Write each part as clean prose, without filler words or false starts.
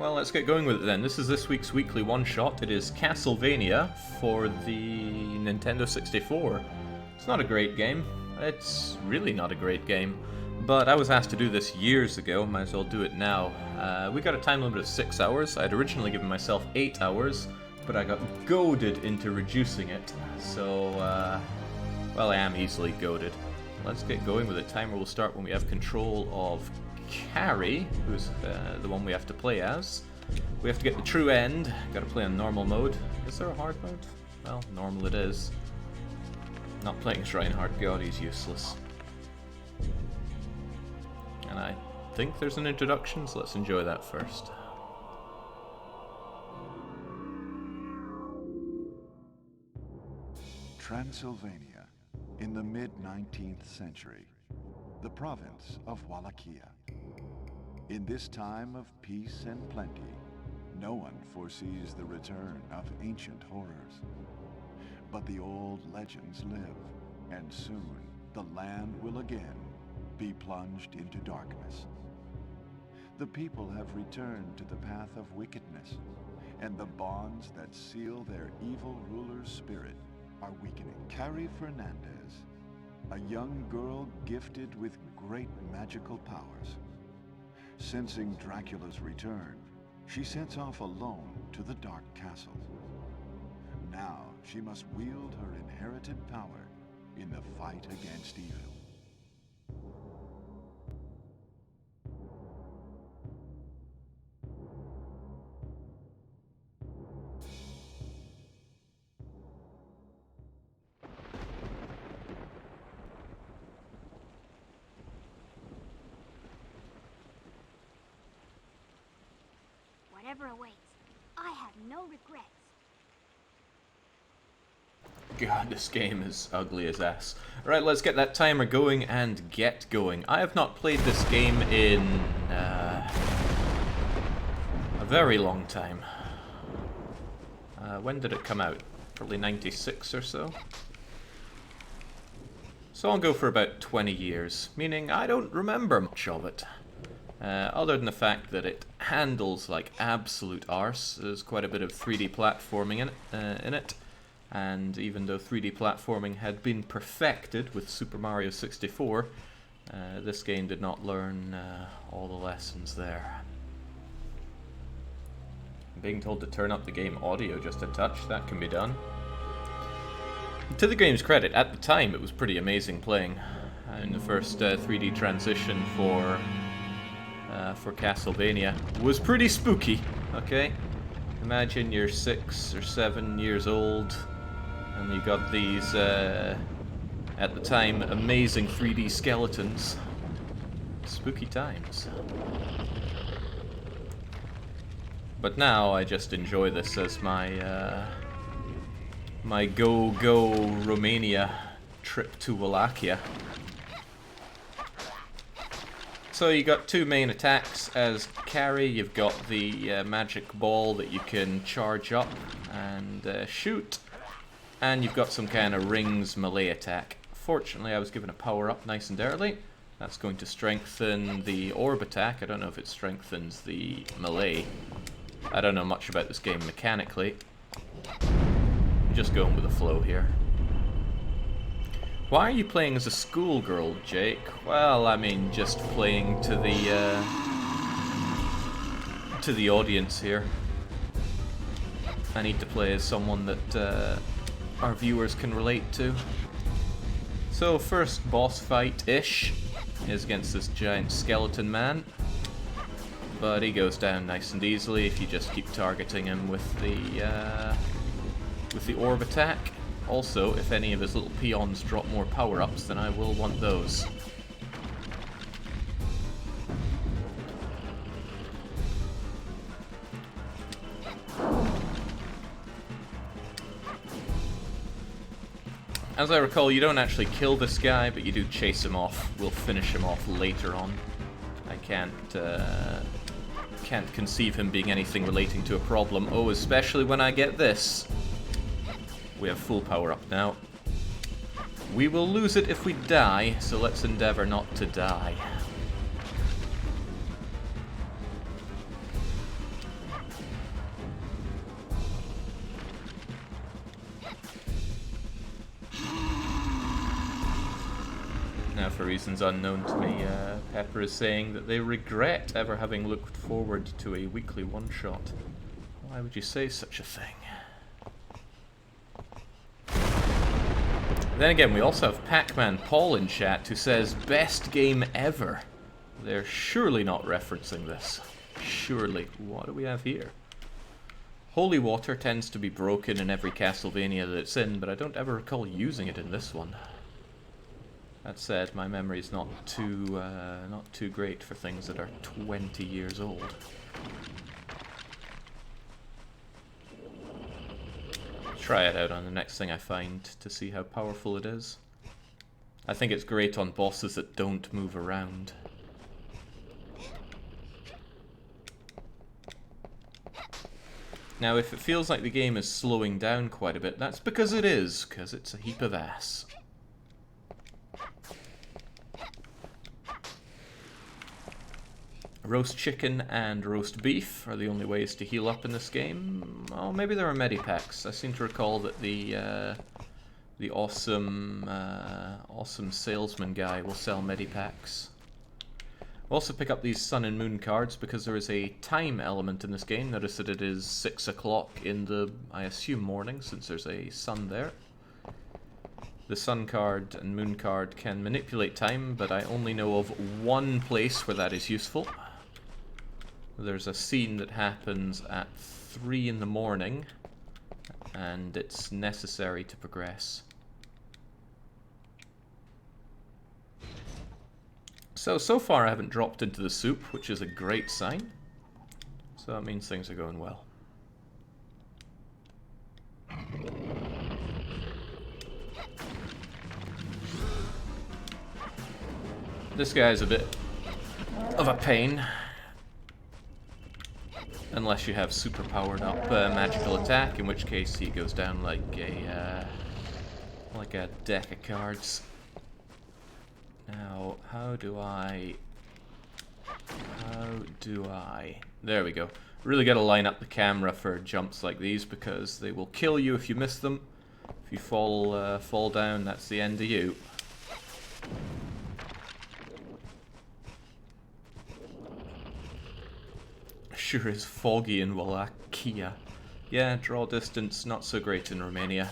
well, let's get going with it then. This is this week's weekly one-shot. It is Castlevania for the Nintendo 64. It's not a great game. It's really not a great game. But I was asked to do this years ago, might as well do it now. We got a time limit of 6 hours. I'd originally given myself 8 hours, but I got goaded into reducing it. So, well, I am easily goaded. Let's get going with it. Timer will start when we have control of Carrie, who's the one we have to play as. We have to get the true end. Gotta play on normal mode. Is there a hard mode? Well, normal it is. Not playing as Reinhardt. God, he's useless. And I think there's an introduction, so let's enjoy that first. Transylvania, in the mid-19th century, the province of Wallachia. In this time of peace and plenty, no one foresees the return of ancient horrors. But the old legends live, and soon the land will again be plunged into darkness. The people have returned to the path of wickedness, and the bonds that seal their evil ruler's spirit are weakening. Carrie Fernandez, a young girl gifted with great magical powers. Sensing Dracula's return, she sets off alone to the Dark Castle. Now she must wield her inherited power in the fight against evil. Whatever awaits, I have no regrets. God, this game is ugly as ass. Right, let's get that timer going and get going. I have not played this game in a very long time. When did it come out? Probably 96 or so? So I'll go for about 20 years, meaning I don't remember much of it. Other than the fact that it handles like absolute arse. There's quite a bit of 3D platforming in it. And even though 3D platforming had been perfected with Super Mario 64, this game did not learn all the lessons there. I'm being told to turn up the game audio just a touch. That can be done. To the game's credit, at the time it was pretty amazing playing. In the first 3D transition for Castlevania was pretty spooky, okay? Imagine you're 6 or 7 years old and you got these, at the time, amazing 3D skeletons. Spooky times. But now I just enjoy this as my, my go Romania trip to Wallachia. So you got two main attacks as Carrie. You've got the magic ball that you can charge up and shoot, and you've got some kind of rings melee attack. Fortunately, I was given a power up nice and early. That's going to strengthen the orb attack. I don't know if it strengthens the melee. I don't know much about this game mechanically. I'm just going with the flow here. Why are you playing as a schoolgirl, Jake? Well, I mean, just playing to the audience here. I need to play as someone that our viewers can relate to. So, first boss fight-ish is against this giant skeleton man. But he goes down nice and easily if you just keep targeting him with the orb attack. Also, if any of his little peons drop more power-ups, then I will want those. As I recall, you don't actually kill this guy, but you do chase him off. We'll finish him off later on. I can't conceive him being anything relating to a problem. Oh, especially when I get this. We have full power up now. We will lose it if we die, so let's endeavor not to die. Now, for reasons unknown to me, Pepper is saying that they regret ever having looked forward to a weekly one-shot. Why would you say such a thing? Then again, we also have Pac-Man Paul in chat who says, best game ever. They're surely not referencing this. Surely. What do we have here? Holy water tends to be broken in every Castlevania that it's in, but I don't ever recall using it in this one. That said, my memory is not too great for things that are 20 years old. Try it out on the next thing I find to see how powerful it is. I think it's great on bosses that don't move around. Now, if it feels like the game is slowing down quite a bit, that's because it is, because it's a heap of ass. Roast chicken and roast beef are the only ways to heal up in this game. Oh, maybe there are medipacks. I seem to recall that the awesome salesman guy will sell medipacks. We'll also pick up these sun and moon cards because there is a time element in this game. Notice that it is 6 o'clock in the, I assume, morning, since there's a sun there. The sun card and moon card can manipulate time, but I only know of one place where that is useful. There's a scene that happens at 3 in the morning, and it's necessary to progress. So far I haven't dropped into the soup, which is a great sign. So that means things are going well. This guy's a bit of a pain. Unless you have super powered up magical attack, in which case he goes down like a deck of cards. Now, how do I... There we go. Really got to line up the camera for jumps like these because they will kill you if you miss them. If you fall down, that's the end of you. Sure is foggy in Wallachia. Yeah, draw distance, not so great in Romania.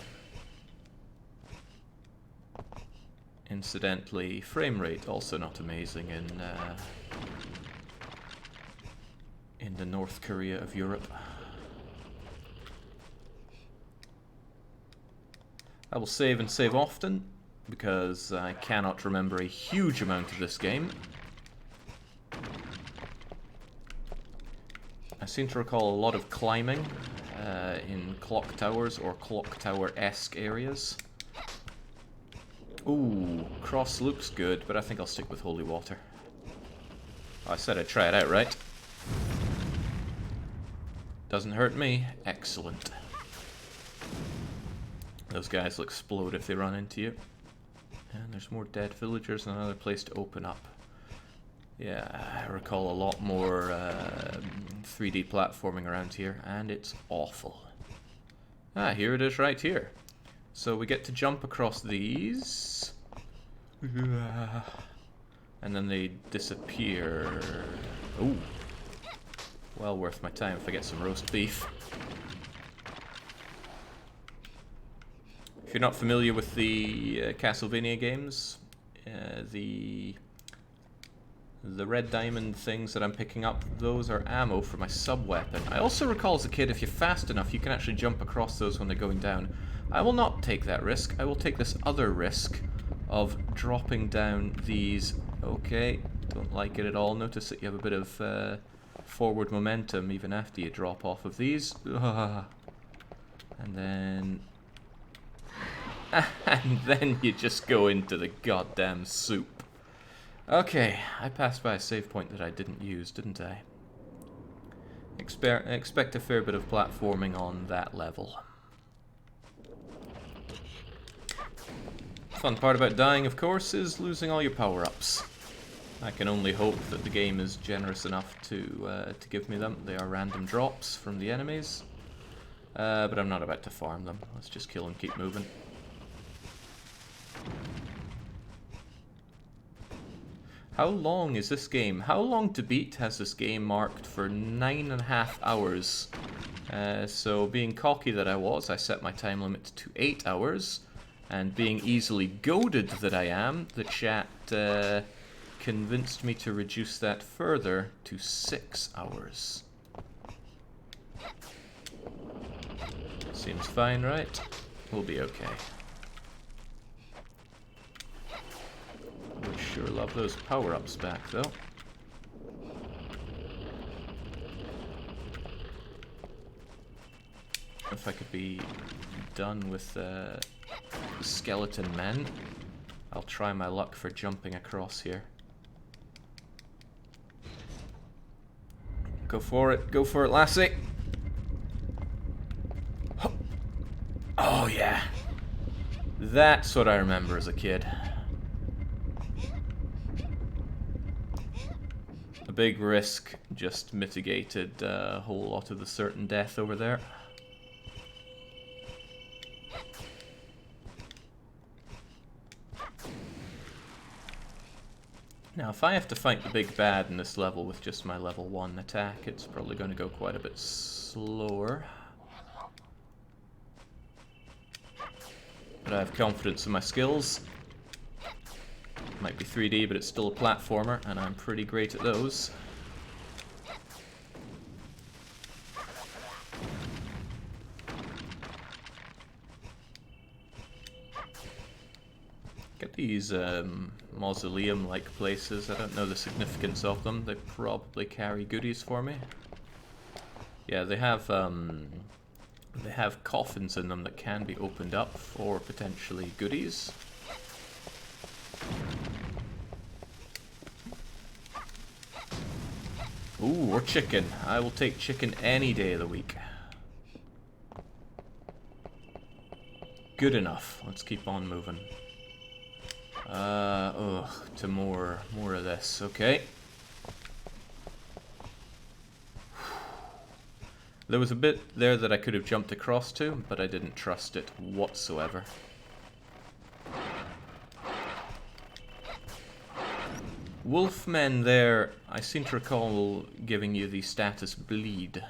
Incidentally, frame rate also not amazing in the North Korea of Europe. I will save and save often because I cannot remember a huge amount of this game. I seem to recall a lot of climbing in clock towers or clock tower-esque areas. Ooh, cross looks good, but I think I'll stick with holy water. Oh, I said I'd try it out, right? Doesn't hurt me. Excellent. Those guys will explode if they run into you. And there's more dead villagers and another place to open up. Yeah, I recall a lot more 3D platforming around here, and it's awful. Ah, here it is right here. So we get to jump across these. And then they disappear. Ooh. Well worth my time if I get some roast beef. If you're not familiar with the Castlevania games, the red diamond things that I'm picking up, those are ammo for my sub-weapon. I also recall as a kid, if you're fast enough, you can actually jump across those when they're going down. I will not take that risk. I will take this other risk of dropping down these. Okay, don't like it at all. Notice that you have a bit of forward momentum even after you drop off of these. And then... and then you just go into the goddamn soup. Okay, I passed by a save point that I didn't use, didn't I? Expect a fair bit of platforming on that level. Fun part about dying, of course, is losing all your power-ups. I can only hope that the game is generous enough to give me them. They are random drops from the enemies. But I'm not about to farm them. Let's just kill and keep moving. How long is this game? How long to beat has this game marked for 9.5 hours? So being cocky that I was, I set my time limit to 8 hours. And being easily goaded that I am, the chat convinced me to reduce that further to 6 hours. Seems fine, right? We'll be okay. Would sure love those power-ups back, though. If I could be done with skeleton men, I'll try my luck for jumping across here. Go for it, lassie! Oh yeah! That's what I remember as a kid. A big risk just mitigated a whole lot of the certain death over there. Now, if I have to fight the big bad in this level with just my level 1 attack, it's probably going to go quite a bit slower. But I have confidence in my skills. Might be 3D, but it's still a platformer, and I'm pretty great at those. Get these mausoleum-like places. I don't know the significance of them. They probably carry goodies for me. Yeah, they have coffins in them that can be opened up for potentially goodies. Ooh, or chicken. I will take chicken any day of the week. Good enough. Let's keep on moving. To more of this. Okay. There was a bit there that I could have jumped across to, but I didn't trust it whatsoever. Wolfmen there, I seem to recall giving you the status bleed.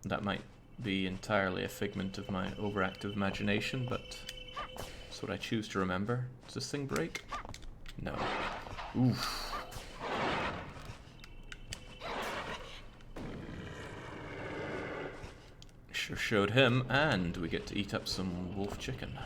That might be entirely a figment of my overactive imagination, but that's what I choose to remember. Does this thing break? No. Oof. Sure showed him, and we get to eat up some wolf chicken.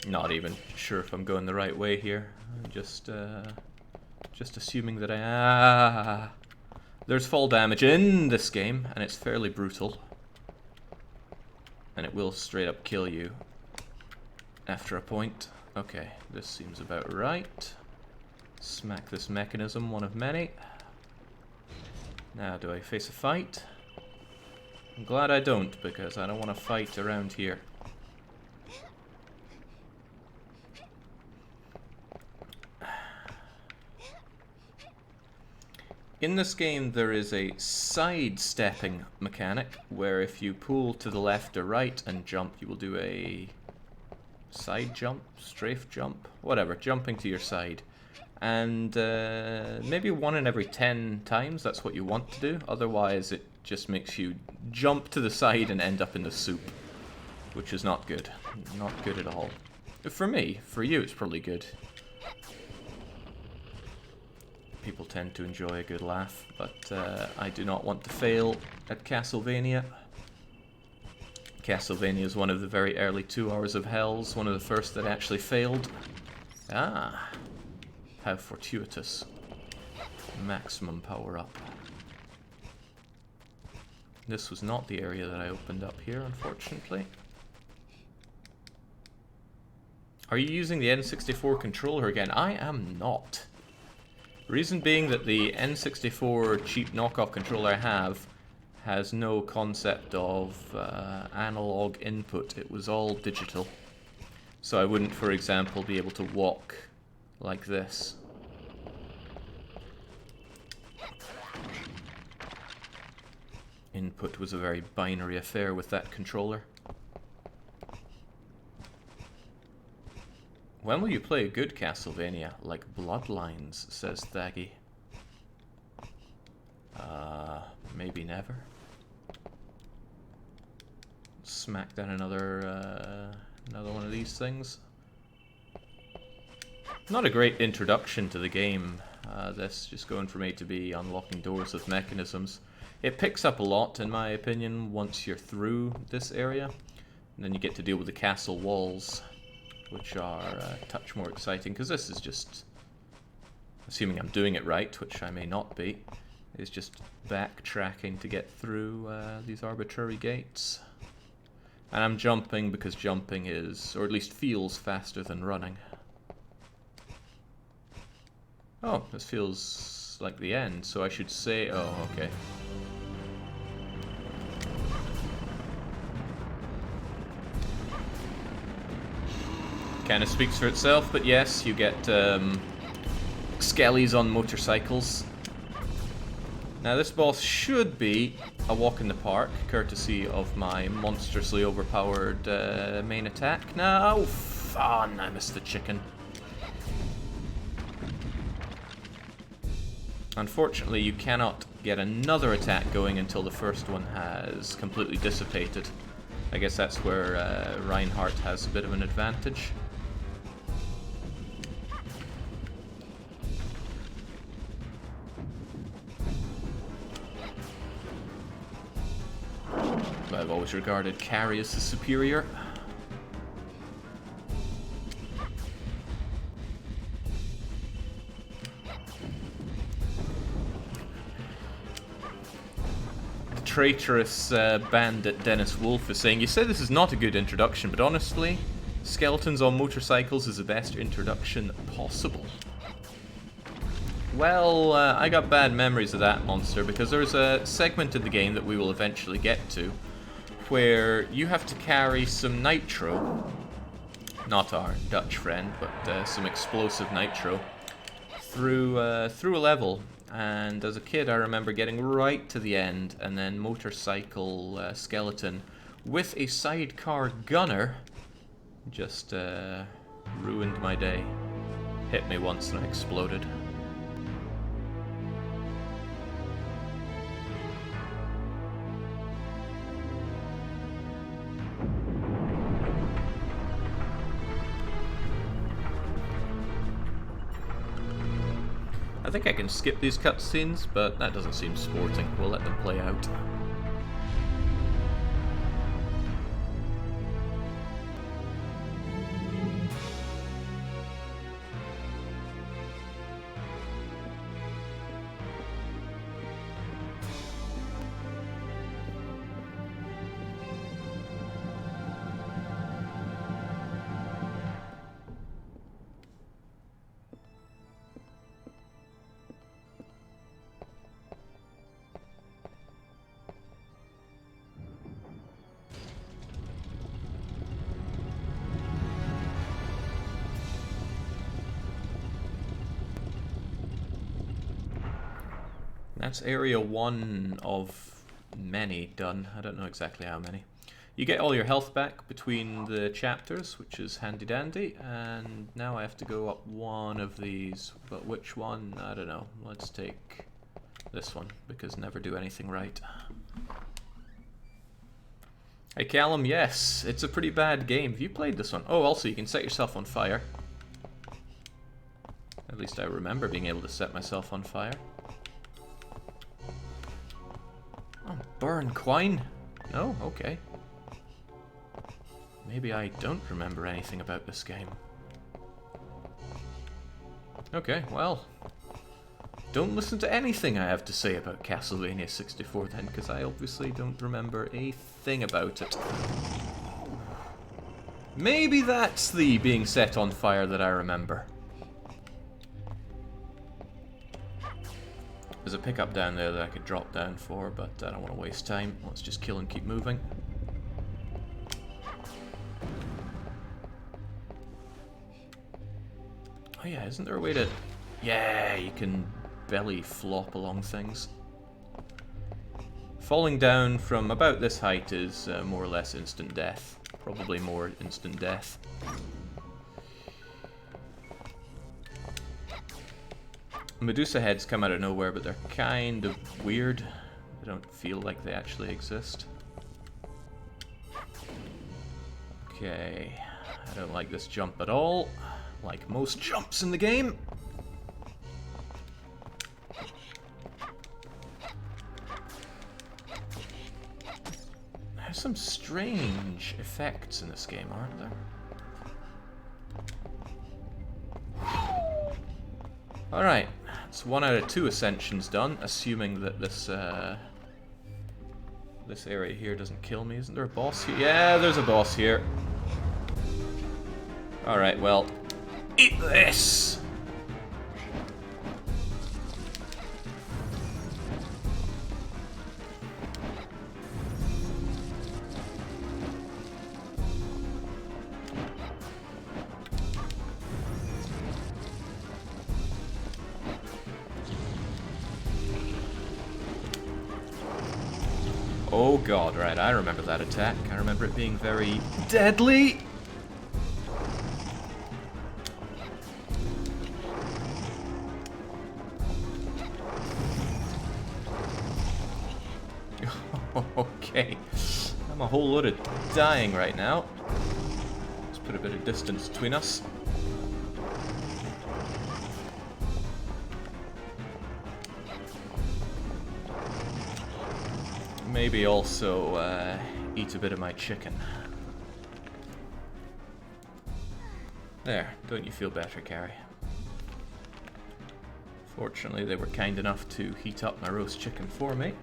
Not even sure if I'm going the right way here. I'm just assuming that there's fall damage in this game, and it's fairly brutal. And it will straight up kill you after a point. Okay, this seems about right. Smack this mechanism, one of many. Now, do I face a fight? I'm glad I don't, because I don't want to fight around here. In this game, there is a sidestepping mechanic, where if you pull to the left or right and jump, you will do a side jump, strafe jump, whatever, jumping to your side. And maybe 1 in every 10 times, that's what you want to do. Otherwise, it just makes you jump to the side and end up in the soup, which is not good. Not good at all. For me. For you, it's probably good. People tend to enjoy a good laugh, but I do not want to fail at Castlevania. Castlevania is one of the very early 2 hours of Hells, one of the first that actually failed. Ah, how fortuitous. Maximum power up. This was not the area that I opened up here, unfortunately. Are you using the N64 controller again? I am not. Reason being that the N64 cheap knockoff controller I have has no concept of analog input. It was all digital. So I wouldn't, for example, be able to walk like this. Input was a very binary affair with that controller. When will you play a good Castlevania? Like Bloodlines, says Thaggy. Maybe never. Smack down another one of these things. Not a great introduction to the game. This just going from A to B, unlocking doors with mechanisms. It picks up a lot, in my opinion, once you're through this area. And then you get to deal with the castle walls, which are a touch more exciting, because this is just, assuming I'm doing it right, which I may not be, is just backtracking to get through these arbitrary gates. And I'm jumping because jumping is, or at least feels, faster than running. Oh, this feels like the end, so I should say, oh, okay. Kind of speaks for itself, but yes, you get skellies on motorcycles. Now this boss should be a walk in the park, courtesy of my monstrously overpowered main attack. No, fun! I missed the chicken. Unfortunately, you cannot get another attack going until the first one has completely dissipated. I guess that's where Reinhardt has a bit of an advantage. I've always regarded carry as the superior. The traitorous bandit Dennis Wolf is saying, you say this is not a good introduction, but honestly, skeletons on motorcycles is the best introduction possible. Well, I got bad memories of that monster, because there's a segment in the game that we will eventually get to, where you have to carry some nitro, not our Dutch friend, but some explosive nitro, through a level. And as a kid, I remember getting right to the end, and then motorcycle skeleton with a sidecar gunner just ruined my day. Hit me once and I exploded. I think I can skip these cutscenes, but that doesn't seem sporting. We'll let them play out. That's area 1 of many done. I don't know exactly how many. You get all your health back between the chapters, which is handy dandy, and now I have to go up one of these, but which one? I don't know. Let's take this one, because never do anything right. Hey Callum, yes, it's a pretty bad game. Have you played this one? Oh, also you can set yourself on fire. At least I remember being able to set myself on fire. Oh, burn Quine? No? Okay. Maybe I don't remember anything about this game. Okay, well, don't listen to anything I have to say about Castlevania 64 then, because I obviously don't remember a thing about it. Maybe that's the being set on fire that I remember. There's a pickup down there that I could drop down for, but I don't want to waste time. Let's just kill and keep moving. Oh yeah, isn't there a way to... Yeah, you can belly flop along things. Falling down from about this height is more or less instant death. Probably more instant death. Medusa heads come out of nowhere, but they're kind of weird. They don't feel like they actually exist. Okay, I don't like this jump at all. Like most jumps in the game. There's some strange effects in this game, aren't there? Alright, it's 1 out of 2 ascensions done, assuming that this this area here doesn't kill me. Isn't there a boss here? Yeah, there's a boss here. Alright, well, eat this! Oh god, right, I remember that attack. I remember it being very deadly. Okay, I'm a whole load of dying right now. Let's put a bit of distance between us. Maybe also eat a bit of my chicken. There, don't you feel better, Carrie? Fortunately, they were kind enough to heat up my roast chicken for me.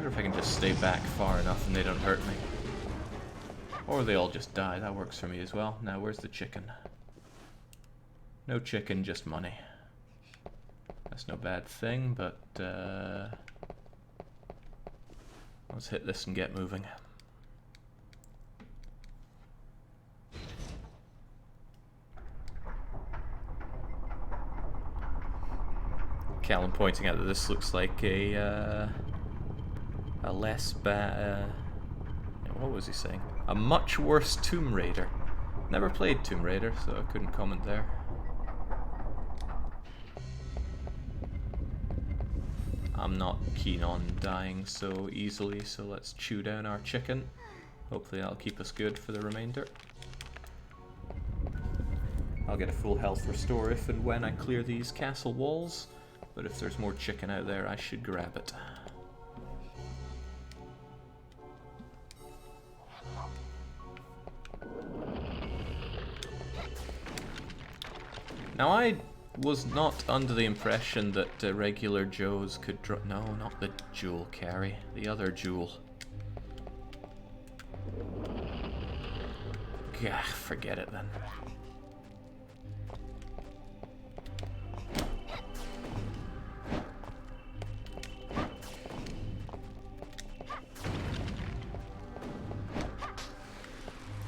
If I can just stay back far enough and they don't hurt me. Or they all just die, that works for me as well. Now where's the chicken? No chicken, just money. That's no bad thing, but let's hit this and get moving. Callum pointing out that this looks like a less bad... what was he saying? A much worse Tomb Raider. Never played Tomb Raider, so I couldn't comment there. I'm not keen on dying so easily, so let's chew down our chicken. Hopefully that'll keep us good for the remainder. I'll get a full health restore if and when I clear these castle walls, but if there's more chicken out there, I should grab it. Now, I was not under the impression that regular Joes could drop... No, not the jewel, Carrie. The other jewel. Gah, forget it then.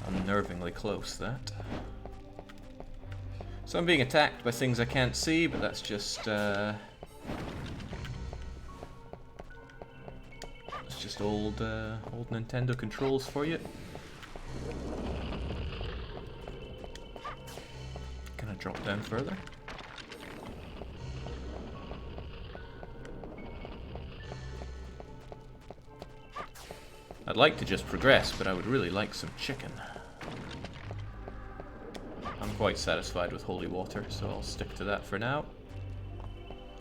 Unnervingly close, that. So I'm being attacked by things I can't see, but that's just old Nintendo controls for you. Can I drop down further? I'd like to just progress, but I would really like some chicken. I'm quite satisfied with holy water, so I'll stick to that for now.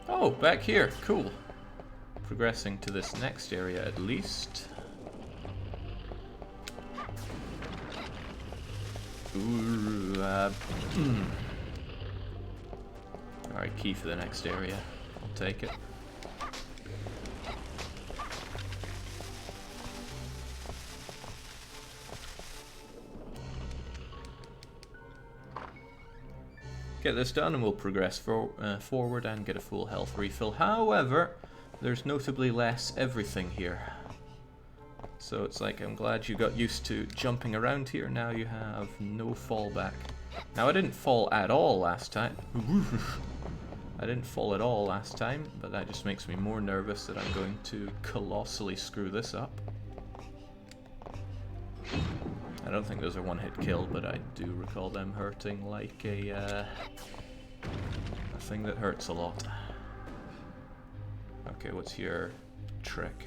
Oh, back here. Cool. Progressing to this next area at least. Ooh, Alright, key for the next area. I'll take it. Get this done and we'll progress forward and get a full health refill. However, there's notably less everything here. So it's like, I'm glad you got used to jumping around here. Now you have no fallback. Now I didn't fall at all last time. I didn't fall at all last time, but that just makes me more nervous that I'm going to colossally screw this up. I don't think those are one-hit kill, but I do recall them hurting like a thing that hurts a lot. Okay, what's your trick?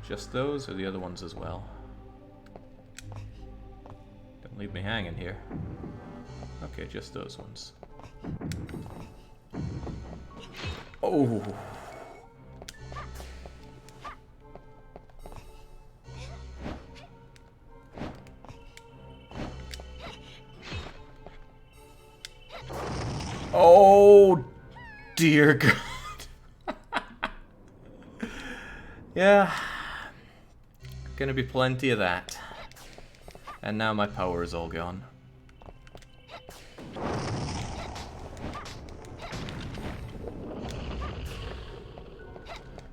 Just those, or the other ones as well? Don't leave me hanging here. Okay, just those ones. Oh! Oh, dear God. Yeah. Gonna be plenty of that. And now my power is all gone.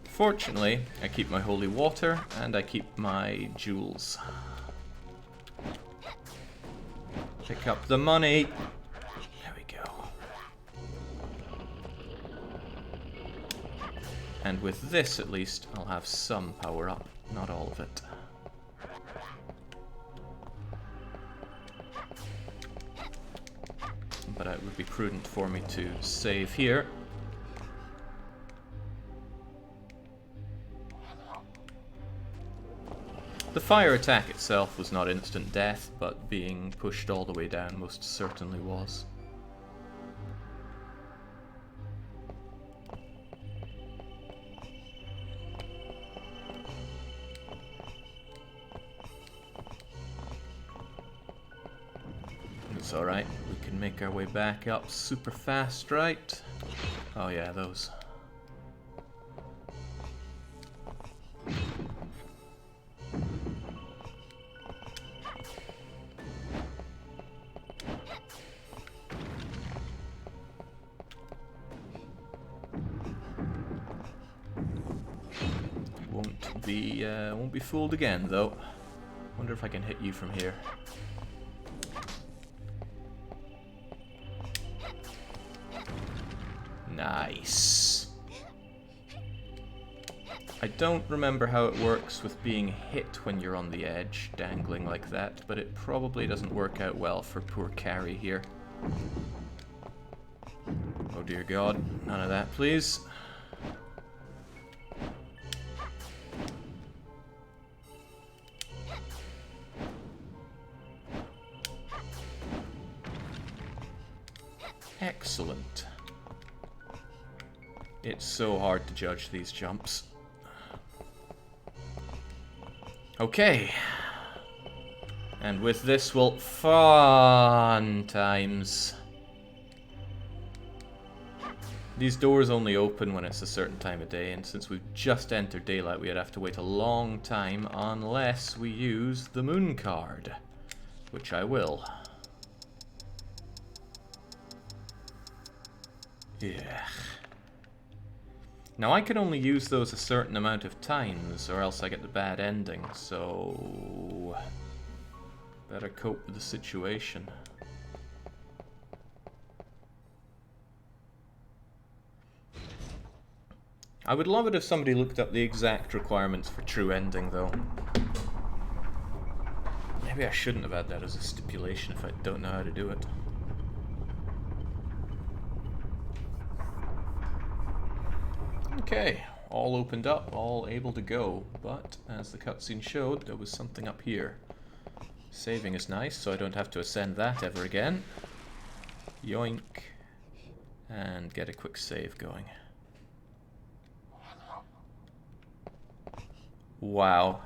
Fortunately, I keep my holy water and I keep my jewels. Pick up the money. There we go. And with this, at least, I'll have some power up, not all of it. But it would be prudent for me to save here. The fire attack itself was not instant death, but being pushed all the way down most certainly was. It's alright, we can make our way back up super fast, right? Oh yeah, those. Won't be fooled again, though. Wonder if I can hit you from here. Nice. I don't remember how it works with being hit when you're on the edge, dangling like that, but it probably doesn't work out well for poor Carrie here. Oh dear God, none of that, please. Excellent. It's so hard to judge these jumps. Okay. And with this, we'll... Fun times. These doors only open when it's a certain time of day, and since we've just entered daylight, we'd have to wait a long time unless we use the moon card. Which I will. Yeah. Now I can only use those a certain amount of times, or else I get the bad ending, so... better cope with the situation. I would love it if somebody looked up the exact requirements for true ending, though. Maybe I shouldn't have had that as a stipulation if I don't know how to do it. Okay, all opened up, all able to go, but as the cutscene showed, there was something up here. Saving is nice, so I don't have to ascend that ever again. Yoink. And get a quick save going. Wow,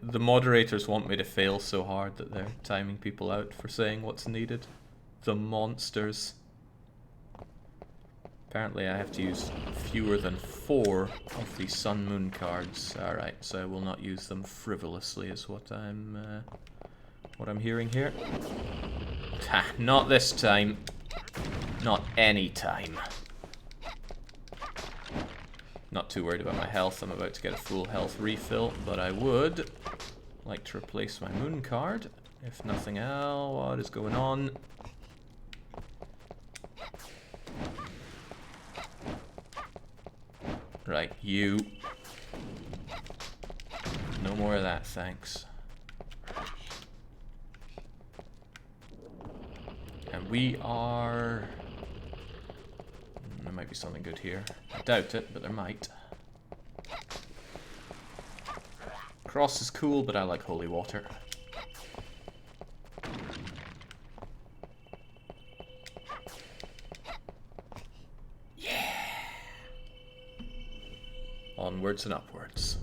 the moderators want me to fail so hard that they're timing people out for saying what's needed. The monsters. Apparently I have to use fewer than 4 of the Sun Moon cards. Alright, so I will not use them frivolously is what I'm hearing here. Ha, not this time. Not any time. Not too worried about my health. I'm about to get a full health refill, but I would like to replace my moon card. If nothing else, what is going on? Right, you. No more of that, thanks. And we are... There might be something good here. I doubt it, but there might. Cross is cool, but I like holy water. Yeah! Onwards and upwards.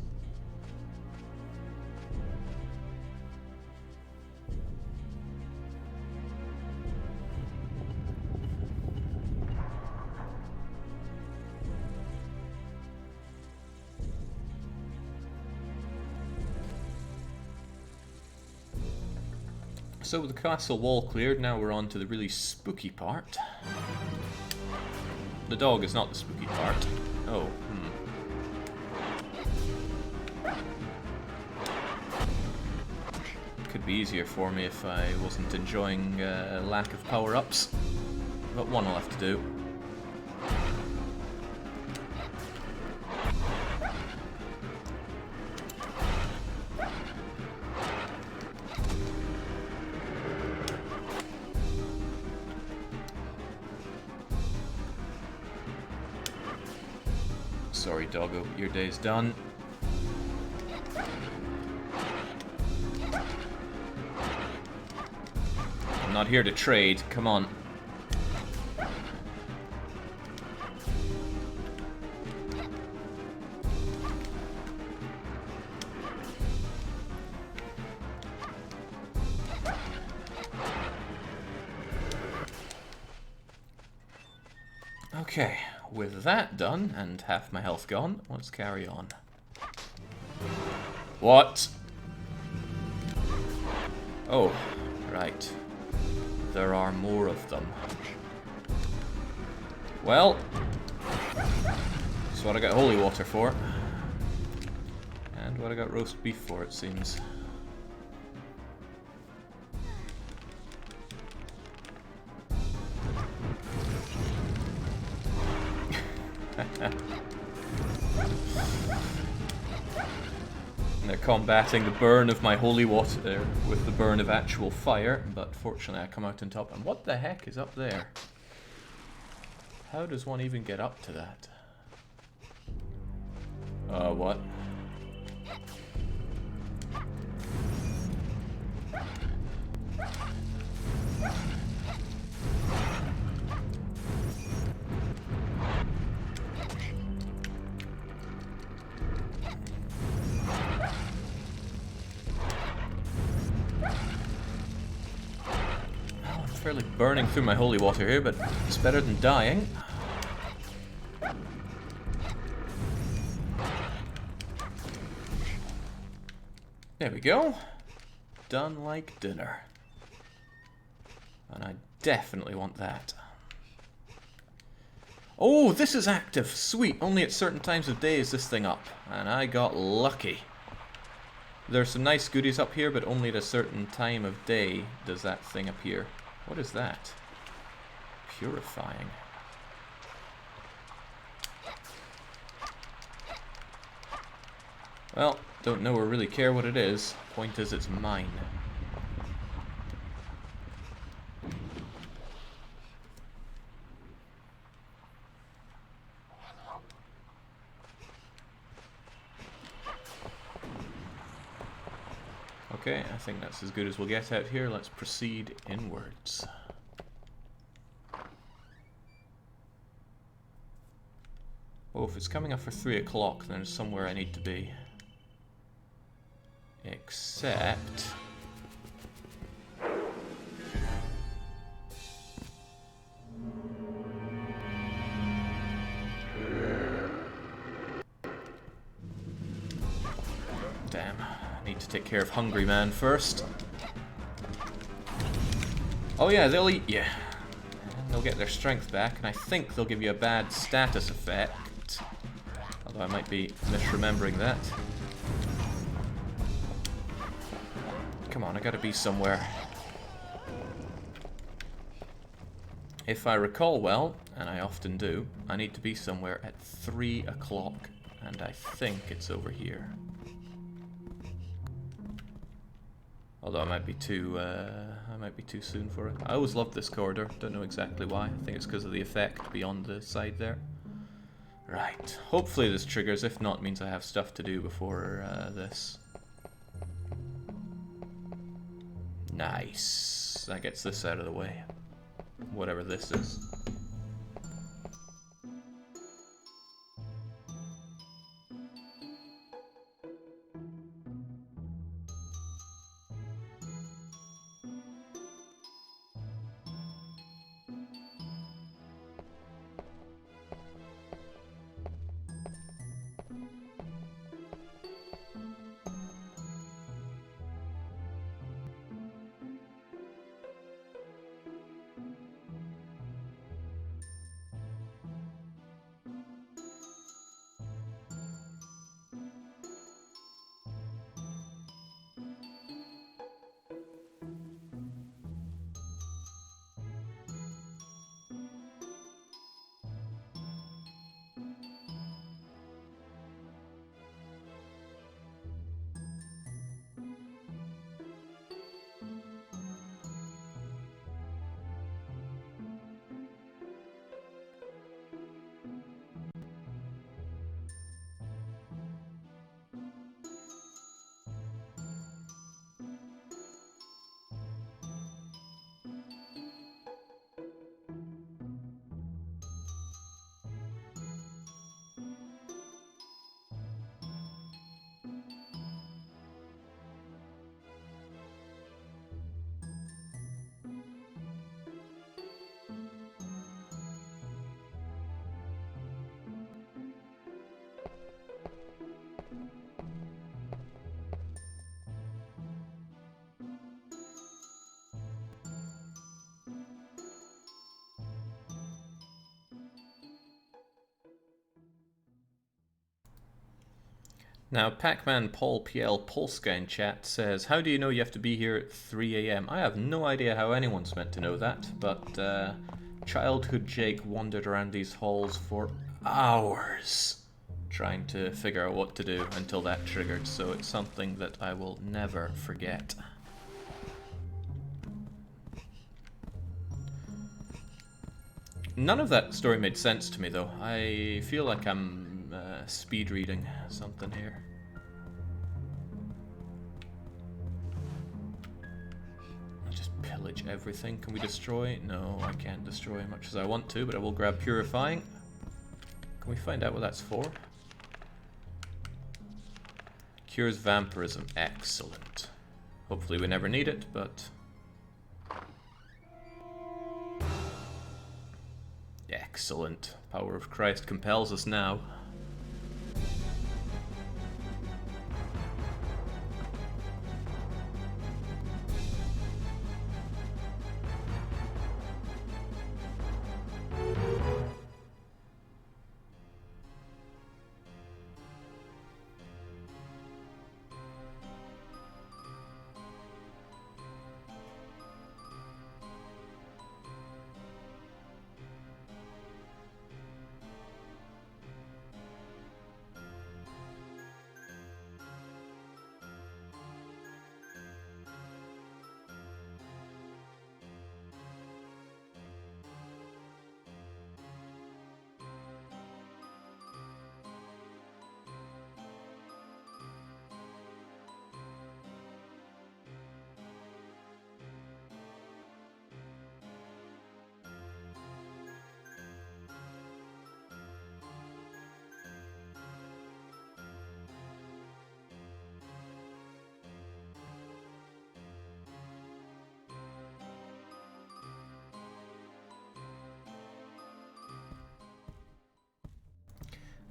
So with the castle wall cleared, now we're on to the really spooky part. The dog is not the spooky part. Oh, Could be easier for me if I wasn't enjoying lack of power-ups. But one I'll have to do. Sorry, doggo, your day's done. I'm not here to trade, come on. Okay, with that done, and half my health gone, let's carry on. What? Oh, right. There are more of them. Well, that's what I got holy water for. And what I got roast beef for, it seems. They're combating the burn of my holy water with the burn of actual fire, but fortunately I come out on top. And what the heck is up there? How does one even get up to that? What? Fairly burning through my holy water here, but it's better than dying. There we go. Done like dinner. And I definitely want that. Oh, this is active. Sweet. Only at certain times of day is this thing up. And I got lucky. There's some nice goodies up here, but only at a certain time of day does that thing appear. What is that? Purifying. Well, don't know or really care what it is. Point is, it's mine. Okay, I think that's as good as we'll get out here. Let's proceed inwards. Oh, if it's coming up for 3 o'clock, then there's somewhere I need to be. Except... damn, I need to take care of Hungry Man first. Oh yeah, they'll eat you. And they'll get their strength back, and I think they'll give you a bad status effect. Although I might be misremembering that. Come on, I gotta be somewhere. If I recall well, and I often do, I need to be somewhere at 3 o'clock, and I think it's over here. Although I might be too soon for it. I always loved this corridor. Don't know exactly why. I think it's because of the effect beyond the side there. Right. Hopefully this triggers. If not, it means I have stuff to do before this. Nice. That gets this out of the way. Whatever this is. Now, Pac-Man Paul PL Polska in chat says, how do you know you have to be here at 3 AM? I have no idea how anyone's meant to know that, but childhood Jake wandered around these halls for hours trying to figure out what to do until that triggered, so it's something that I will never forget. None of that story made sense to me, though. I feel like I'm speed reading something here. I'll just pillage everything. Can we destroy? No, I can't destroy as much as I want to, but I will grab Purifying. Can we find out what that's for? Cures vampirism. Excellent. Hopefully we never need it, but... excellent. Power of Christ compels us now.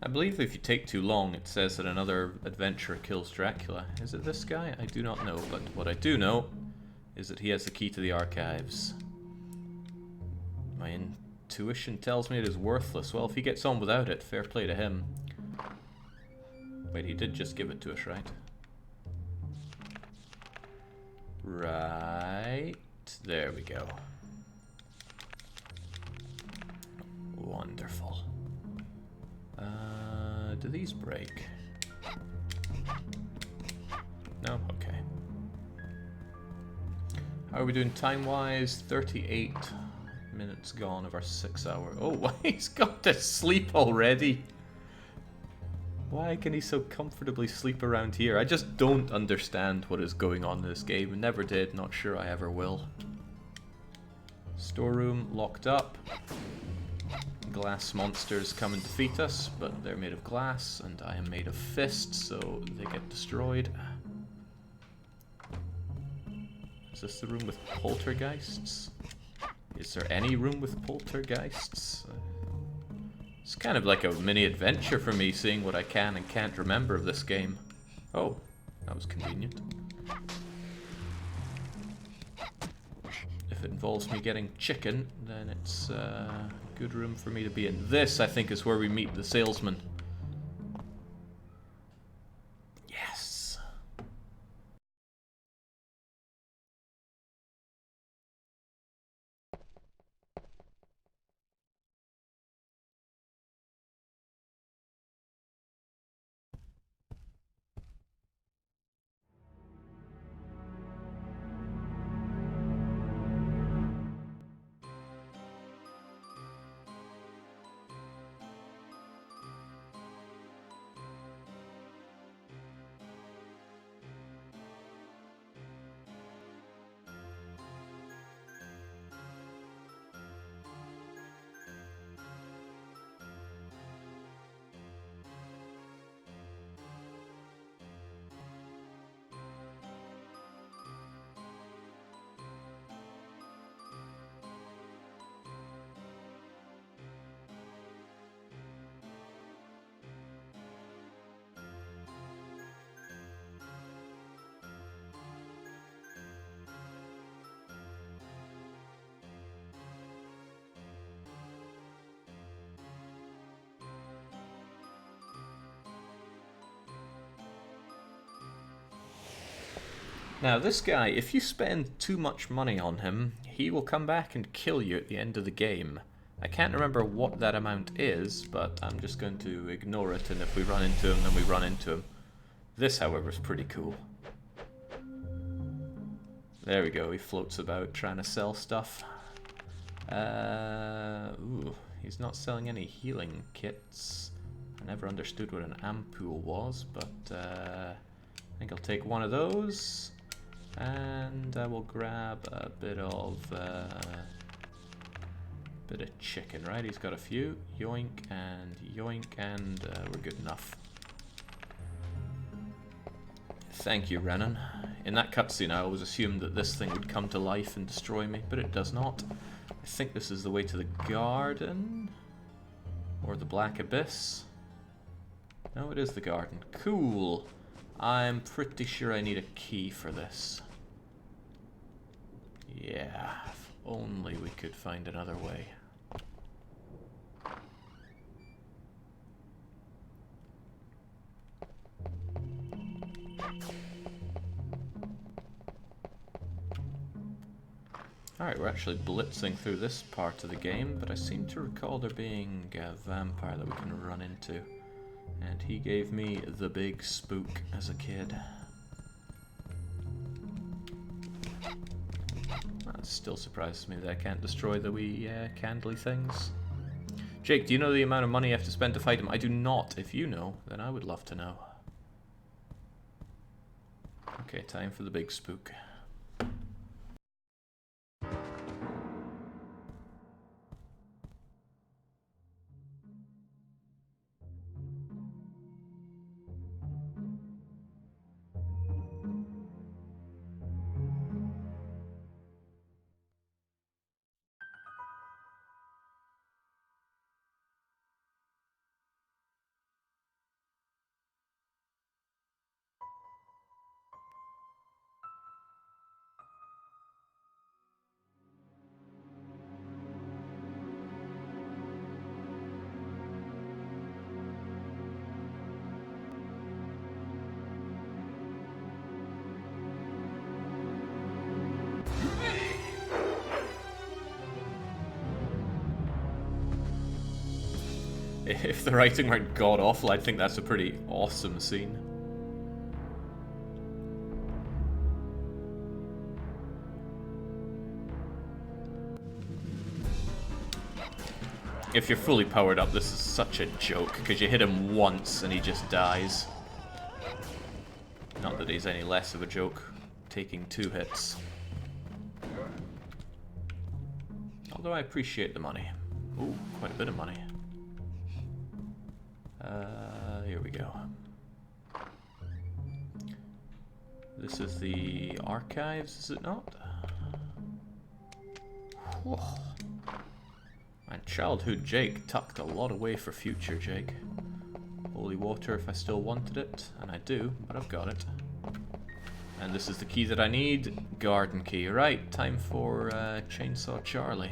I believe if you take too long, it says that another adventurer kills Dracula. Is it this guy? I do not know, but what I do know is that he has the key to the archives. My intuition tells me it is worthless. Well, if he gets on without it, fair play to him. Wait, he did just give it to us, right? Right. There we go. Wonderful. Do these break? No? Okay. How are we doing time-wise? 38 minutes gone of our 6 hour. Oh, he's got to sleep already. Why can he so comfortably sleep around here? I just don't understand what is going on in this game. Never did, not sure I ever will. Storeroom locked up. Glass monsters come and defeat us, but they're made of glass, and I am made of fists, so they get destroyed. Is this the room with poltergeists? Is there any room with poltergeists? It's kind of like a mini adventure for me, seeing what I can and can't remember of this game. Oh, that was convenient. If it involves me getting chicken, then it's a good room for me to be in. This, I think, is where we meet the salesman. Yes! Now this guy, if you spend too much money on him, he will come back and kill you at the end of the game. I can't remember what that amount is, but I'm just going to ignore it, and if we run into him, then we run into him. This, however, is pretty cool. There we go, he floats about trying to sell stuff. Ooh, he's not selling any healing kits. I never understood what an ampoule was, but I think I'll take one of those. And I will grab a bit of chicken, right? He's got a few. Yoink, and we're good enough. Thank you, Renan. In that cutscene, I always assumed that this thing would come to life and destroy me, but it does not. I think this is the way to the garden, or the Black Abyss. No, it is the garden. Cool. I'm pretty sure I need a key for this. Yeah, if only we could find another way. Alright, we're actually blitzing through this part of the game, but I seem to recall there being a vampire that we can run into. And he gave me the big spook as a kid. That still surprises me that I can't destroy the wee candly things. Jake, do you know the amount of money I have to spend to fight him? I do not. If you know, then I would love to know. Okay, time for the big spook. If the writing weren't god-awful, I'd think that's a pretty awesome scene. If you're fully powered up, this is such a joke, because you hit him once and he just dies. Not that he's any less of a joke, taking 2 hits. Although I appreciate the money. Ooh, quite a bit of money. Here we go. This is the archives, is it not? Whoa. Man, childhood Jake tucked a lot away for future Jake. Holy water if I still wanted it, and I do, but I've got it. And this is the key that I need, garden key. Right, time for Chainsaw Charlie.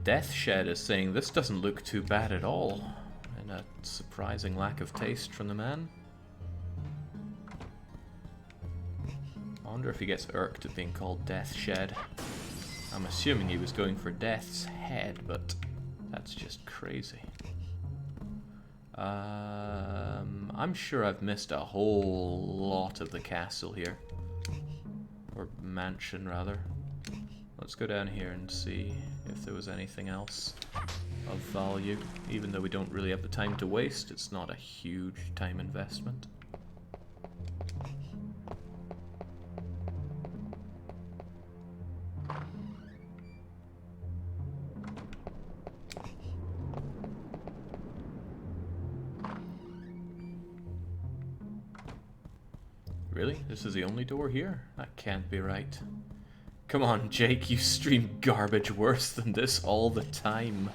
Death Shed is saying this doesn't look too bad at all. And a surprising lack of taste from the man. I wonder if he gets irked at being called Death Shed. I'm assuming he was going for Death's Head, but that's just crazy. I'm sure I've missed a whole lot of the castle here. Or mansion, rather. Let's go down here and see if there was anything else of value. Even though we don't really have the time to waste, it's not a huge time investment. Really? This is the only door here? That can't be right. Come on, Jake, you stream garbage worse than this all the time.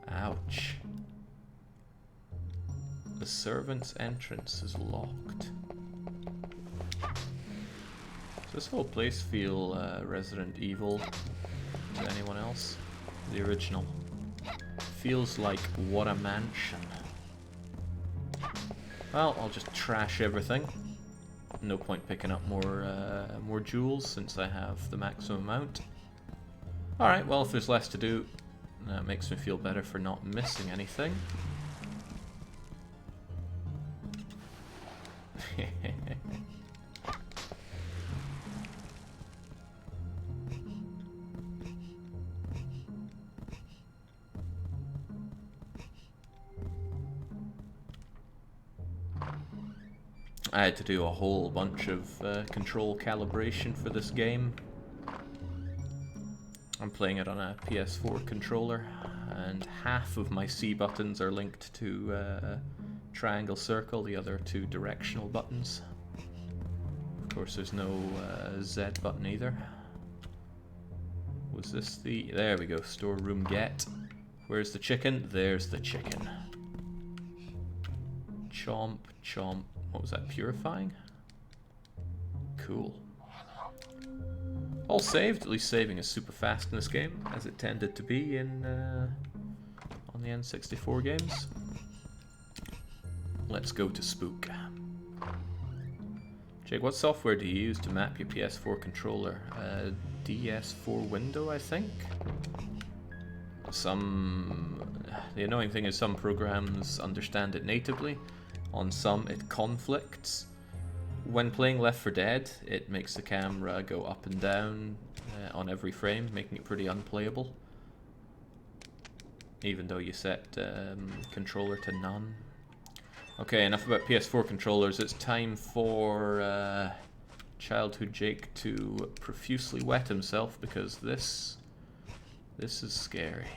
Ouch. The servant's entrance is locked. Does this whole place feel Resident Evil to anyone else? The original. Feels like what a mansion. Well, I'll just trash everything. No point picking up more jewels since I have the maximum amount. Alright, well if there's less to do, that makes me feel better for not missing anything. I had to do a whole bunch of control calibration for this game. I'm playing it on a PS4 controller, and half of my C buttons are linked to triangle circle, the other 2 directional buttons. Of course there's no Z button either. Was this the... there we go, storeroom get. Where's the chicken? There's the chicken. Chomp, chomp. What was that, purifying? Cool. All saved, at least saving is super fast in this game, as it tended to be in on the N64 games. Let's go to Spook. Jake, what software do you use to map your PS4 controller? DS4 window, I think? The annoying thing is some programs understand it natively. On some, it conflicts. When playing Left 4 Dead, it makes the camera go up and down on every frame, making it pretty unplayable. Even though you set controller to none. Okay, enough about PS4 controllers. It's time for childhood Jake to profusely wet himself, because this is scary.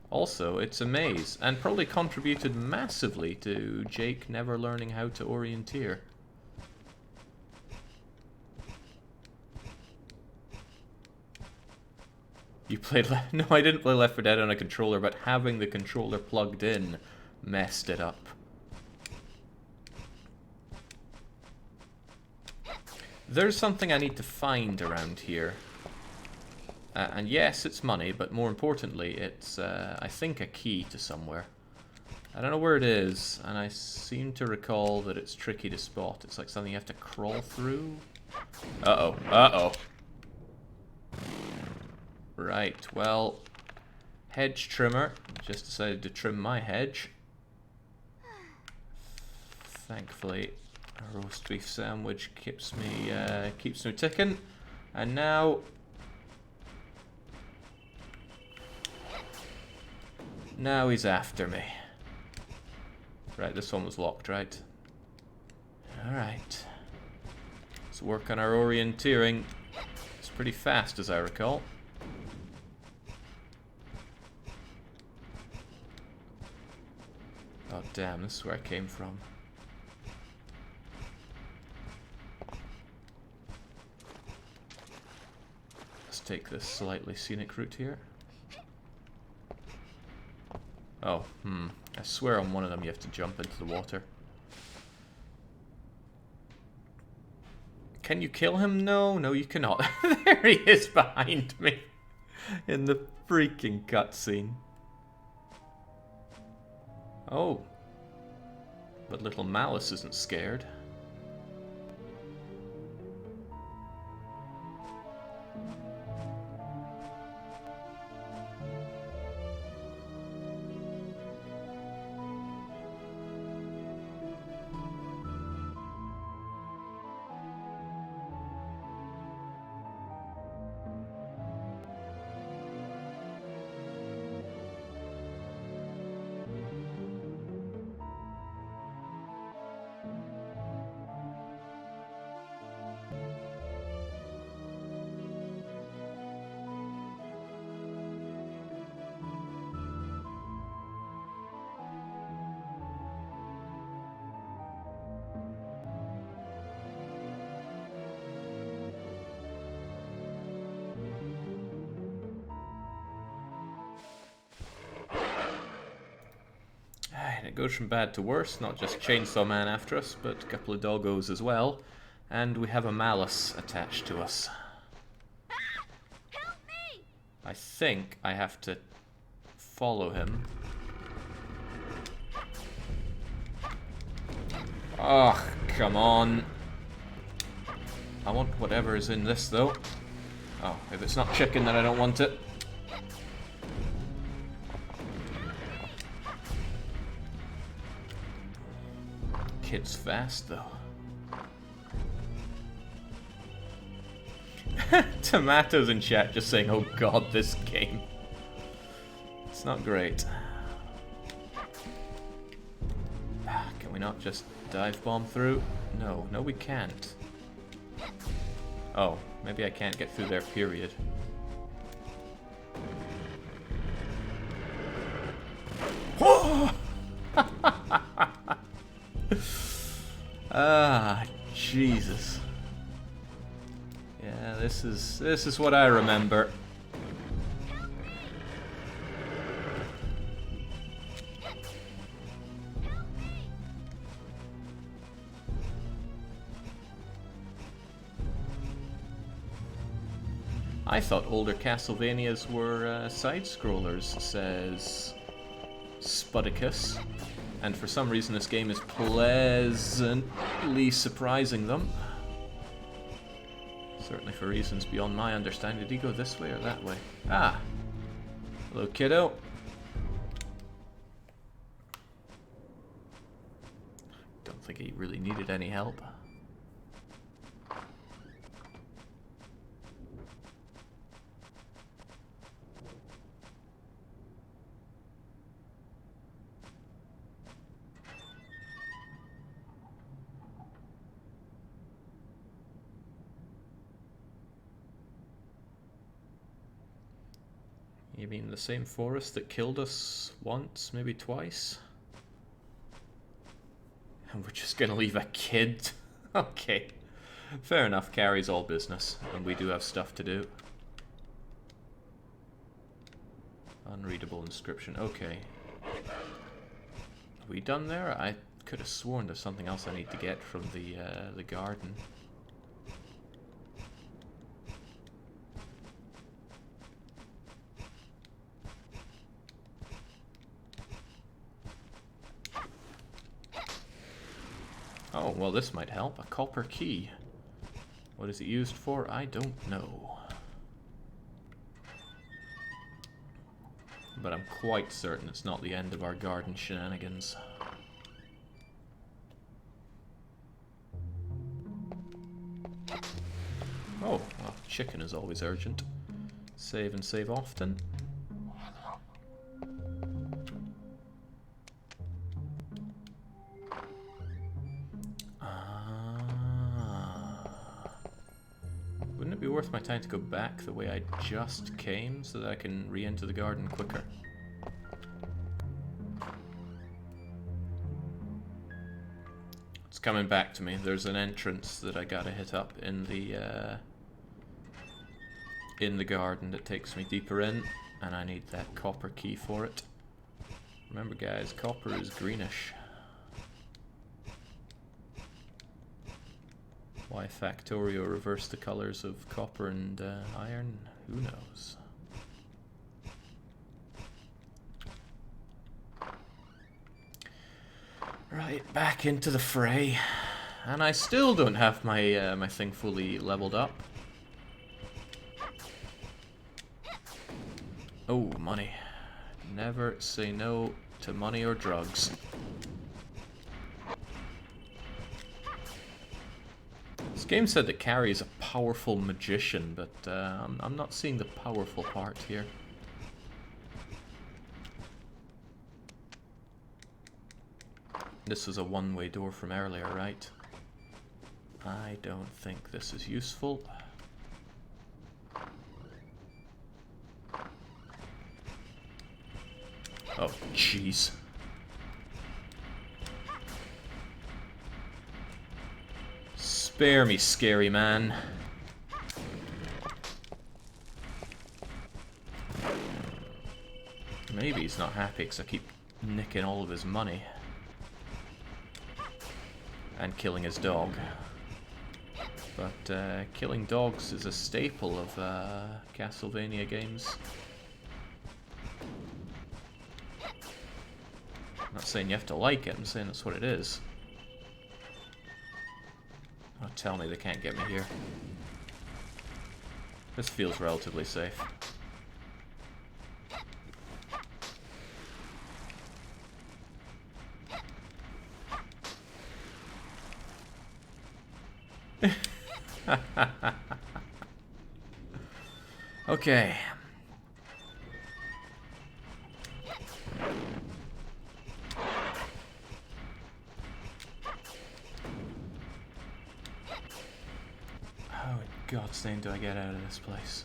Also, it's a maze, and probably contributed massively to Jake never learning how to orienteer. You played no, I didn't play Left 4 Dead on a controller, but having the controller plugged in messed it up. There's something I need to find around here. And yes, it's money, but more importantly, it's, I think, a key to somewhere. I don't know where it is, and I seem to recall that it's tricky to spot. It's like something you have to crawl through. Uh-oh. Uh-oh. Right, well, hedge trimmer. Just decided to trim my hedge. Thankfully, a roast beef sandwich keeps me ticking. And now... Now he's after me. Right, this one was locked, right? Alright. Let's work on our orienteering. It's pretty fast, as I recall. Oh, damn, this is where I came from. Let's take this slightly scenic route here. Oh, I swear on one of them you have to jump into the water. Can you kill him? No, no you cannot. There he is behind me. In the freaking cutscene. Oh. But little Malice isn't scared. And it goes from bad to worse, not just Chainsaw Man after us, but a couple of doggos as well. And we have a Malice attached to us. Help me! I think I have to follow him. Oh, come on. I want whatever is in this, though. Oh, if it's not chicken, then I don't want it. Kid's fast, though. Tomatoes in chat just saying, oh god, this game. It's not great. Can we not just dive bomb through? No, no we can't. Oh, maybe I can't get through there, period. Ah, Jesus. Yeah, this is what I remember. I thought older Castlevanias were side-scrollers, says Spudicus. And for some reason this game is pleasantly surprising them. Certainly for reasons beyond my understanding. Did he go this way or that way? Ah! Hello, kiddo. Don't think he really needed any help. You mean the same forest that killed us once, maybe twice? And we're just gonna leave a kid? Okay. Fair enough, carries all business, and we do have stuff to do. Unreadable inscription, okay. Are we done there? I could have sworn there's something else I need to get from the garden. well, this might help. A copper key. What is it used for? I don't know. But I'm quite certain it's not the end of our garden shenanigans. Oh, well, chicken is always urgent. Save and save often. Wouldn't it be worth my time to go back the way I just came so that I can re-enter the garden quicker? It's coming back to me. There's an entrance that I gotta hit up in the garden that takes me deeper in, and I need that copper key for it. Remember guys, copper is greenish. Why Factorio reverse the colors of copper and iron? Who knows? Right, back into the fray. And I still don't have my my thing fully leveled up. Oh, money. Never say no to money or drugs. This game said that Carrie is a powerful magician, but I'm not seeing the powerful part here. This was a one-way door from earlier, right? I don't think this is useful. Oh, jeez. Spare me, scary man. Maybe he's not happy because I keep nicking all of his money. And killing his dog. But killing dogs is a staple of Castlevania games. I'm not saying you have to like it, I'm saying that's what it is. Oh, tell me they can't get me here. This feels relatively safe. Okay. How in God's name do I get out of this place?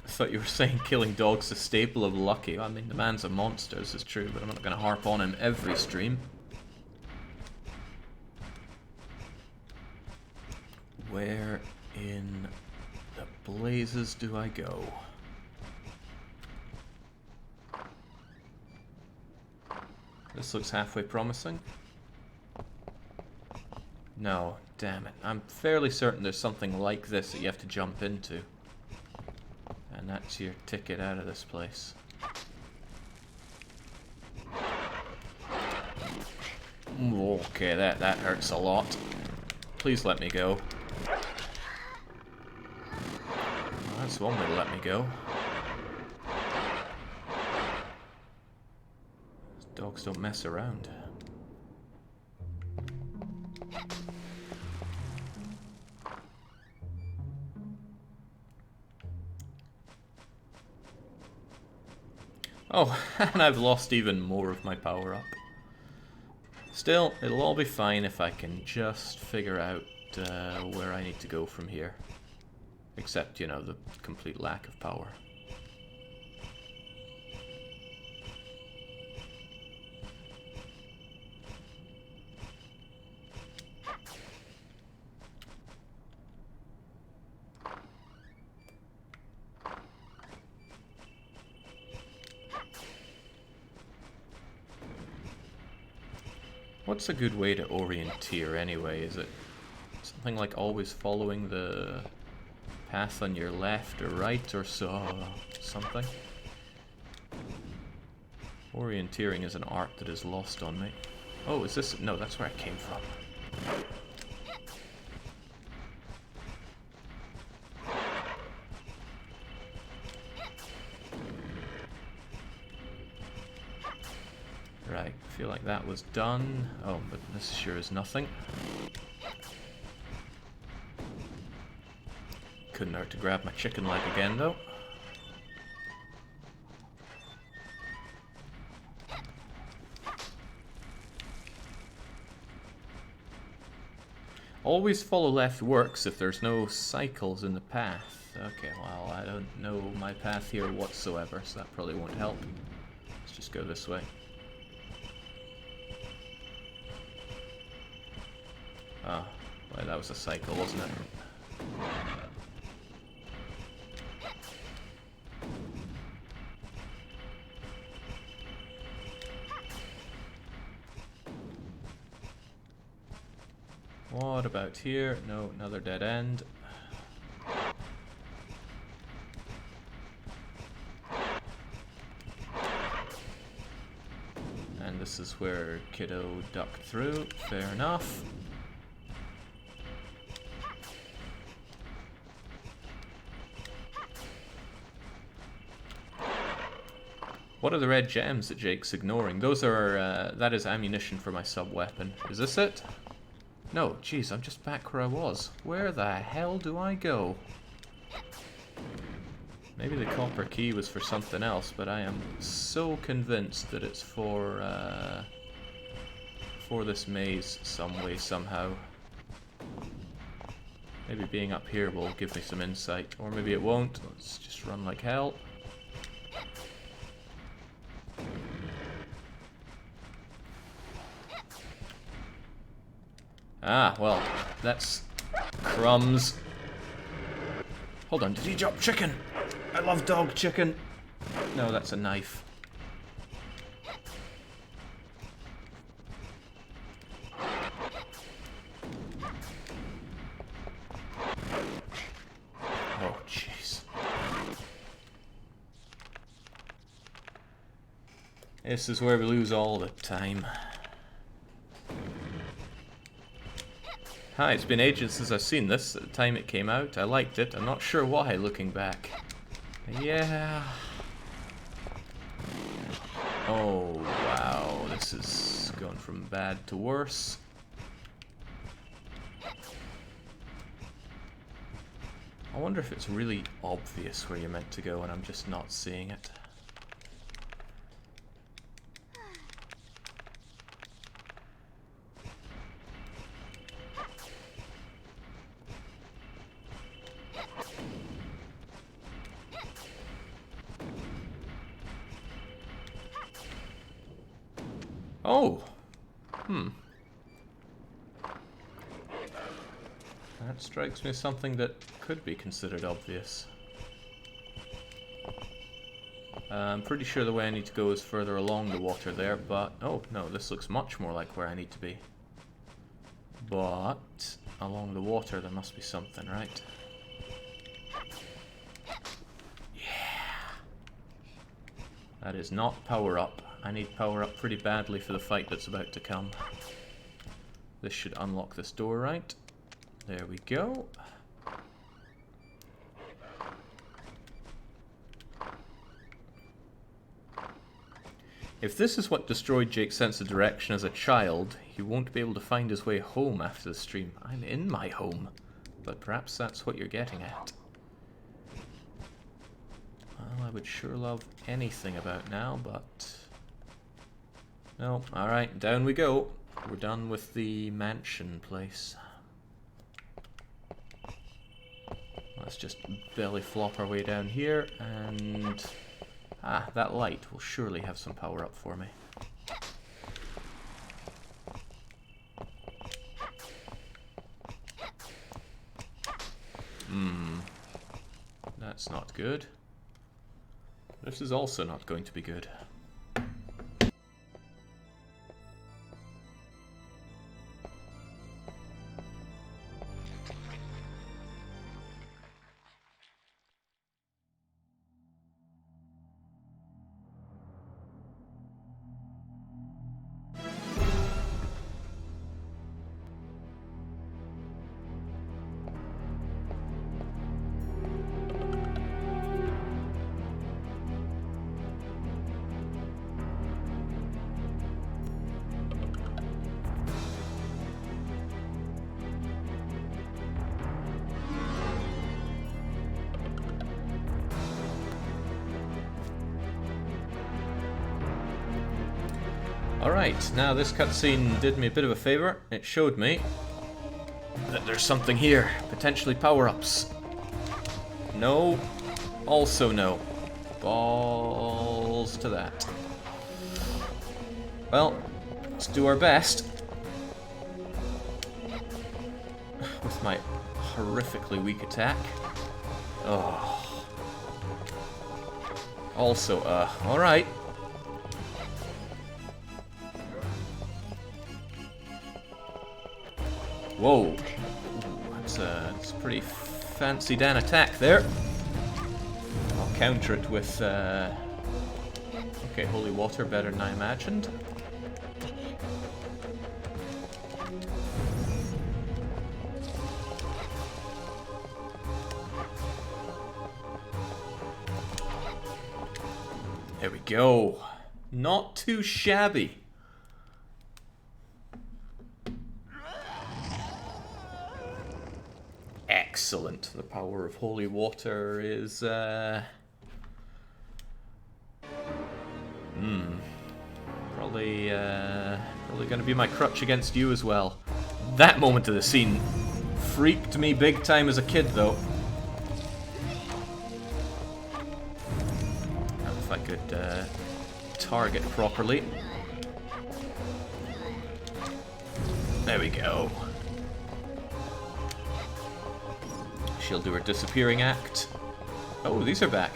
I thought you were saying killing dogs is a staple of Lucky. I mean, the man's a monster, this is true, but I'm not going to harp on him every stream. Where in the blazes do I go? This looks halfway promising. No, damn it. I'm fairly certain there's something like this that you have to jump into. And that's your ticket out of this place. Okay, that hurts a lot. Please let me go. Well, that's one way to let me go. Dogs don't mess around. Oh, and I've lost even more of my power up. Still, it'll all be fine if I can just figure out where I need to go from here. Except, you know, the complete lack of power. What's a good way to orienteer anyway? Is it something like always following the path on your left or right or so something? Orienteering is an art that is lost on me. Oh, is this... No, that's where I came from. Right, I feel like that was done. Oh, but this sure is nothing. Couldn't hurt to grab my chicken leg again, though. Always follow left works if there's no cycles in the path. Okay, well, I don't know my path here whatsoever, so that probably won't help. Let's just go this way. Ah, well, that was a cycle, wasn't it? What about here? No, another dead end. And this is where Kiddo ducked through. Fair enough. What are the red gems that Jake's ignoring? Those are, that is ammunition for my sub-weapon. Is this it? No, jeez, I'm just back where I was. Where the hell do I go? Maybe the copper key was for something else, but I am so convinced that it's for this maze some way, somehow. Maybe being up here will give me some insight, or maybe it won't. Let's just run like hell. Ah, well, that's crumbs. Hold on, did he drop chicken? I love dog chicken. No, that's a knife. Oh, jeez. This is where we lose all the time. Hi, it's been ages since I've seen this. At the time it came out, I liked it. I'm not sure why, looking back. Yeah. Oh, wow. This is going from bad to worse. I wonder if it's really obvious where you're meant to go and I'm just not seeing it. Oh! That strikes me as something that could be considered obvious. I'm pretty sure the way I need to go is further along the water there, but... Oh, no, this looks much more like where I need to be. But... along the water there must be something, right? Yeah! That is not power up. I need power up pretty badly for the fight that's about to come. This should unlock this door, right? There we go. If this is what destroyed Jake's sense of direction as a child, he won't be able to find his way home after the stream. I'm in my home, but perhaps that's what you're getting at. Well, I would sure love anything about now, but... No, alright, down we go. We're done with the mansion place. Let's just belly flop our way down here, and... Ah, that light will surely have some power up for me. That's not good. This is also not going to be good. Alright, now this cutscene did me a bit of a favor. It showed me that there's something here. Potentially power-ups. No. Also no. Balls to that. Well, let's do our best. With my horrifically weak attack. Oh. Also, alright. Whoa. Ooh, that's a pretty fancy Dan attack there. I'll counter it with, okay, holy water, better than I imagined. There we go. Not too shabby. Excellent. The power of holy water is, probably gonna be my crutch against you as well. That moment of the scene freaked me big time as a kid, though. If I could target properly. There we go. She'll do her disappearing act. Oh, these are back.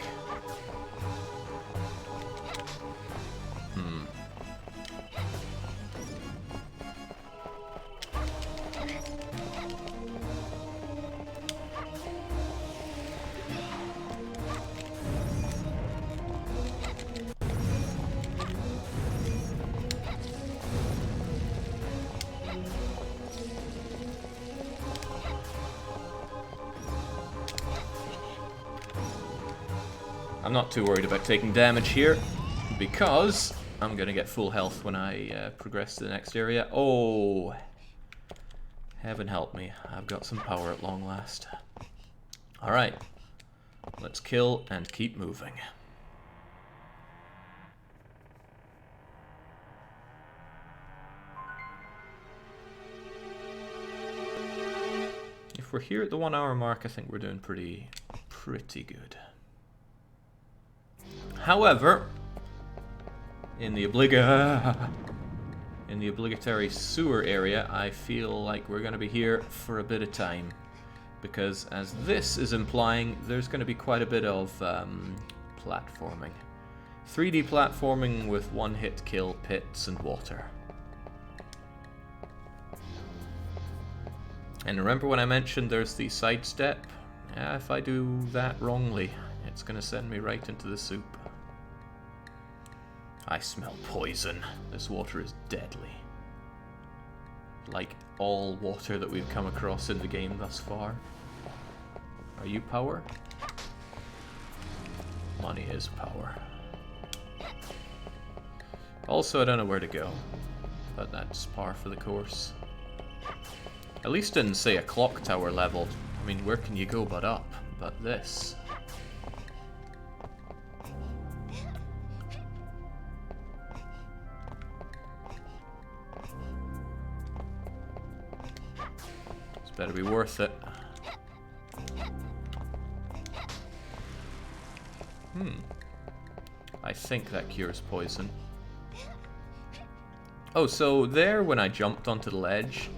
I'm not too worried about taking damage here, because I'm going to get full health when I progress to the next area. Oh, heaven help me, I've got some power at long last. Alright, let's kill and keep moving. If we're here at the 1 hour mark, I think we're doing pretty good. However, in the obligatory sewer area, I feel like we're going to be here for a bit of time. Because, as this is implying, there's going to be quite a bit of platforming. 3D platforming with one-hit kill, pits, and water. And remember when I mentioned there's the sidestep? Yeah, if I do that wrongly, it's going to send me right into the soup. I smell poison. This water is deadly. Like all water that we've come across in the game thus far. Are you power? Money is power. Also, I don't know where to go, but that's par for the course. At least in, say, a clock tower level, I mean, where can you go but up? But this... better be worth it. I think that cures poison. Oh, so there when I jumped onto the ledge,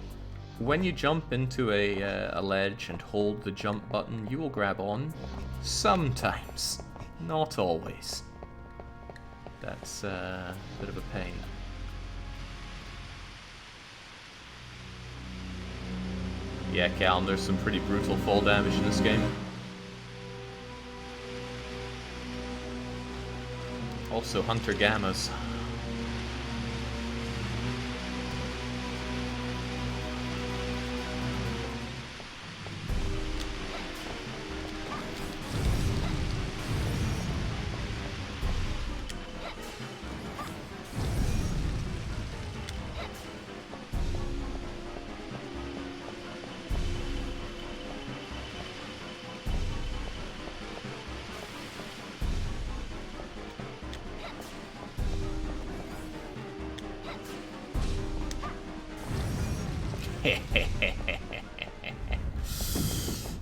when you jump into a ledge and hold the jump button, you will grab on. Sometimes. Not always. That's a bit of a pain. Yeah, Calum, there's some pretty brutal fall damage in this game. Also, Hunter Gammas.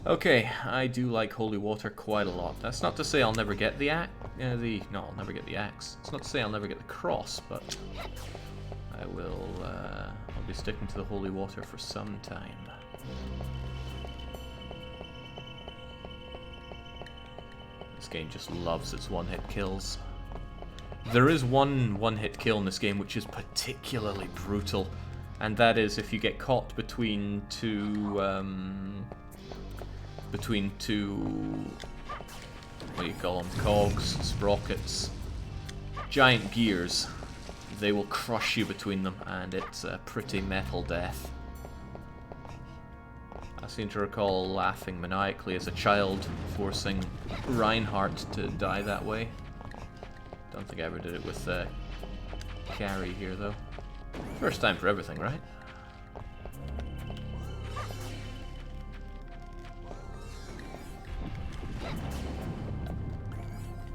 Okay, I do like holy water quite a lot. That's not to say I'll never get the axe. No, I'll never get the axe. It's not to say I'll never get the cross, but I will. I'll be sticking to the holy water for some time. This game just loves its one-hit kills. There is one one-hit kill in this game which is particularly brutal, and that is if you get caught between two, what do you call them, cogs, sprockets, giant gears. They will crush you between them, and it's a pretty metal death. I seem to recall laughing maniacally as a child, forcing Reinhardt to die that way. Don't think I ever did it with Carrie here, though. First time for everything, right?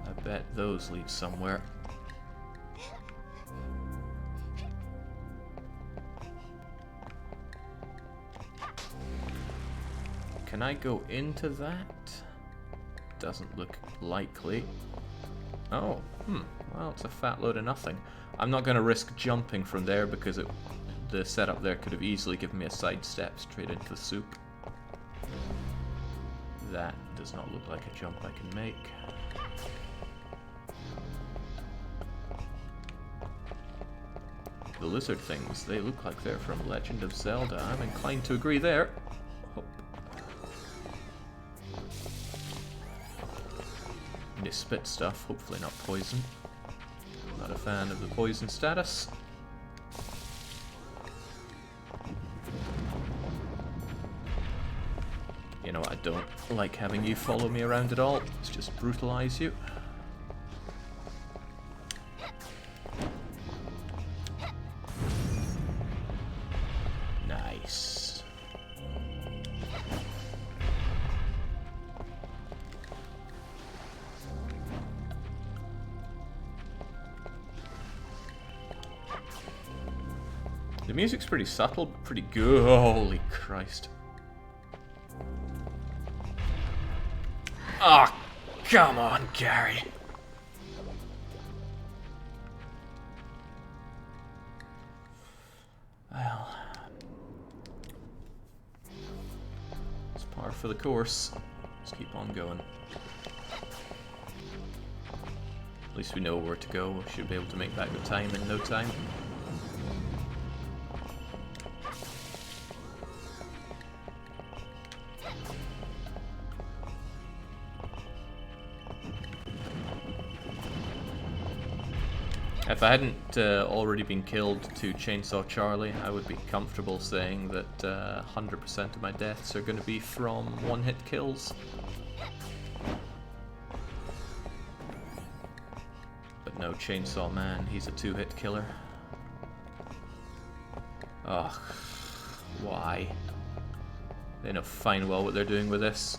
I bet those lead somewhere. Can I go into that? Doesn't look likely. Oh, well, it's a fat load of nothing. I'm not going to risk jumping from there because the setup there could have easily given me a sidestep straight into the soup. That does not look like a jump I can make. The lizard things, they look like they're from Legend of Zelda. I'm inclined to agree there. Hope. They spit stuff, hopefully not poison. Not a fan of the poison status. You know, I don't like having you follow me around at all. It's just brutalize you. Nice. The music's pretty subtle, but pretty good. Holy Christ. Ah, oh, come on, Gary. Well, it's par for the course. Let's keep on going. At least we know where to go. We should be able to make back the time in no time. If I hadn't already been killed to Chainsaw Charlie, I would be comfortable saying that 100% of my deaths are going to be from one-hit kills. But no, Chainsaw Man, he's a two-hit killer. Ugh, why? They know fine well what they're doing with this.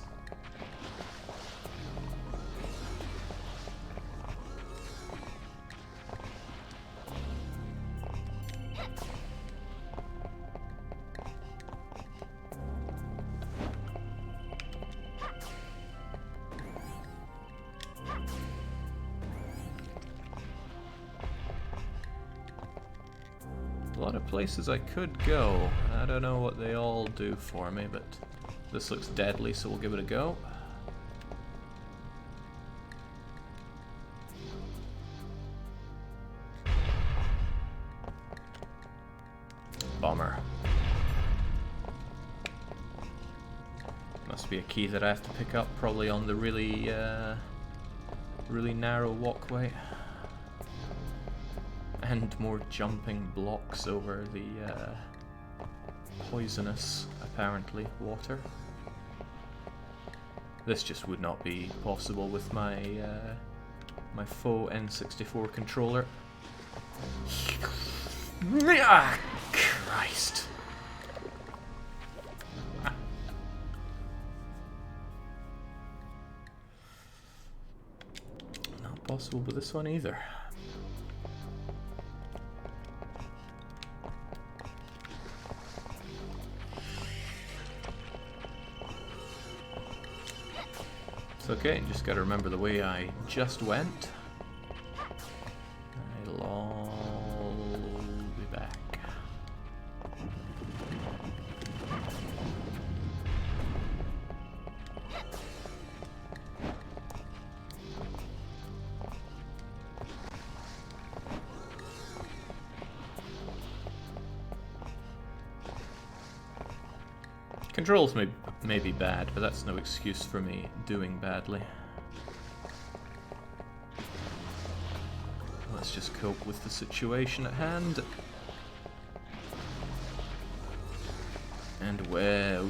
A lot of places I could go. I don't know what they all do for me, but this looks deadly, so we'll give it a go. Bummer. Must be a key that I have to pick up, probably on the really narrow walkway. And more jumping blocks over the poisonous, apparently, water. This just would not be possible with my my faux N64 controller. Ah, Christ. Not possible with this one either. Okay, just gotta remember the way I just went. I'll be back. Controls may be bad, but that's no excuse for me doing badly. Let's just cope with the situation at hand. And well...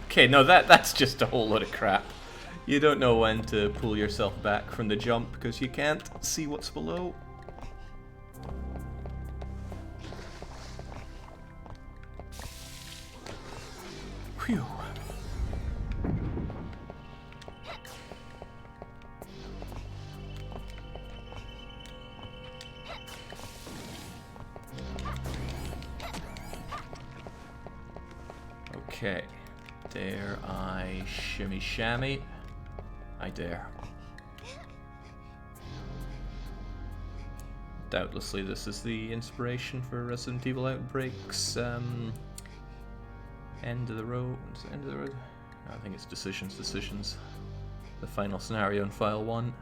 Okay, no, that's just a whole load of crap. You don't know when to pull yourself back from the jump because you can't see what's below. Phew. Okay. Dare I shimmy shammy? I dare. Doubtlessly this is the inspiration for Resident Evil Outbreak's end of the road. End of the road? No, I think it's decisions. The final scenario in File 1.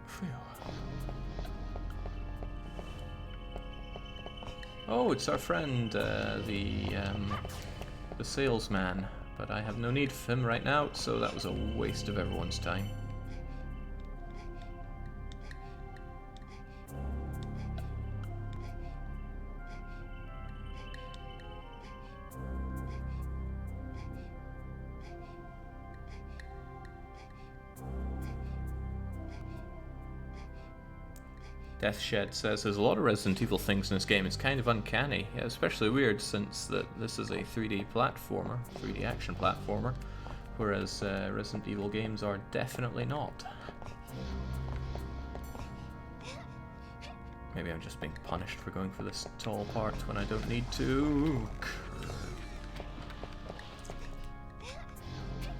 Phew. Oh, it's our friend, the salesman, but I have no need for him right now, so that was a waste of everyone's time. Deathshed says there's a lot of Resident Evil things in this game. It's kind of uncanny, yeah, especially weird since this is a 3D platformer, 3D action platformer, whereas Resident Evil games are definitely not. Maybe I'm just being punished for going for this tall part when I don't need to.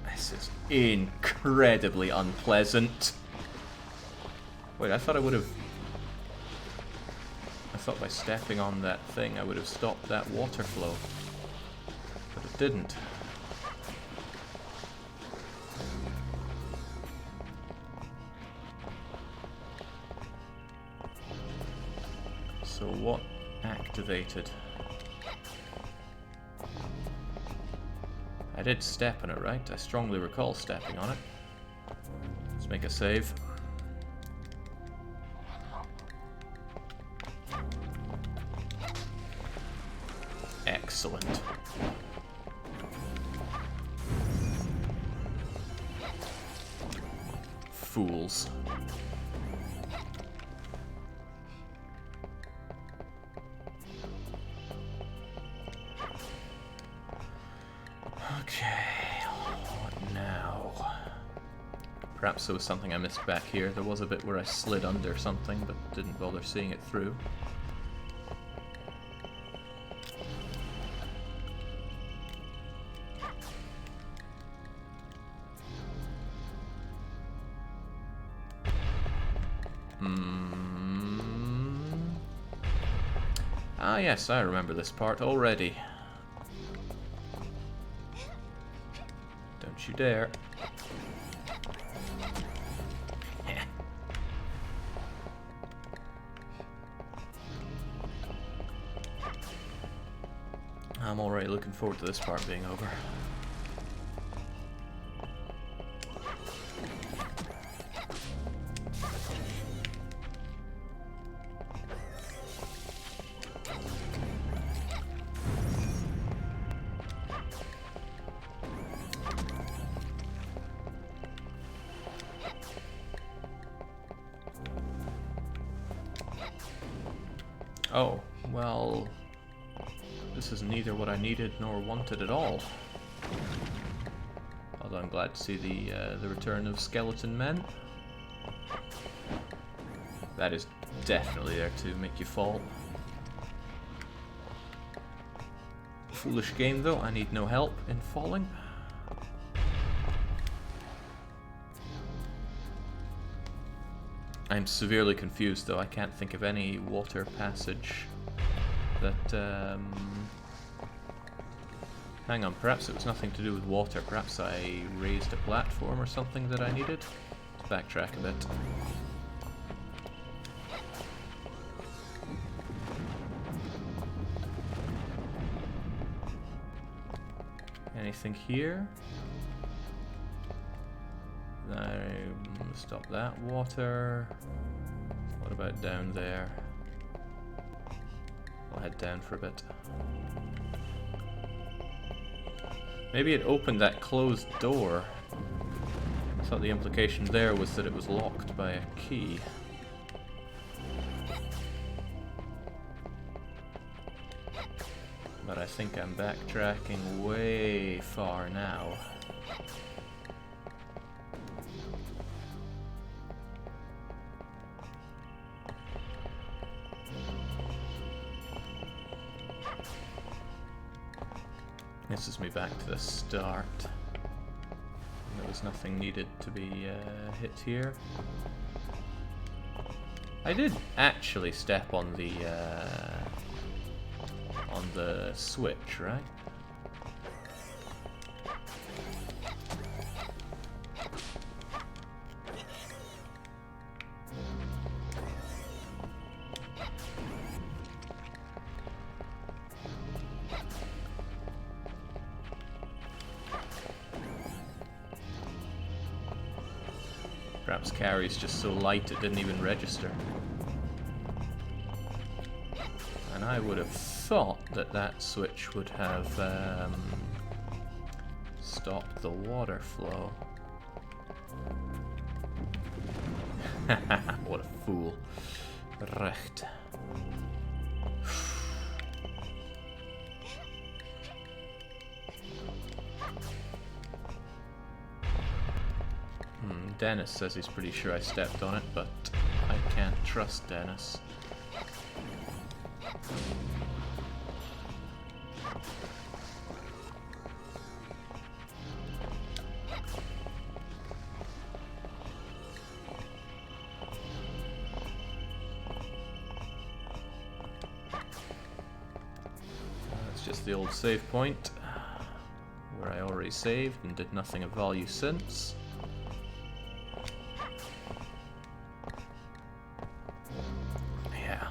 This is incredibly unpleasant. Wait, I thought by stepping on that thing I would have stopped that water flow, but it didn't. So what activated? I did step on it, right? I strongly recall stepping on it. Let's make a save. Excellent. Fools. Okay, what now? Perhaps there was something I missed back here. There was a bit where I slid under something, but didn't bother seeing it through. Ah yes, I remember this part already. Don't you dare. I'm already looking forward to this part being over. Oh, well, this is neither what I needed nor wanted at all. Although I'm glad to see the return of skeleton men. That is definitely there to make you fall. Foolish game though, I need no help in falling. I'm severely confused though, I can't think of any water passage that... Hang on, perhaps it was nothing to do with water, perhaps I raised a platform or something that I needed? Let's backtrack a bit. Anything here? Stop that water. What about down there? I'll head down for a bit. Maybe it opened that closed door. I thought the implication there was that it was locked by a key. But I think I'm backtracking way far now. This is me back to the start. There was nothing needed to be hit here. I did actually step on the switch, right? Perhaps carry's just so light it didn't even register. And I would have thought that that switch would have stopped the water flow. What a fool. Recht. Dennis says he's pretty sure I stepped on it, but I can't trust Dennis. That's just the old save point, where I already saved and did nothing of value since.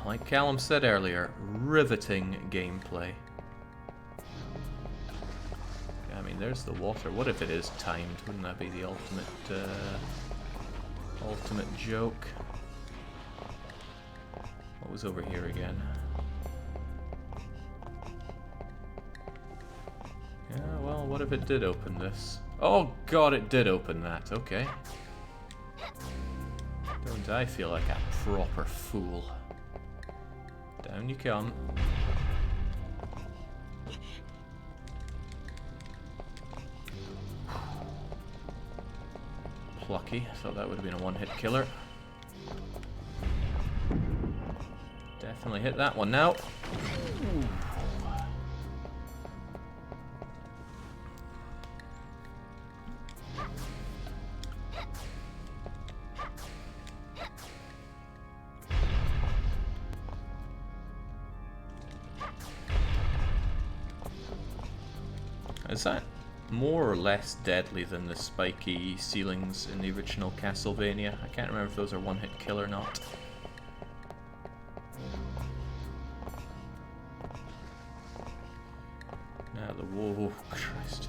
Like Callum said earlier, riveting gameplay. I mean, there's the water. What if it is timed? Wouldn't that be the ultimate joke? What was over here again? Yeah, well, what if it did open this? Oh god, it did open that. Okay. Don't I feel like a proper fool? Down you come. Plucky. I thought that would have been a one-hit killer. Definitely hit that one now. Ooh. Is that more or less deadly than the spiky ceilings in the original Castlevania? I can't remember if those are one-hit kill or not. Now the whoa, Christ.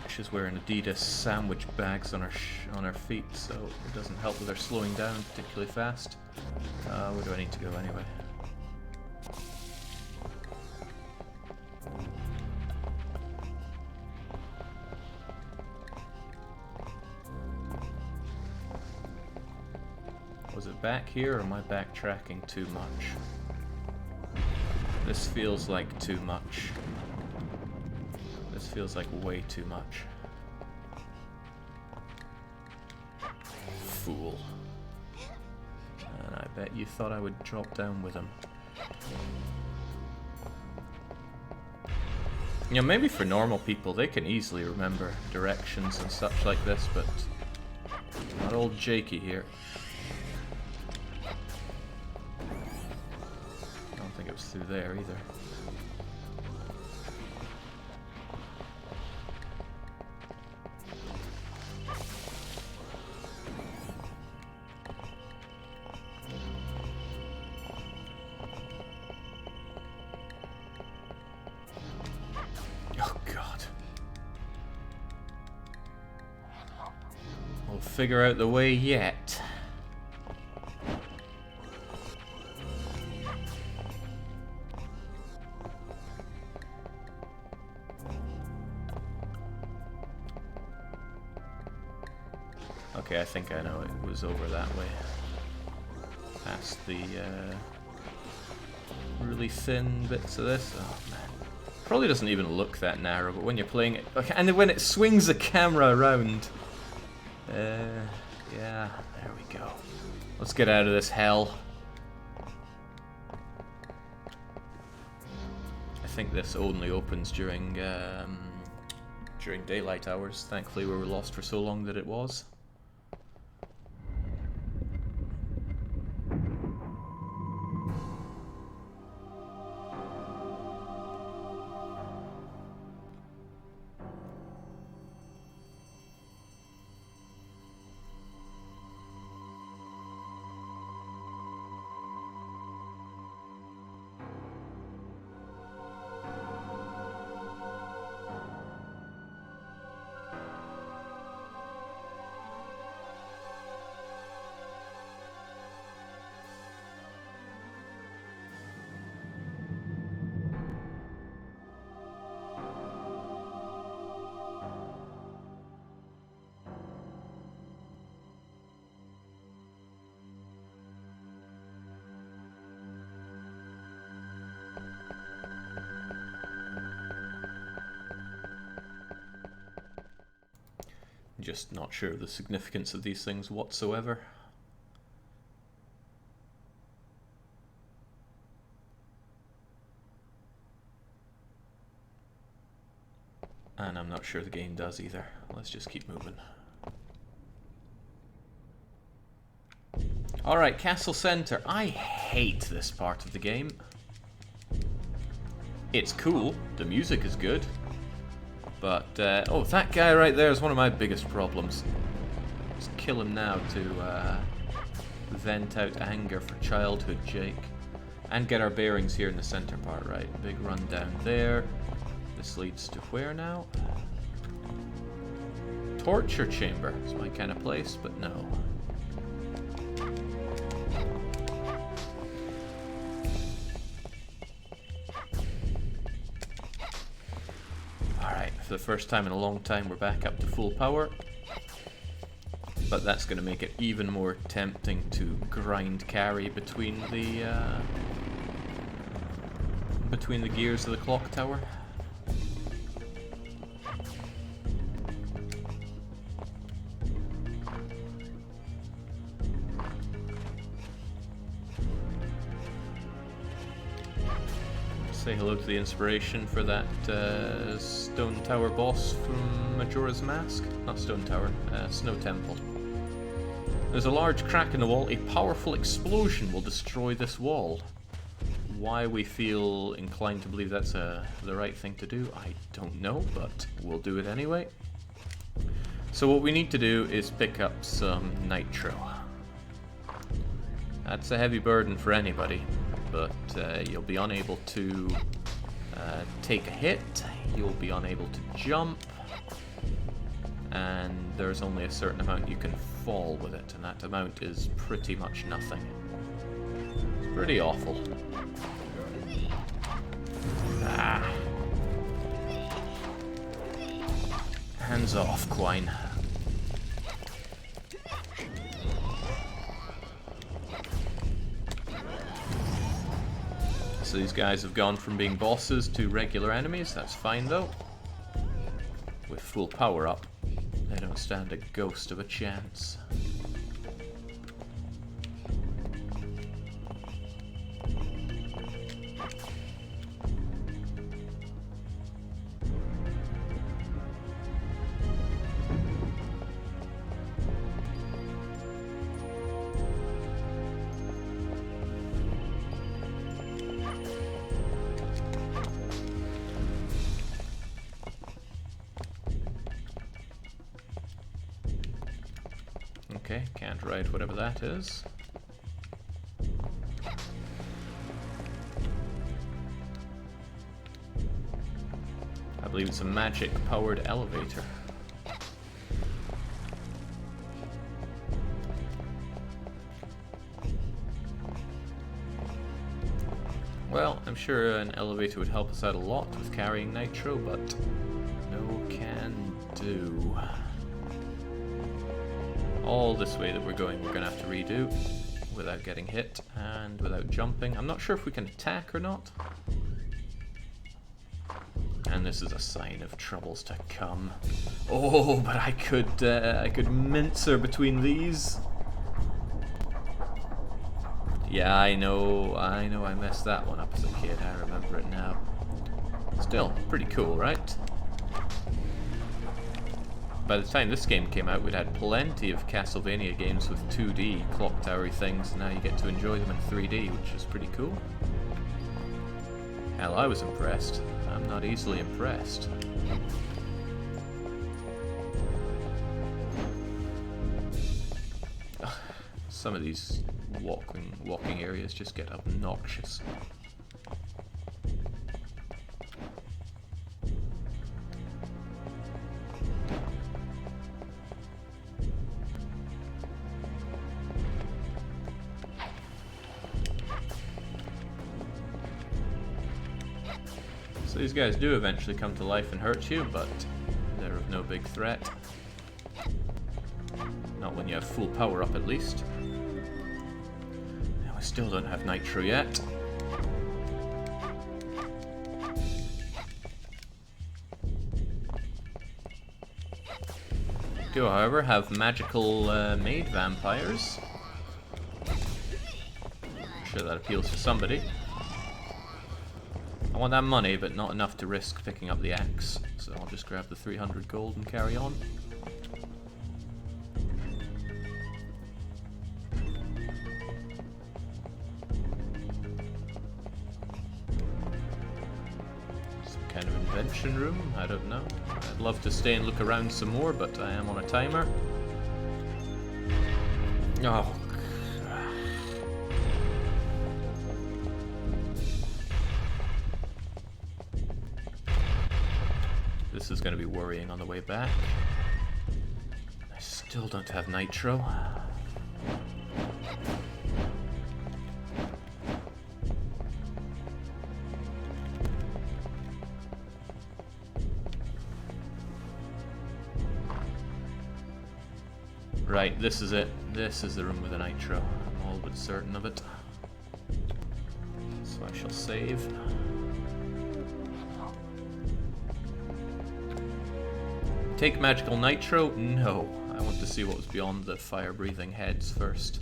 She's wearing Adidas sandwich bags on her feet, so it doesn't help that they're slowing down particularly fast. Where do I need to go anyway? Was it back here, or am I backtracking too much? This feels like too much. This feels like way too much. Fool. And I bet you thought I would drop down with him. You know, maybe for normal people, they can easily remember directions and such like this, but not old Jakey here. I don't think it was through there either. Figure out the way yet. Okay, I think I know it was over that way. Past the really thin bits of this. Oh man. Probably doesn't even look that narrow, but when you're playing it, and then when it swings the camera around. Yeah, there we go. Let's get out of this hell. I think this only opens during daylight hours. Thankfully we were lost for so long that it was. Just not sure of the significance of these things whatsoever. And I'm not sure the game does either. Let's just keep moving. Alright, Castle Center. I hate this part of the game. It's cool, the music is good. But, oh, that guy right there is one of my biggest problems. Just kill him now to vent out anger for childhood Jake. And get our bearings here in the center part, right? Big run down there. This leads to where now? Torture chamber is my kind of place, but no. For the first time in a long time, we're back up to full power. But that's going to make it even more tempting to grind carry between the gears of the clock tower. Say hello to the inspiration for that Stone Tower boss from Majora's Mask. Not Stone Tower, Snow Temple. There's a large crack in the wall. A powerful explosion will destroy this wall. Why we feel inclined to believe that's the right thing to do, I don't know, but we'll do it anyway. So what we need to do is pick up some nitro. That's a heavy burden for anybody. But you'll be unable to take a hit, you'll be unable to jump, and there's only a certain amount you can fall with it, and that amount is pretty much nothing. It's pretty awful. Ah. Hands off, Quine. So these guys have gone from being bosses to regular enemies. That's fine though. with full power up, they don't stand a ghost of a chance. Okay, can't write whatever that is. I believe it's a magic-powered elevator. Well, I'm sure an elevator would help us out a lot with carrying Nitro, but no can do. All this way that we're going, we're gonna have to redo without getting hit and without jumping. I'm not sure if we can attack or not. And this is a sign of troubles to come. Oh, but I could mince her between these. Yeah, I know I messed that one up as a kid. I remember it now. Still, pretty cool, right? By the time this game came out, we'd had plenty of Castlevania games with 2D clock towery things, and now you get to enjoy them in 3D, which is pretty cool. Hell, I was impressed. I'm not easily impressed. Some of these walking areas just get obnoxious. So these guys do eventually come to life and hurt you, but they're of no big threat. Not when you have full power up, at least. And we still don't have Nitro yet. We do, however, have magical maid vampires. I'm sure that appeals to somebody. I want that money, but not enough to risk picking up the axe, so I'll just grab the 300 gold and carry on. Some kind of invention room? I don't know. I'd love to stay and look around some more, but I am on a timer. Oh. This is going to be worrying on the way back. I still don't have Nitro. Right, this is it. This is the room with the Nitro. I'm all but certain of it. So I shall save. Take magical Nitro? No. I want to see what was beyond the fire-breathing heads first.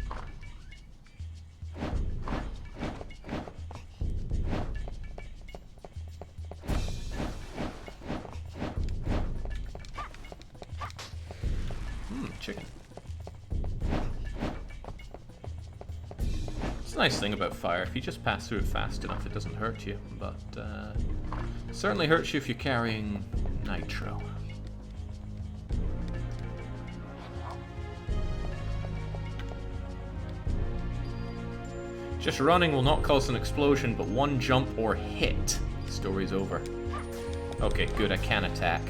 Chicken. It's a nice thing about fire. If you just pass through it fast enough, it doesn't hurt you. But it certainly hurts you if you're carrying Nitro. Just running will not cause an explosion, but one jump or hit, the story's over. Okay, good, I can attack.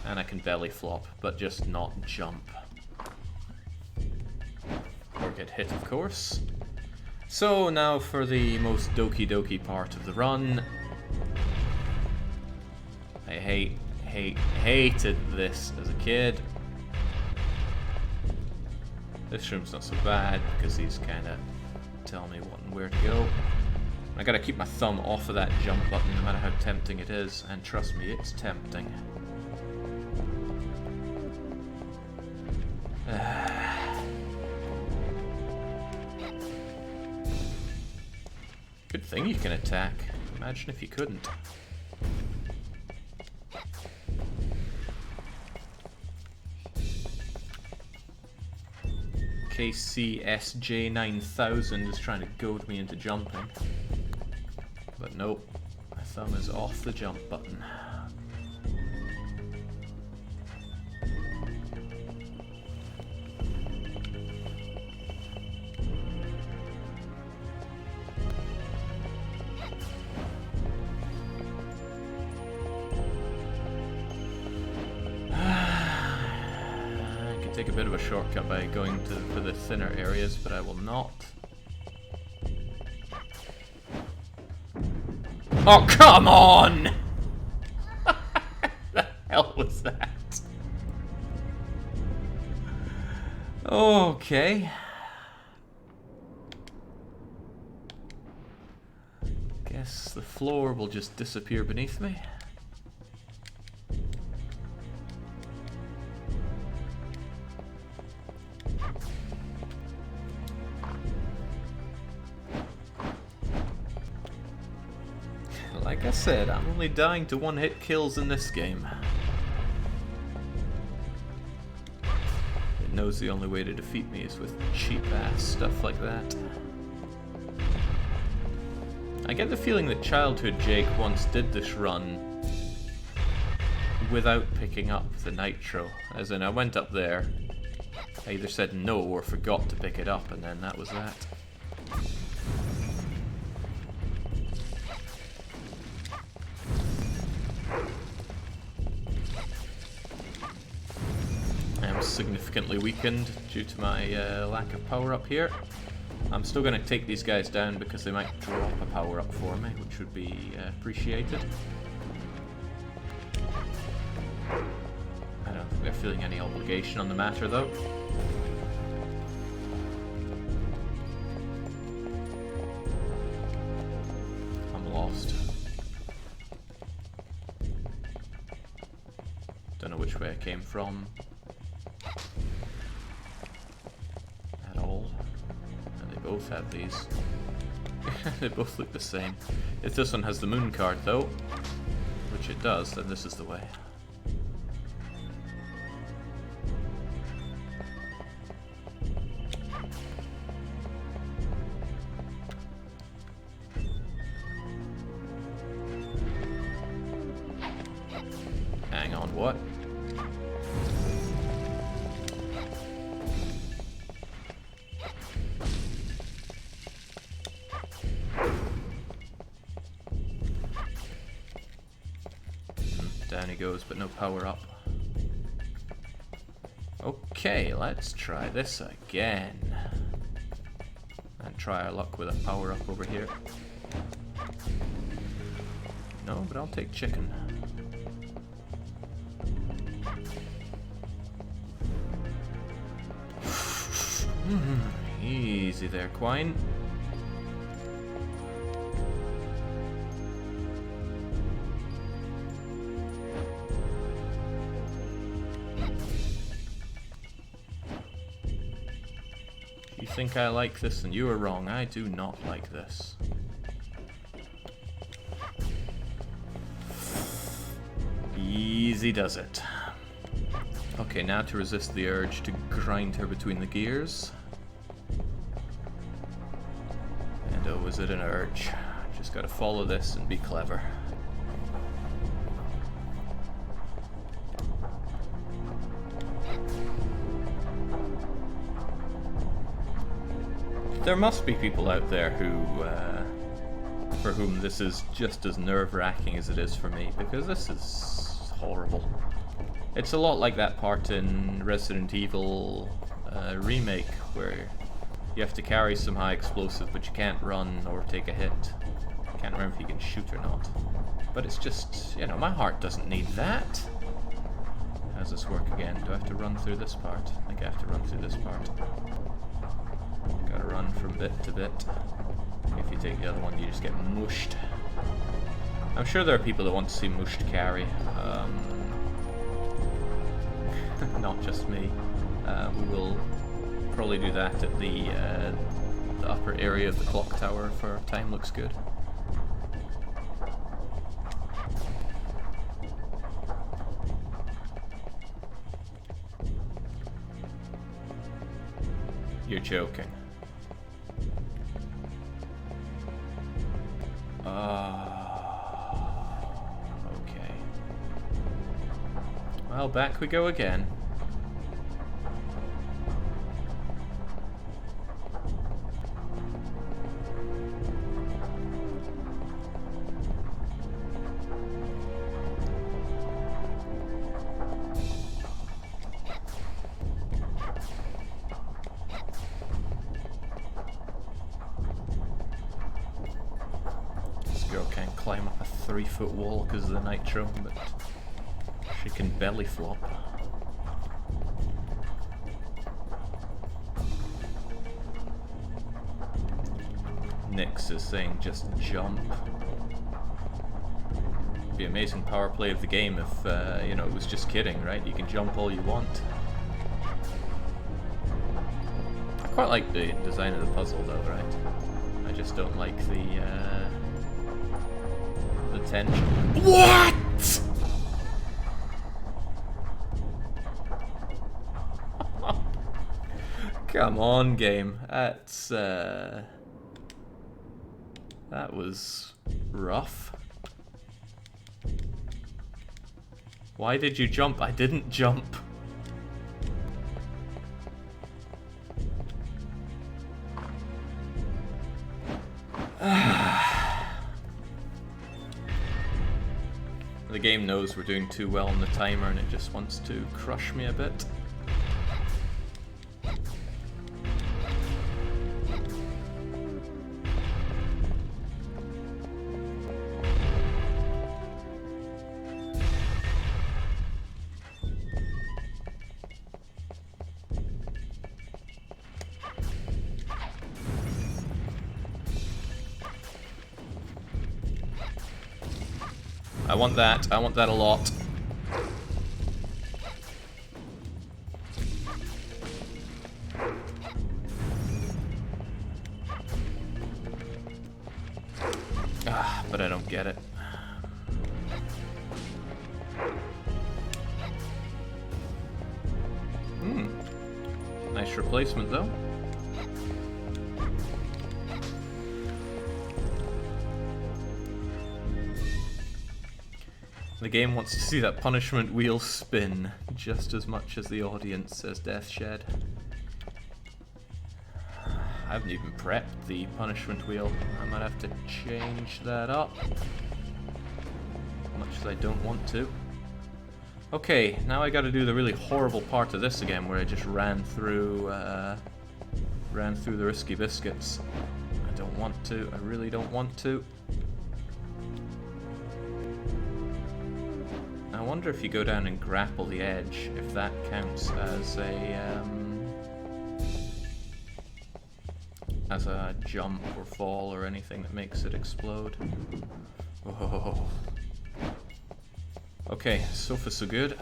And I can belly flop, but just not jump. Or get hit, of course. So now for the most doki doki part of the run. I hated this as a kid. This room's not so bad because these kind of tell me what and where to go. I gotta keep my thumb off of that jump button no matter how tempting it is, and trust me, it's tempting. Good thing you can attack. Imagine if you couldn't. KCSJ9000 is trying to goad me into jumping. But nope, my thumb is off the jump button. Take a bit of a shortcut by going for the thinner areas, but I will not. Oh, come on! What the hell was that? Okay. Guess the floor will just disappear beneath me. Like I said, I'm only dying to one-hit kills in this game. It knows the only way to defeat me is with cheap-ass stuff like that. I get the feeling that Childhood Jake once did this run without picking up the nitro. As in, I went up there, I either said no or forgot to pick it up, and then that was that. Significantly weakened due to my lack of power up here. I'm still going to take these guys down because they might drop a power up for me, which would be appreciated. I don't think they're feeling any obligation on the matter though. I'm lost. Don't know which way I came from. Both have these. They both look the same. If this one has the moon card though, which it does, then this is the way. Hang on, what? Down he goes, but no power up. Okay, let's try this again. And try our luck with a power up over here. No, but I'll take chicken. Easy there, Quine. You think I like this, and you are wrong. I do not like this. Easy does it. Okay, now to resist the urge to grind her between the gears. And oh, is it an urge? Just gotta follow this and be clever. There must be people out there who, for whom this is just as nerve-wracking as it is for me, because this is horrible. It's a lot like that part in Resident Evil Remake, where you have to carry some high explosive, but you can't run or take a hit. Can't remember if you can shoot or not. But it's just, you know, my heart doesn't need that. How does this work again? Do I have to run through this part? I think I have to run through this part. Gotta run from bit to bit. If you take the other one, you just get mushed. I'm sure there are people that want to see mushed carry. Not just me. We will probably do that at the upper area of the clock tower if our time looks good. You're joking. Okay. Well, back we go again. Girl can't climb up a 3-foot wall because of the nitro, but she can belly flop. Nyx is saying just jump. It'd be amazing power play of the game if, you know, it was just kidding, right? You can jump all you want. I quite like the design of the puzzle though, right? I just don't like the tension. What? Come on, game. That's that was rough. Why did you jump? I didn't jump. The game knows we're doing too well on the timer and it just wants to crush me a bit. I want that a lot. But I don't get it. Nice replacement though. The game wants to see that punishment wheel spin just as much as the audience, says Deathshed. I haven't even prepped the punishment wheel. I might have to change that up. Much as I don't want to. Okay, now I gotta do the really horrible part of this again, where I just ran through the risky biscuits. I don't want to, I really don't want to. I wonder if you go down and grapple the edge, if that counts as a jump or fall or anything that makes it explode. Oh. Okay, so far so good.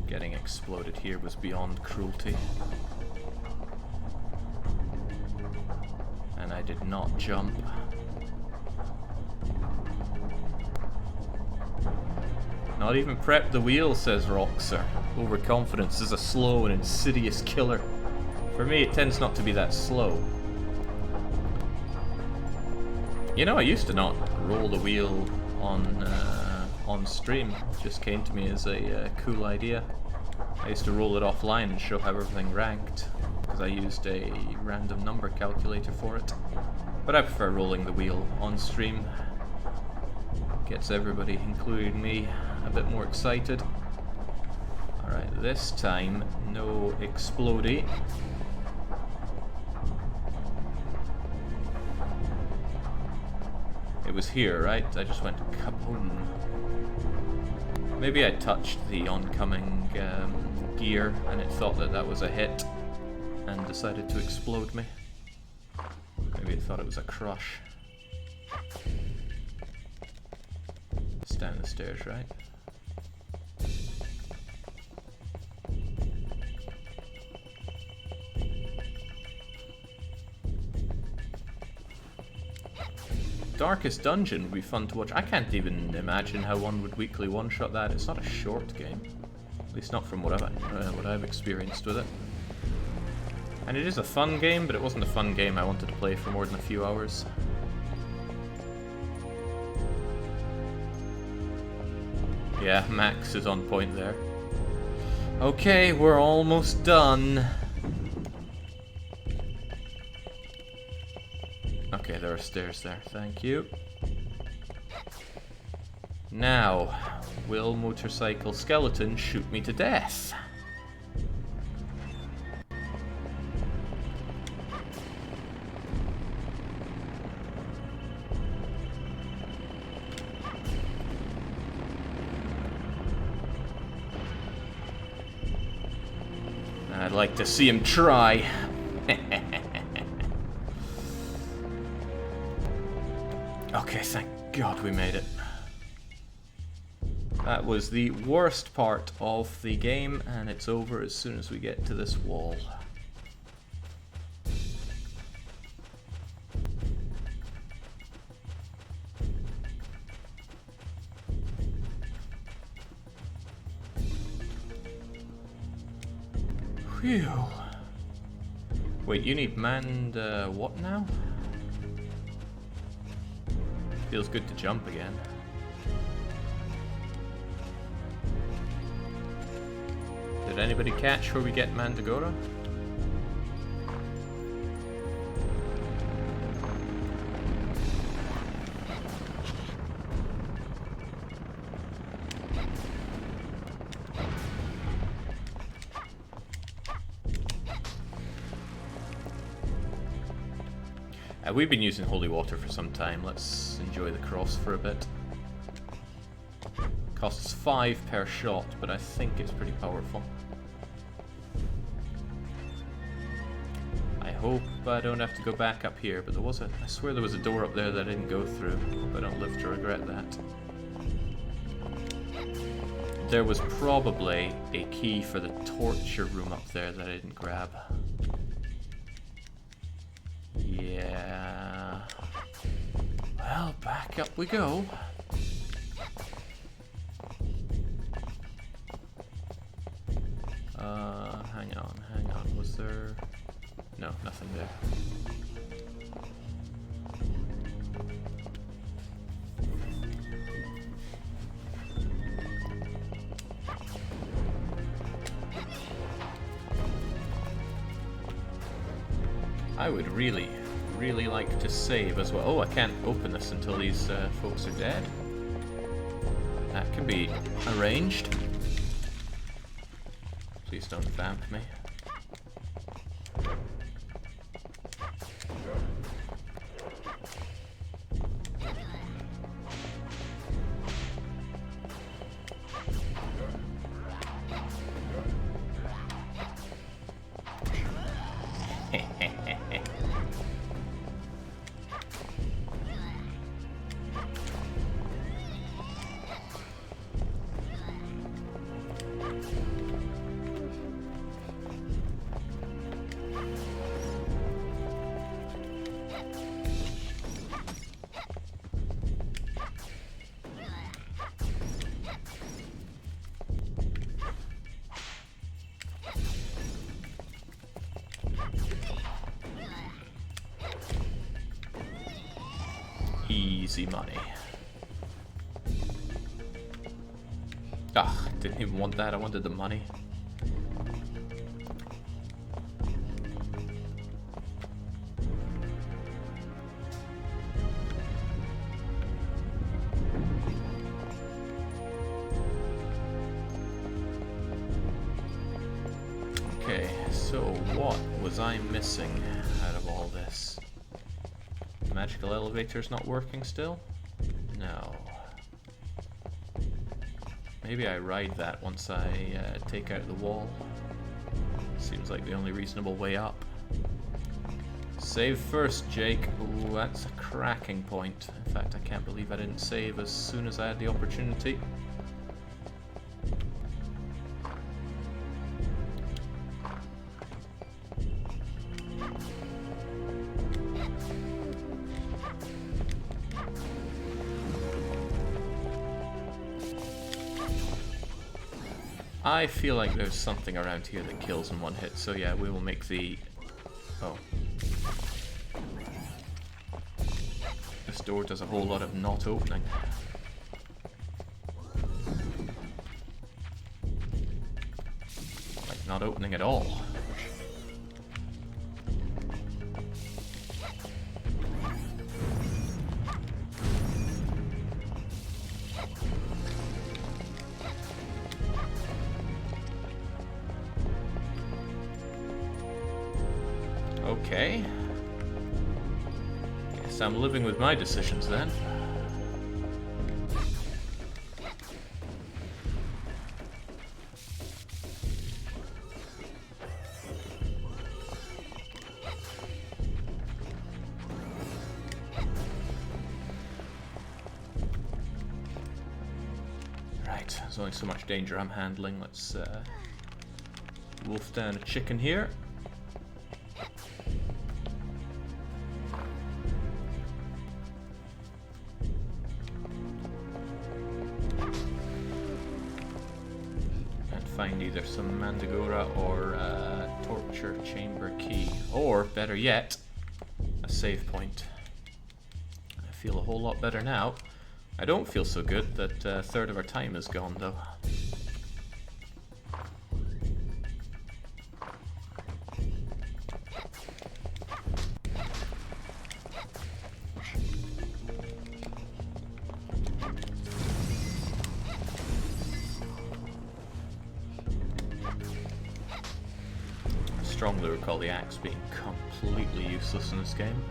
Getting exploded here was beyond cruelty. And I did not jump. Not even prep the wheel, says Roxer. Overconfidence is a slow and insidious killer. For me, it tends not to be that slow. You know, I used to not roll the wheel on stream. It just came to me as a cool idea. I used to roll it offline and show how everything ranked, because I used a random number calculator for it. But I prefer rolling the wheel on stream. Gets everybody, including me, a bit more excited. Alright, this time, no explodey. It was here, right? I just went kaboom. Maybe I touched the oncoming gear and it thought that that was a hit and decided to explode me. Maybe it thought it was a crush. It's down the stairs, right? Darkest Dungeon would be fun to watch. I can't even imagine how one would weekly one-shot that. It's not a short game. At least not from what I've experienced with it. And it is a fun game, but it wasn't a fun game I wanted to play for more than a few hours. Yeah, Max is on point there. Okay, we're almost done. Okay, there are stairs there. Thank you. Now, will motorcycle skeleton shoot me to death? I'd like to see him try. Okay, thank God we made it. That was the worst part of the game, and it's over as soon as we get to this wall. Phew. Wait, you need manned, what now? Feels good to jump again. Did anybody catch where we get Mandragora? We've been using holy water for some time. Let's enjoy the cross for a bit. Costs 5 per shot, but I think it's pretty powerful. I hope I don't have to go back up here, but I swear there was a door up there that I didn't go through, but I don't live to regret that. There was probably a key for the torture room up there that I didn't grab. Yeah. Well, back up we go. Hang on. Was there... No, nothing there. I would really like to save as well. Oh, I can't open this until these folks are dead. That can be arranged. Please don't vamp me. Easy money. Ah, didn't even want that. I wanted the money. Okay, so what was I missing out of all this? Magical elevator's not working still? No. Maybe I ride that once I take out the wall. Seems like the only reasonable way up. Save first, Jake. Ooh, that's a cracking point. In fact, I can't believe I didn't save as soon as I had the opportunity. I feel like there's something around here that kills in one hit, so yeah, we will make the... Oh. This door does a whole lot of not opening. Like, not opening at all. Okay. Guess I'm living with my decisions then. Right, there's only so much danger I'm handling. Let's wolf down a chicken here. Find either some Mandragora or a torture chamber key, or better yet, a save point. I feel a whole lot better now. I don't feel so good that a third of our time is gone though. Strongly recall the axe being completely useless in this game.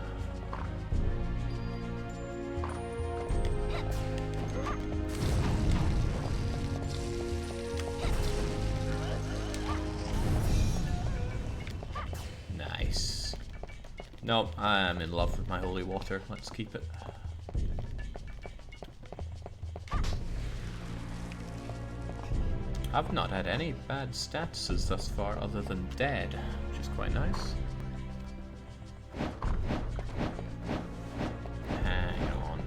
Nice. No, I am in love with my holy water. Let's keep it. I've not had any bad statuses thus far other than dead, which is quite nice. Hang on.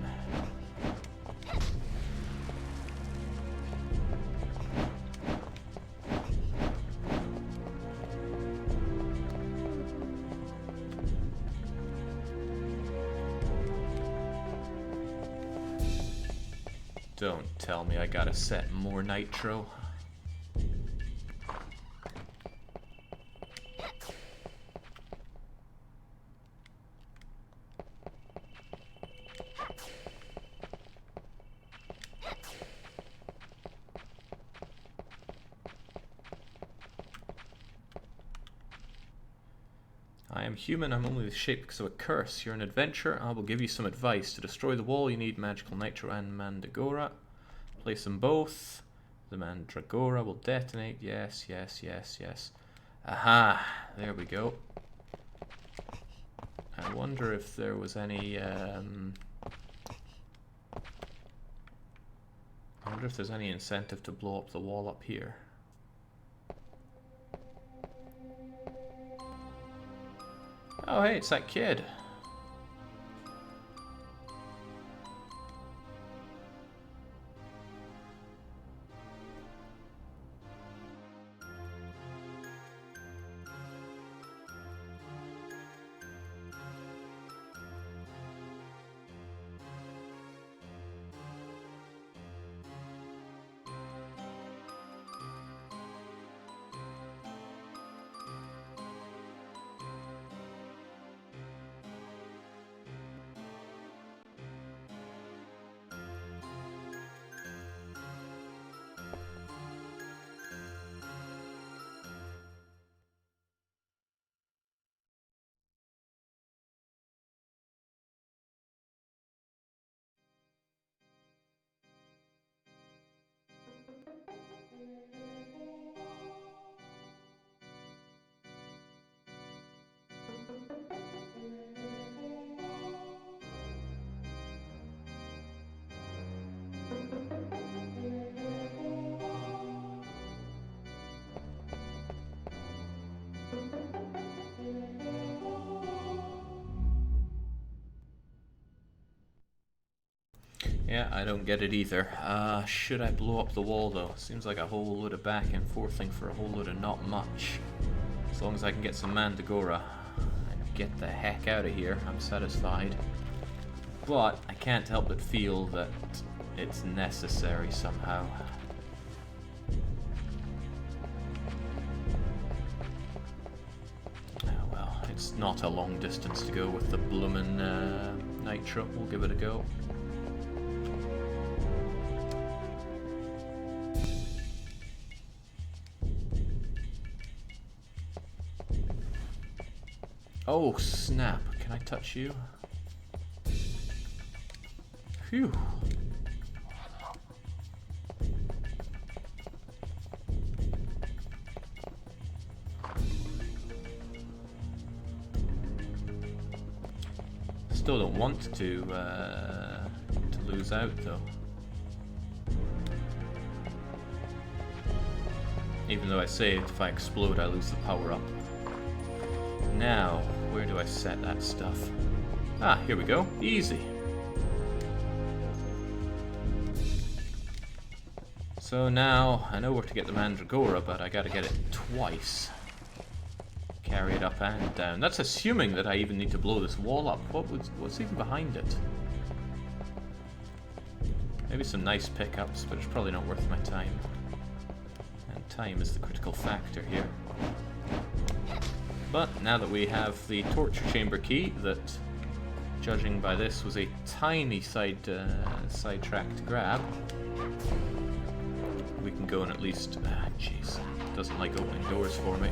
Don't tell me I gotta set more nitro. I am human, I'm only the shape because of a curse. You're an adventurer, I will give you some advice. To destroy the wall you need magical nitro and mandragora. Place them both. The mandragora will detonate. Yes, yes, yes, yes. Aha! There we go. I wonder if there was any... I wonder if there's any incentive to blow up the wall up here. Oh hey, it's that kid. Yeah, I don't get it either. Should I blow up the wall though? Seems like a whole load of back and forthing for a whole load of not much. As long as I can get some Mandragora and get the heck out of here, I'm satisfied. But I can't help but feel that it's necessary somehow. Oh well, it's not a long distance to go with the bloomin' Nitro. We'll give it a go. Oh, snap. Can I touch you? Phew. Still don't want to lose out, though. Even though I saved, if I explode, I lose the power-up. Now, where do I set that stuff? Ah, here we go. Easy. So now, I know where to get the Mandragora, but I gotta get it twice. Carry it up and down. That's assuming that I even need to blow this wall up. What's even behind it? Maybe some nice pickups, but it's probably not worth my time. And time is the critical factor here. But now that we have the torture chamber key, that, judging by this, was a tiny sidetrack to grab, we can go and at least... Ah, jeez. Doesn't like opening doors for me.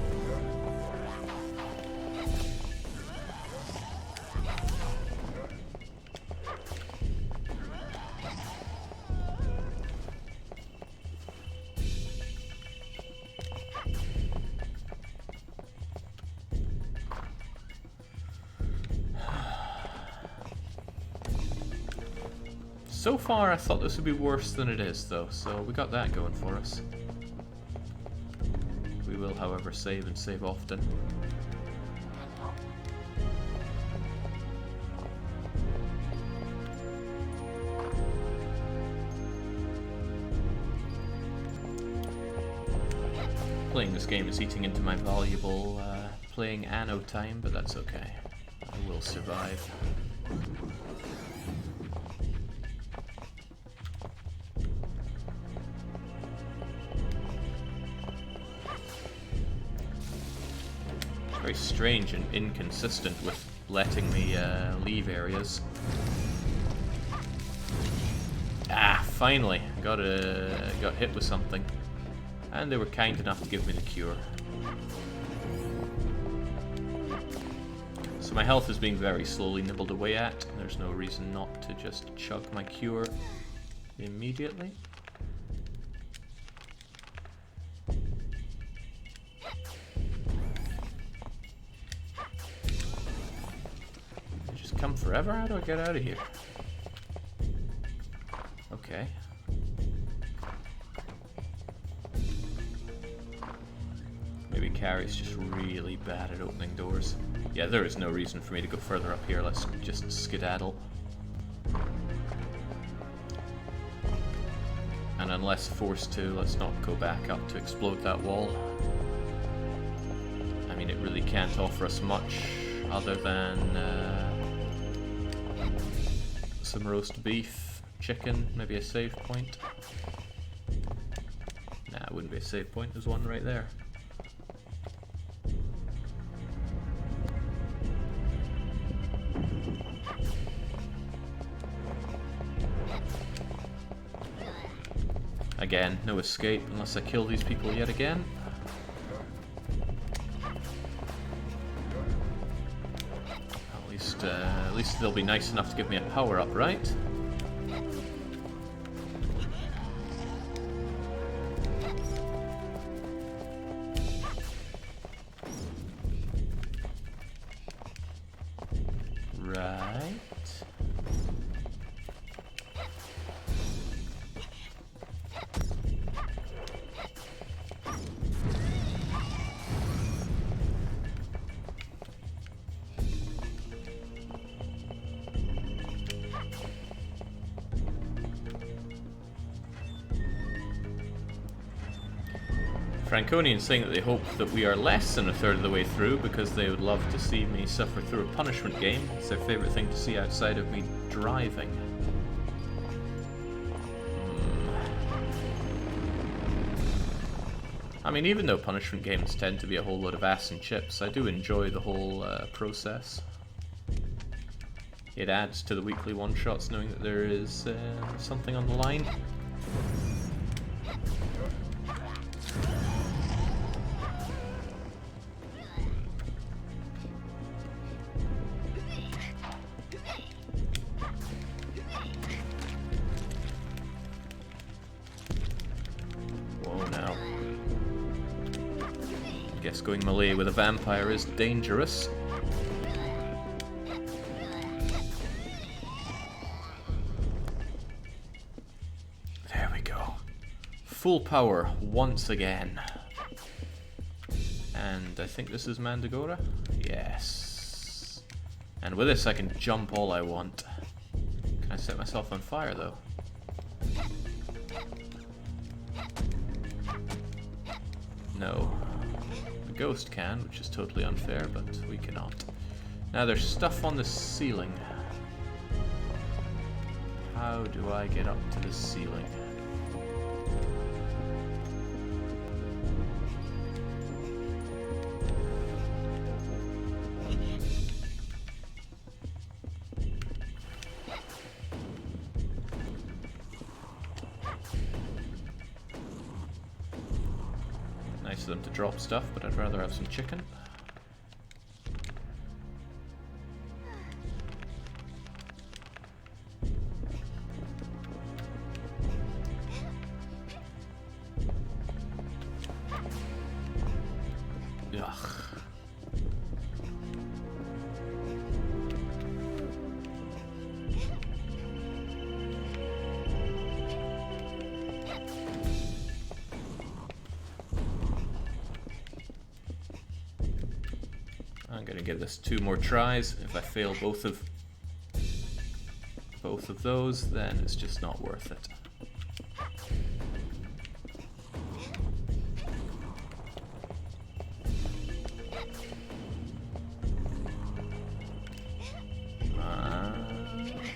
So far, I thought this would be worse than it is, though, so we got that going for us. We will, however, save and save often. Playing this game is eating into my valuable playing anno time, but that's okay. I will survive. Very strange and inconsistent with letting me leave areas. Ah, finally! I got hit with something. And they were kind enough to give me the cure. So my health is being very slowly nibbled away at. There's no reason not to just chug my cure immediately. Come forever? How do I get out of here? Okay. Maybe Carrie's just really bad at opening doors. Yeah, there is no reason for me to go further up here. Let's just skedaddle. And unless forced to, let's not go back up to explode that wall. I mean, it really can't offer us much other than some roast beef, chicken, maybe a save point. Nah, it wouldn't be a save point, there's one right there. Again, no escape unless I kill these people yet again. At least they'll be nice enough to give me a power-up, right? Right. Franconians saying that they hope that we are less than a third of the way through because they would love to see me suffer through a punishment game. It's their favourite thing to see outside of me driving. I mean, even though punishment games tend to be a whole load of ass and chips, I do enjoy the whole process. It adds to the weekly one-shots knowing that there is something on the line. Going melee with a vampire is dangerous. There we go. Full power once again. And I think this is Mandragora? Yes. And with this I can jump all I want. Can I set myself on fire though? No. Ghost can, which is totally unfair, but we cannot. Now there's stuff on the ceiling. How do I get up to the ceiling? Nice of them to drop stuff, but I'd rather have some chicken. Ugh. I'm gonna give this 2 more tries. If I fail both of those, then it's just not worth it.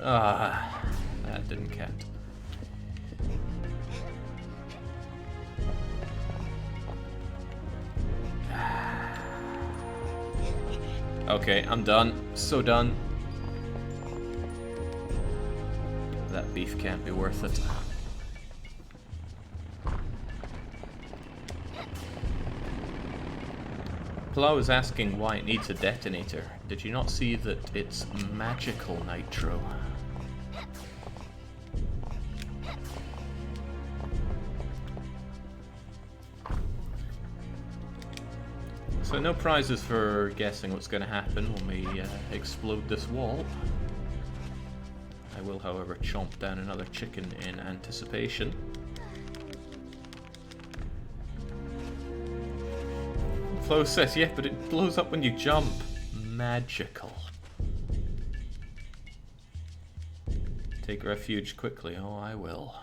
That didn't count. Okay, I'm done. So done. That beef can't be worth it. Plow is asking why it needs a detonator. Did you not see that it's magical nitro? So no prizes for guessing what's going to happen when we explode this wall. I will, however, chomp down another chicken in anticipation. Flo says, yeah, but it blows up when you jump. Magical. Take refuge quickly. Oh, I will.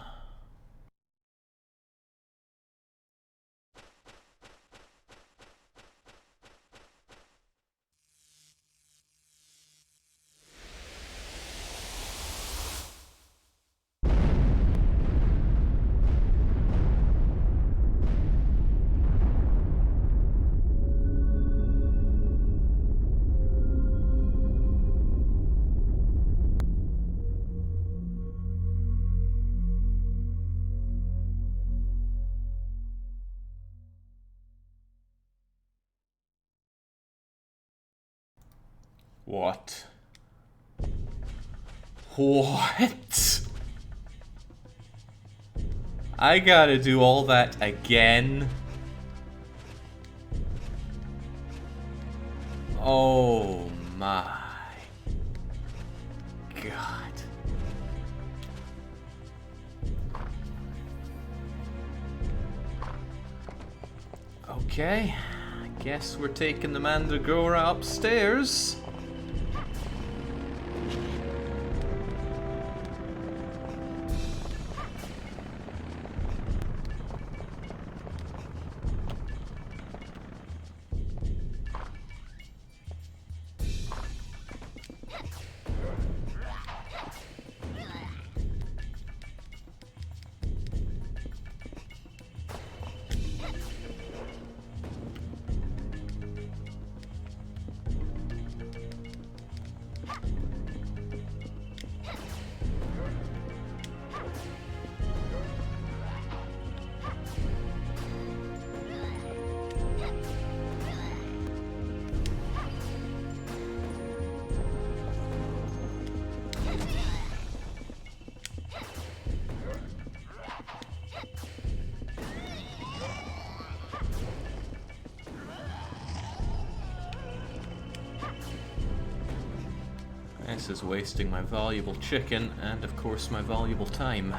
What? What? I gotta do all that again? Oh my. Okay, I guess we're taking the Mandragora upstairs. This is wasting my valuable chicken and, of course, my valuable time.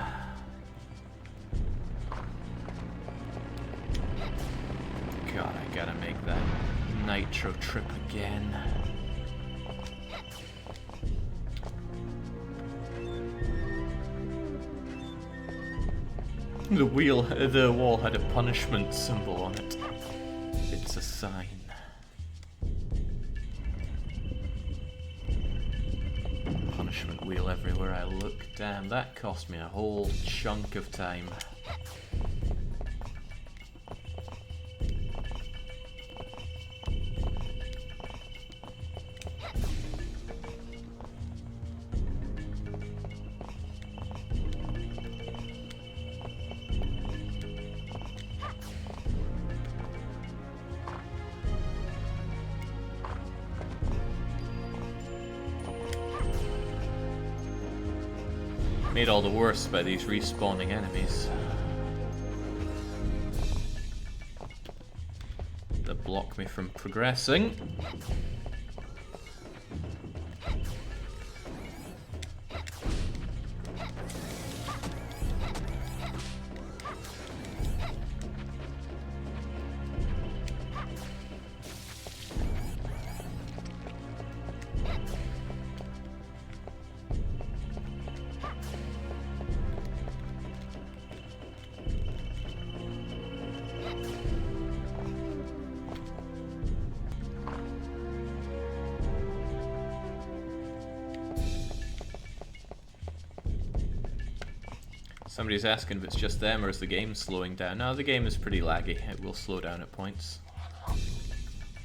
God, I gotta make that nitro trip again. The wall had a punishment symbol on it. It's a sign. Punishment wheel everywhere I look. Damn, that cost me a whole chunk of time. Made all the worse by these respawning enemies that block me from progressing. Somebody's asking if it's just them or is the game slowing down. No, the game is pretty laggy. It will slow down at points.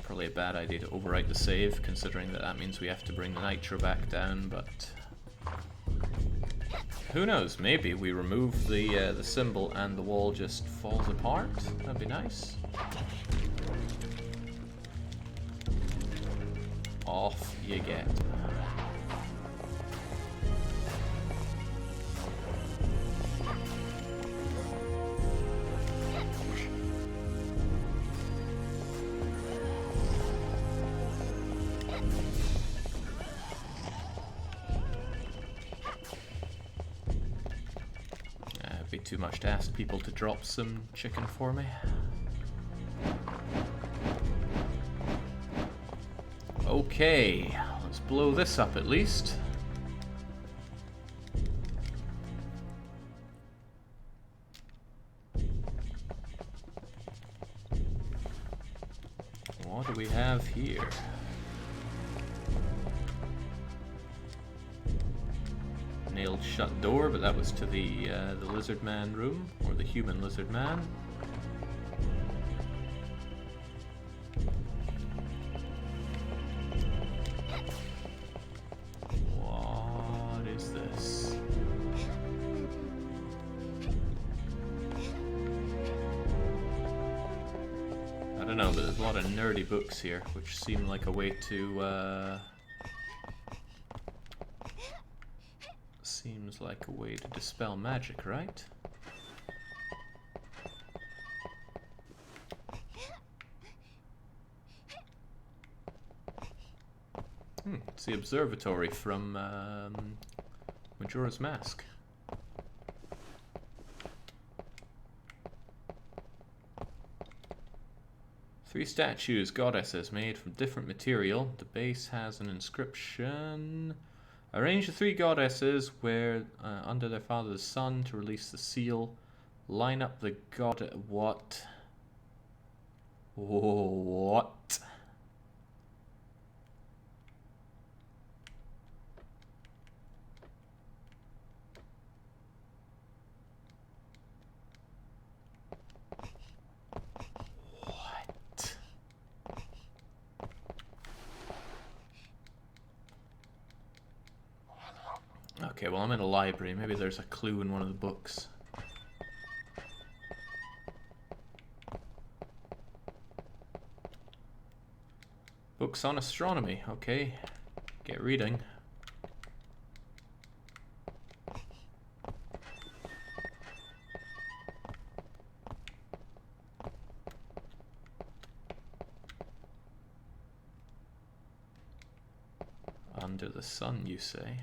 Probably a bad idea to overwrite the save, considering that means we have to bring the nitro back down, but who knows? Maybe we remove the symbol and the wall just falls apart. That'd be nice. Off you get. It'd be too much to ask people to drop some chicken for me. Okay, let's blow this up at least. What do we have here? Nailed shut door, but that was to the lizard man room, or the human lizard man. What is this? I don't know, but there's a lot of nerdy books here, which seem like a way to seems like a way to dispel magic, right? It's the observatory from Majora's Mask. 3 statues, goddesses, made from different material. The base has an inscription. Arrange the 3 goddesses where under their father's sun to release the seal. Line up the god... What? What? Okay, well I'm in a library. Maybe there's a clue in one of the books. Books on astronomy. Okay, get reading. Under the sun, you say?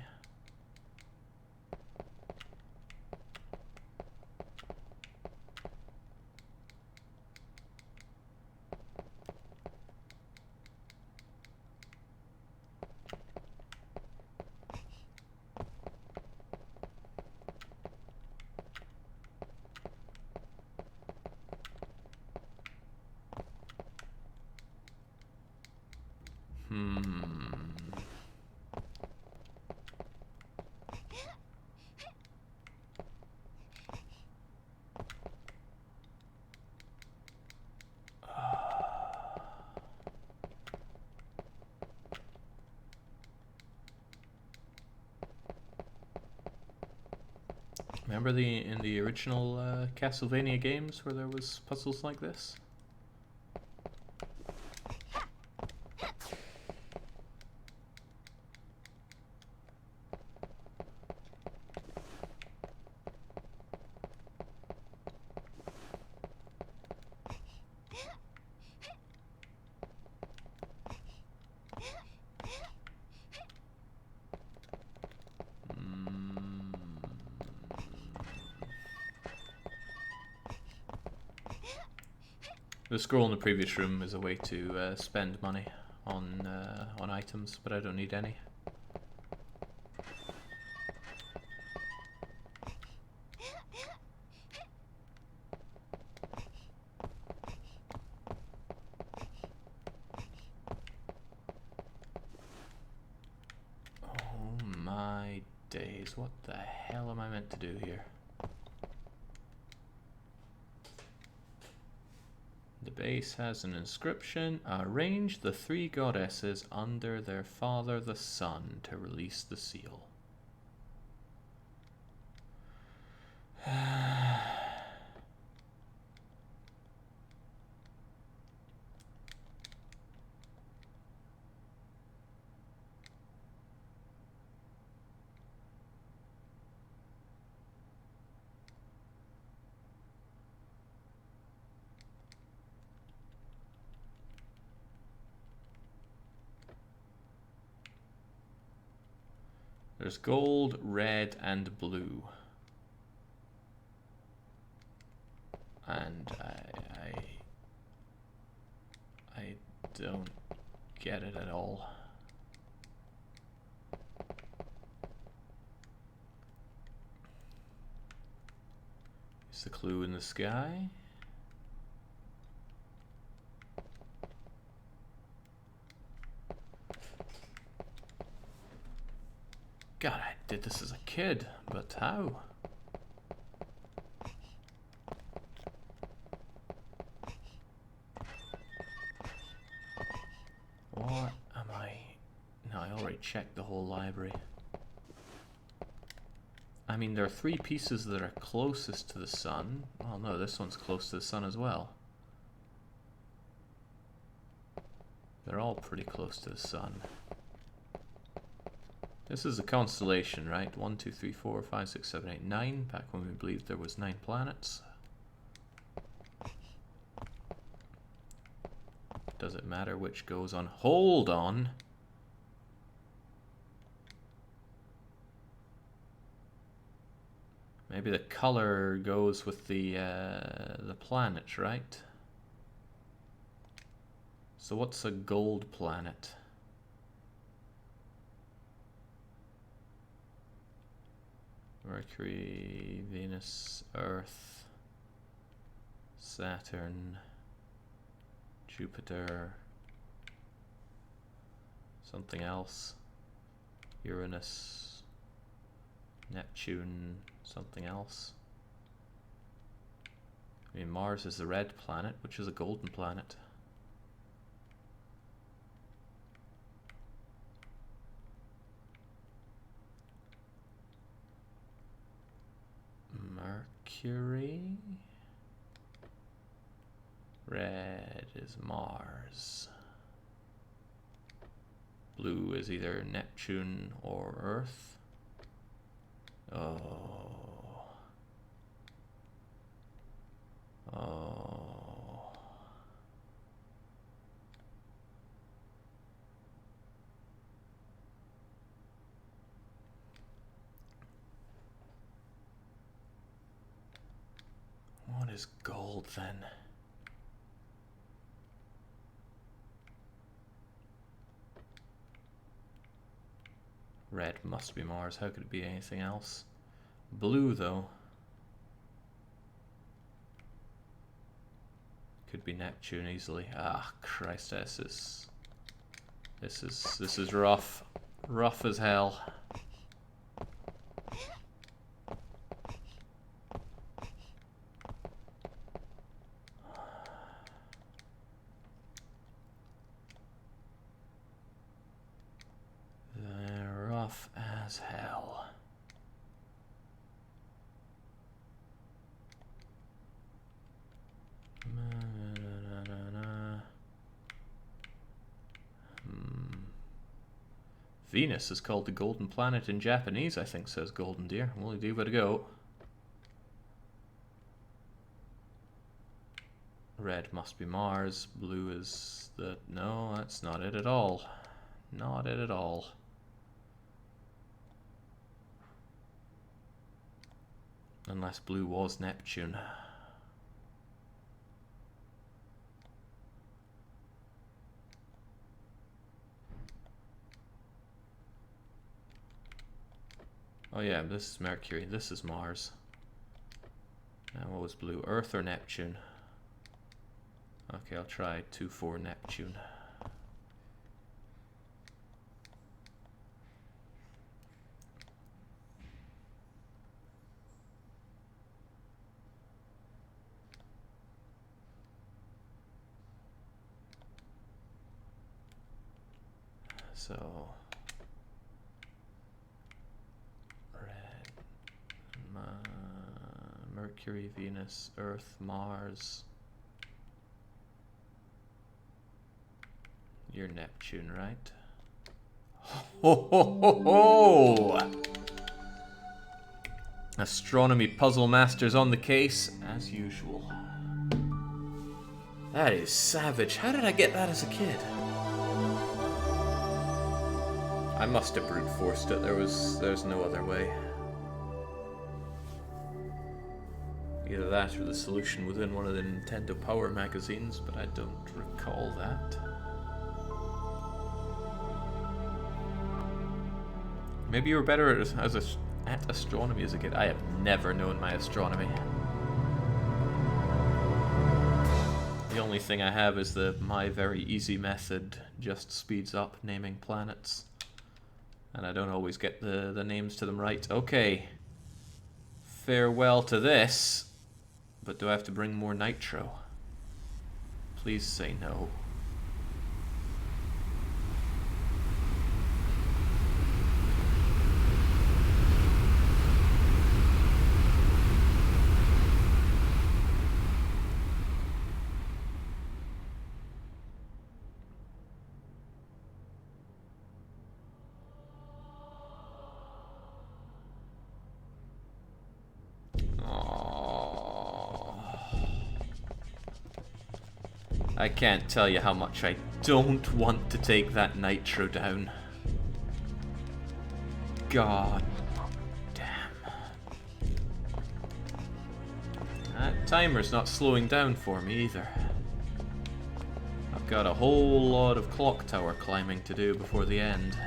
Remember in the original Castlevania games where there was puzzles like this? The scroll in the previous room is a way to spend money on items, but I don't need any. Oh my days, what the hell am I meant to do here? The base has an inscription. Arrange the 3 goddesses under their father the sun to release the seal. There's gold, red, and blue. And I don't get it at all. Is the clue in the sky? God, I did this as a kid, but how? What am I? No, I already checked the whole library. I mean, there are 3 pieces that are closest to the sun. Oh no, this one's close to the sun as well. They're all pretty close to the sun. This is a constellation, right? 1, 2, 3, 4, 5, 6, 7, 8, 9. Back when we believed there was 9 planets. Does it matter which goes on? Hold on! Maybe the color goes with the planets, right? So what's a gold planet? Mercury, Venus, Earth, Saturn, Jupiter, something else, Uranus, Neptune, something else. I mean, Mars is the red planet, which is a golden planet. Mercury. Red is Mars. Blue is either Neptune or Earth. Oh. Oh. What is gold then? Red must be Mars. How could it be anything else? Blue, though. Could be Neptune easily. Ah, Christ, this is rough. Rough as hell. They're rough as hell. Venus is called the Golden Planet in Japanese, I think, says Golden Deer. We'll give it a go. Red must be Mars. Blue is the... No, that's not it at all. Not it at all. Unless blue was Neptune. Oh yeah, this is Mercury, this is Mars. And what was blue? Earth or Neptune? Okay, I'll try 2 for Neptune. So... Mercury, Venus, Earth, Mars. You're Neptune, right? Ho ho ho ho! Astronomy puzzle masters on the case, as usual. That is savage. How did I get that as a kid? I must have brute forced it. There's no other way. Either that or the solution within one of the Nintendo Power magazines, but I don't recall that. Maybe you were better at astronomy as a kid. I have never known my astronomy. The only thing I have is the My Very Easy method just speeds up naming planets. And I don't always get the names to them right. Okay. Farewell to this. But do I have to bring more nitro? Please say no. I can't tell you how much I don't want to take that nitro down. God damn. That timer's not slowing down for me either. got a whole lot of clock tower climbing to do before the end.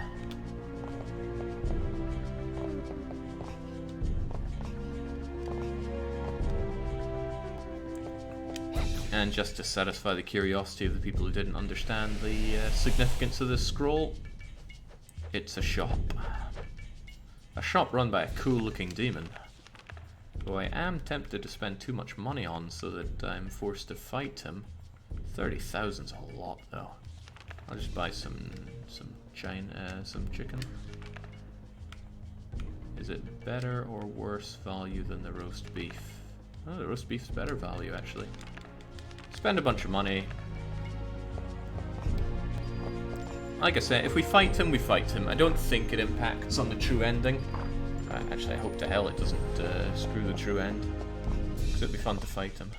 And just to satisfy the curiosity of the people who didn't understand the significance of this scroll, it's a shop. A shop run by a cool-looking demon, who I am tempted to spend too much money on so that I'm forced to fight him. 30,000's a lot, though. I'll just buy some chicken. Is it better or worse value than the roast beef? Oh, the roast beef's better value, actually. Spend a bunch of money. Like I said, if we fight him, we fight him. I don't think it impacts on the true ending. Actually, I hope to hell it doesn't screw the true end. Because it'd be fun to fight him.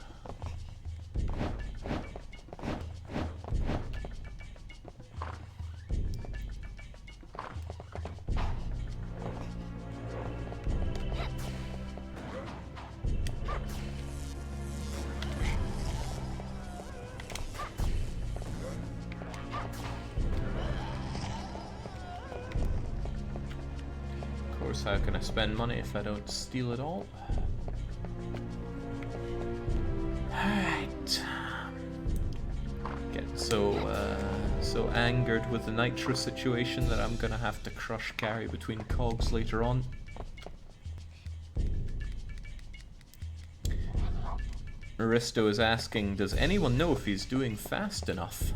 How can I spend money if I don't steal it all? Alright. Get so angered with the nitro situation that I'm gonna have to crush carry between cogs later on. Aristo is asking, does anyone know if he's doing fast enough?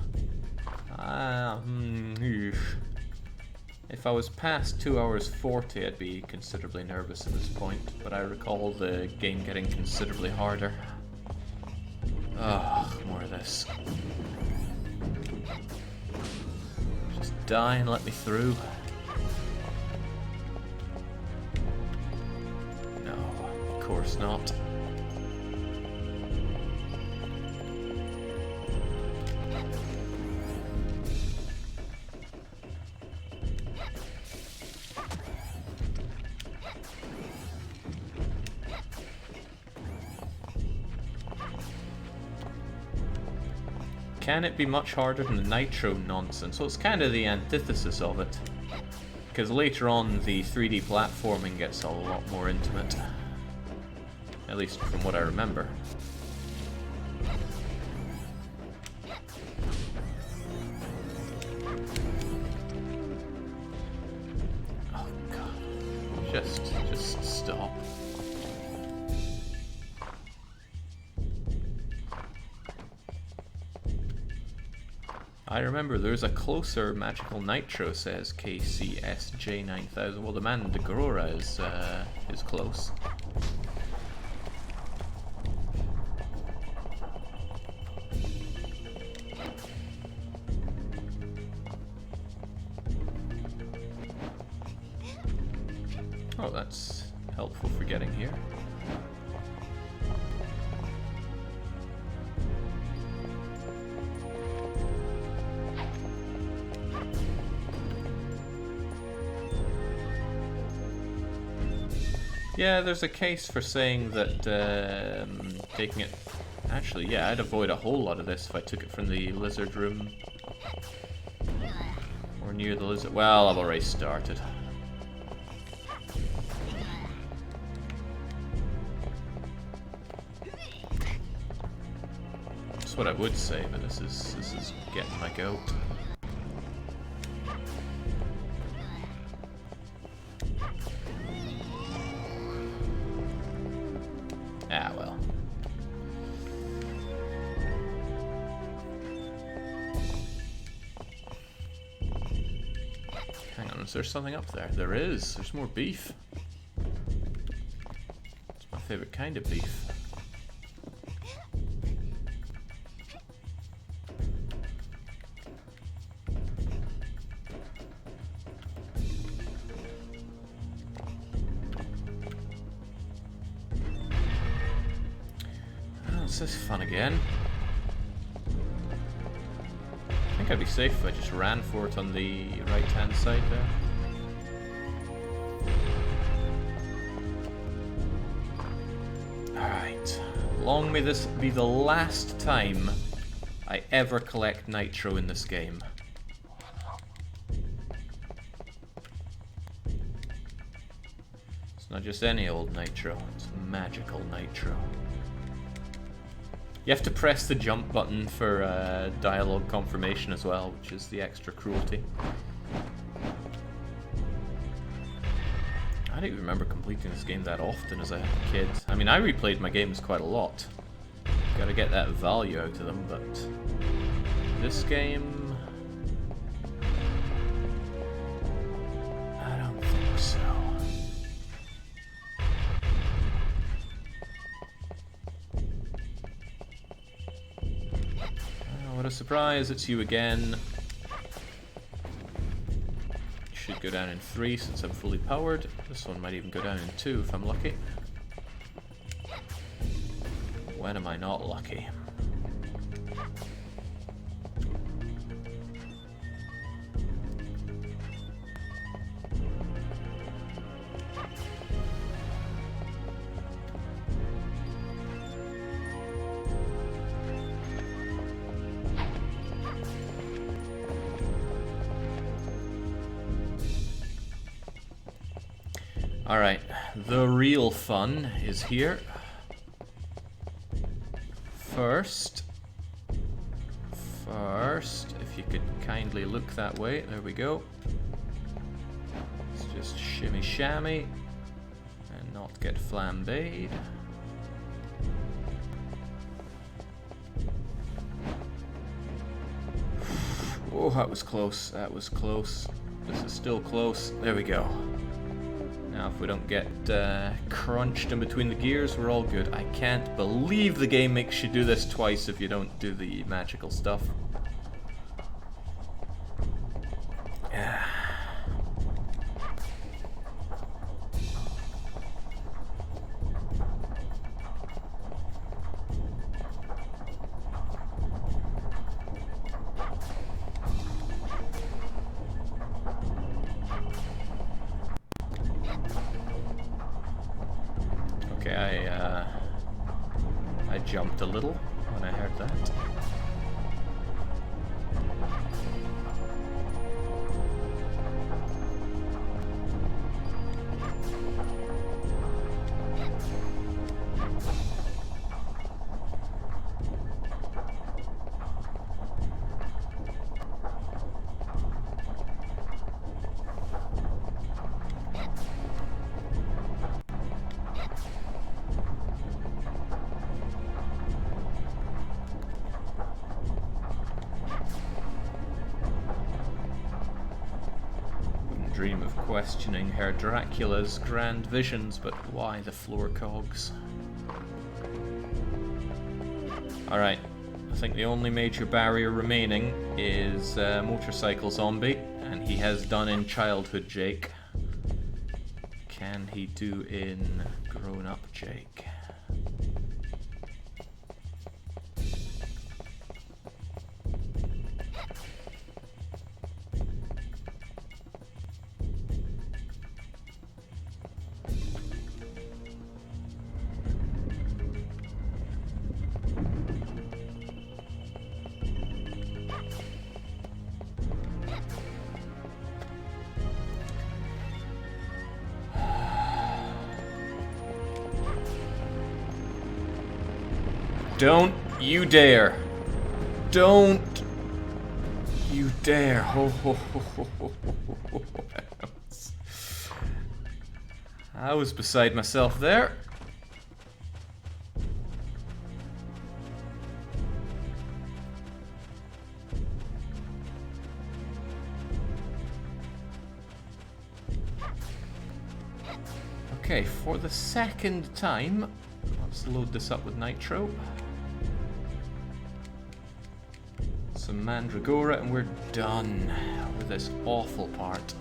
If I was past 2 hours 40, I'd be considerably nervous at this point, but I recall the game getting considerably harder. Ugh, more of this. Just die and let me through. No, of course not. Can it be much harder than the nitro nonsense? Well, it's kind of the antithesis of it. Because later on, the 3D platforming gets a lot more intimate. At least from what I remember. Oh god. Just stop. I remember there's a closer magical nitro, says KCSJ9000. Well, the Mandragora is close. Oh, that's helpful for getting here. Yeah, there's a case for saying that taking it... Actually, yeah, I'd avoid a whole lot of this if I took it from the lizard room. Or near the lizard... Well, I've already started. That's what I would say, but this is getting my goat. Ah, well. Hang on, is there something up there? There is. There's more beef. It's my favorite kind of beef. This is fun again. I think I'd be safe if I just ran for it on the right-hand side there. Alright. Long may this be the last time I ever collect nitro in this game. It's not just any old nitro, it's magical nitro. You have to press the jump button for dialogue confirmation as well, which is the extra cruelty. I don't even remember completing this game that often as a kid. I mean, I replayed my games quite a lot. Gotta get that value out of them, but this game, I don't think so. Oh, what a surprise, it's you again. Should go down in 3 since I'm fully powered. This one might even go down in 2 if I'm lucky. When am I not lucky? Alright, the real fun is here. First, if you could kindly look that way, there we go. Let's just shimmy shammy and not get flambéed. Oh, that was close, that was close. This is still close, there we go. Now if we don't get crunched in between the gears, we're all good. I can't believe the game makes you do this twice if you don't do the magical stuff. Yeah. Okay, I jumped a little when I heard that. Dream of questioning Herr Dracula's grand visions, but why the floor cogs? Alright, I think the only major barrier remaining is Motorcycle Zombie, and he has done in Childhood Jake. Can he do in Grown Up Jake? Don't you dare. Don't you dare. Ho, ho, ho, ho, ho, ho, ho. I was beside myself there. Okay, for the second time, let's load this up with nitro. Some Mandragora and we're done with this awful part.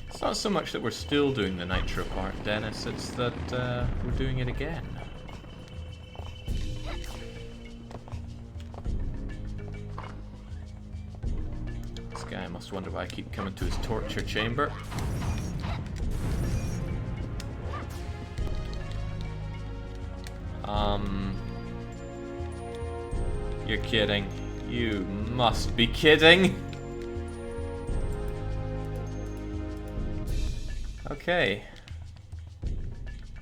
It's not so much that we're still doing the nitro part, Dennis, it's that we're doing it again. must wonder why I keep coming to his torture chamber. You're kidding. You must be kidding. Okay.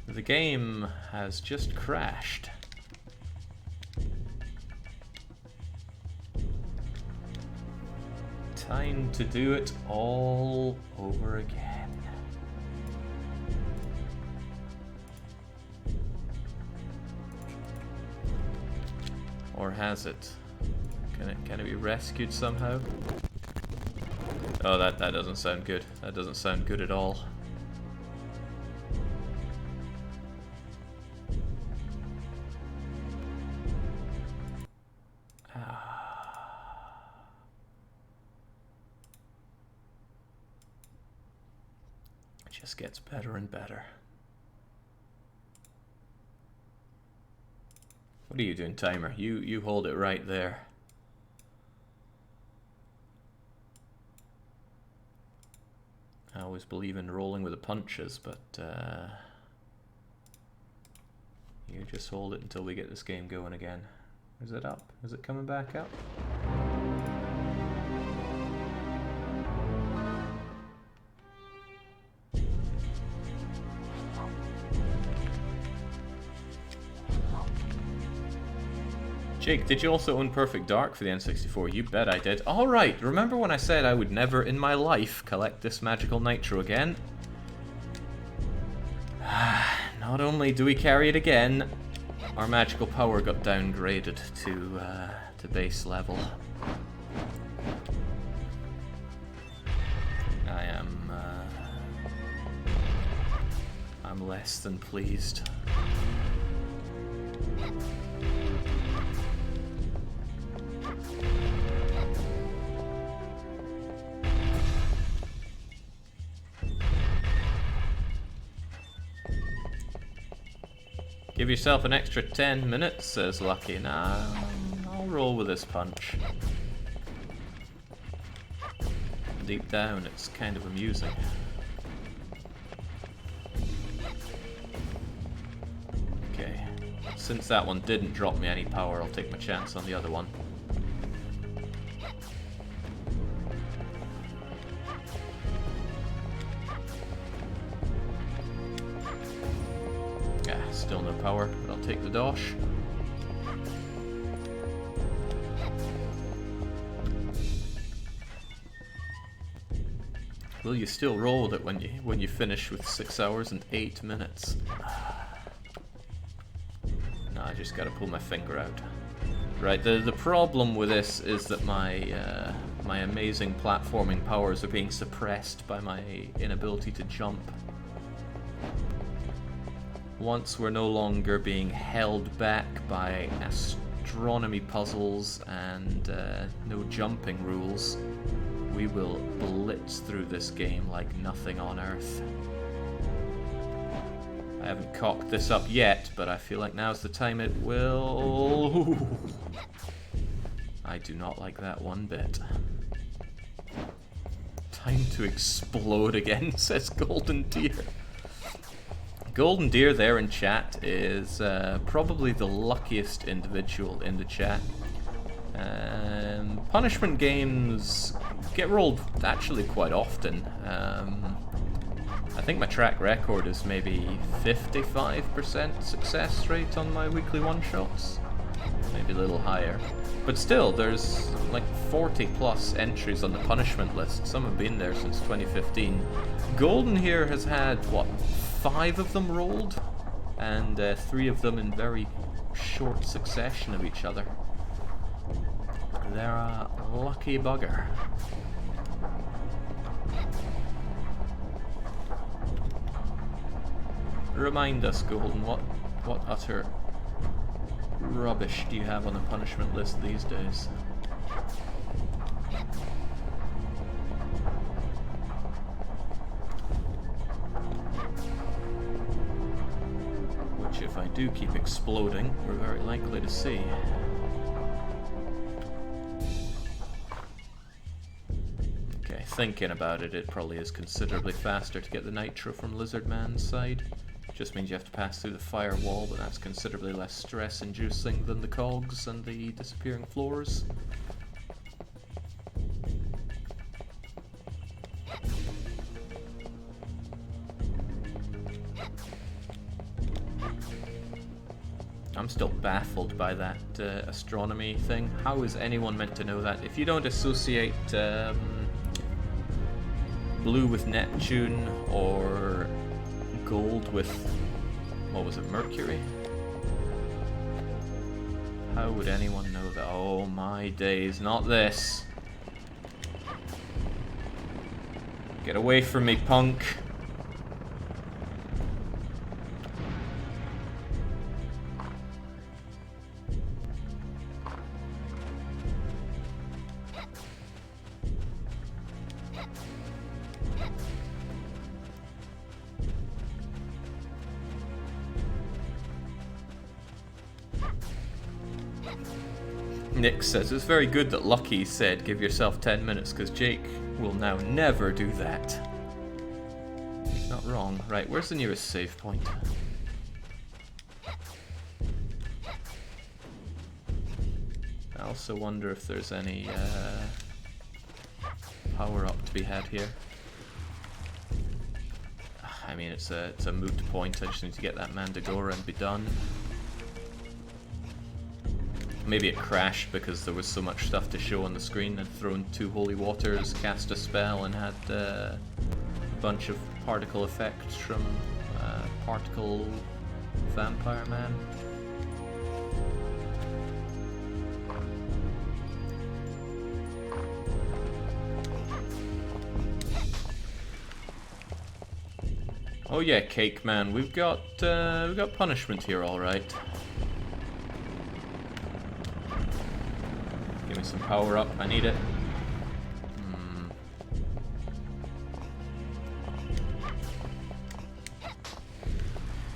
The game has just crashed. Time to do it all over again. Or has it? Can it be rescued somehow? Oh, that doesn't sound good. That doesn't sound good at all. It just gets better and better. What are you doing, timer? You hold it right there. I always believe in rolling with the punches, but you just hold it until we get this game going again. Is it up? Is it coming back up? Jake, did you also own Perfect Dark for the N64? You bet I did. Alright, remember when I said I would never in my life collect this magical nitro again? Not only do we carry it again, our magical power got downgraded to base level. I'm less than pleased. Give yourself an extra 10 minutes, says Lucky. Nah, I'll roll with this punch. Deep down, it's kind of amusing. Okay, since that one didn't drop me any power, I'll take my chance on the other one. Still no power, but I'll take the dosh. Will you still roll with it when you finish with 6 hours and 8 minutes? No, I just gotta pull my finger out. Right, the problem with this is that my my amazing platforming powers are being suppressed by my inability to jump. Once we're no longer being held back by astronomy puzzles and no jumping rules, we will blitz through this game like nothing on Earth. I haven't cocked this up yet, but I feel like now's the time it will... I do not like that one bit. Time to explode again, says Golden Deer. Golden Deer there in chat is probably the luckiest individual in the chat. Punishment games get rolled actually quite often. I think my track record is maybe 55% success rate on my weekly one-shots. Maybe a little higher. But still, there's like 40 plus entries on the punishment list. Some have been there since 2015. Golden here has had, what, 5 of them rolled, and 3 of them in very short succession of each other. They're a lucky bugger. Remind us, Golden, what utter rubbish do you have on the punishment list these days? Which, if I do keep exploding, we're very likely to see. Okay, thinking about it, it probably is considerably faster to get the nitro from Lizard Man's side. Just means you have to pass through the firewall, but that's considerably less stress-inducing than the cogs and the disappearing floors. I'm still baffled by that astronomy thing. How is anyone meant to know that? If you don't associate blue with Neptune or gold with, what was it, Mercury? How would anyone know that? Oh my days, not this. Get away from me, punk. Nick says, it's very good that Lucky said give yourself 10 minutes because Jake will now never do that. He's not wrong. Right, where's the nearest save point? I also wonder if there's any power up to be had here. I mean, it's a moot point. I just need to get that Mandragora and be done. Maybe it crashed because there was so much stuff to show on the screen. I'd thrown 2 holy waters, cast a spell, and had a bunch of particle effects from Particle Vampire Man. Oh yeah, Cake Man, we've got punishment here, all right. Give me some power up. I need it.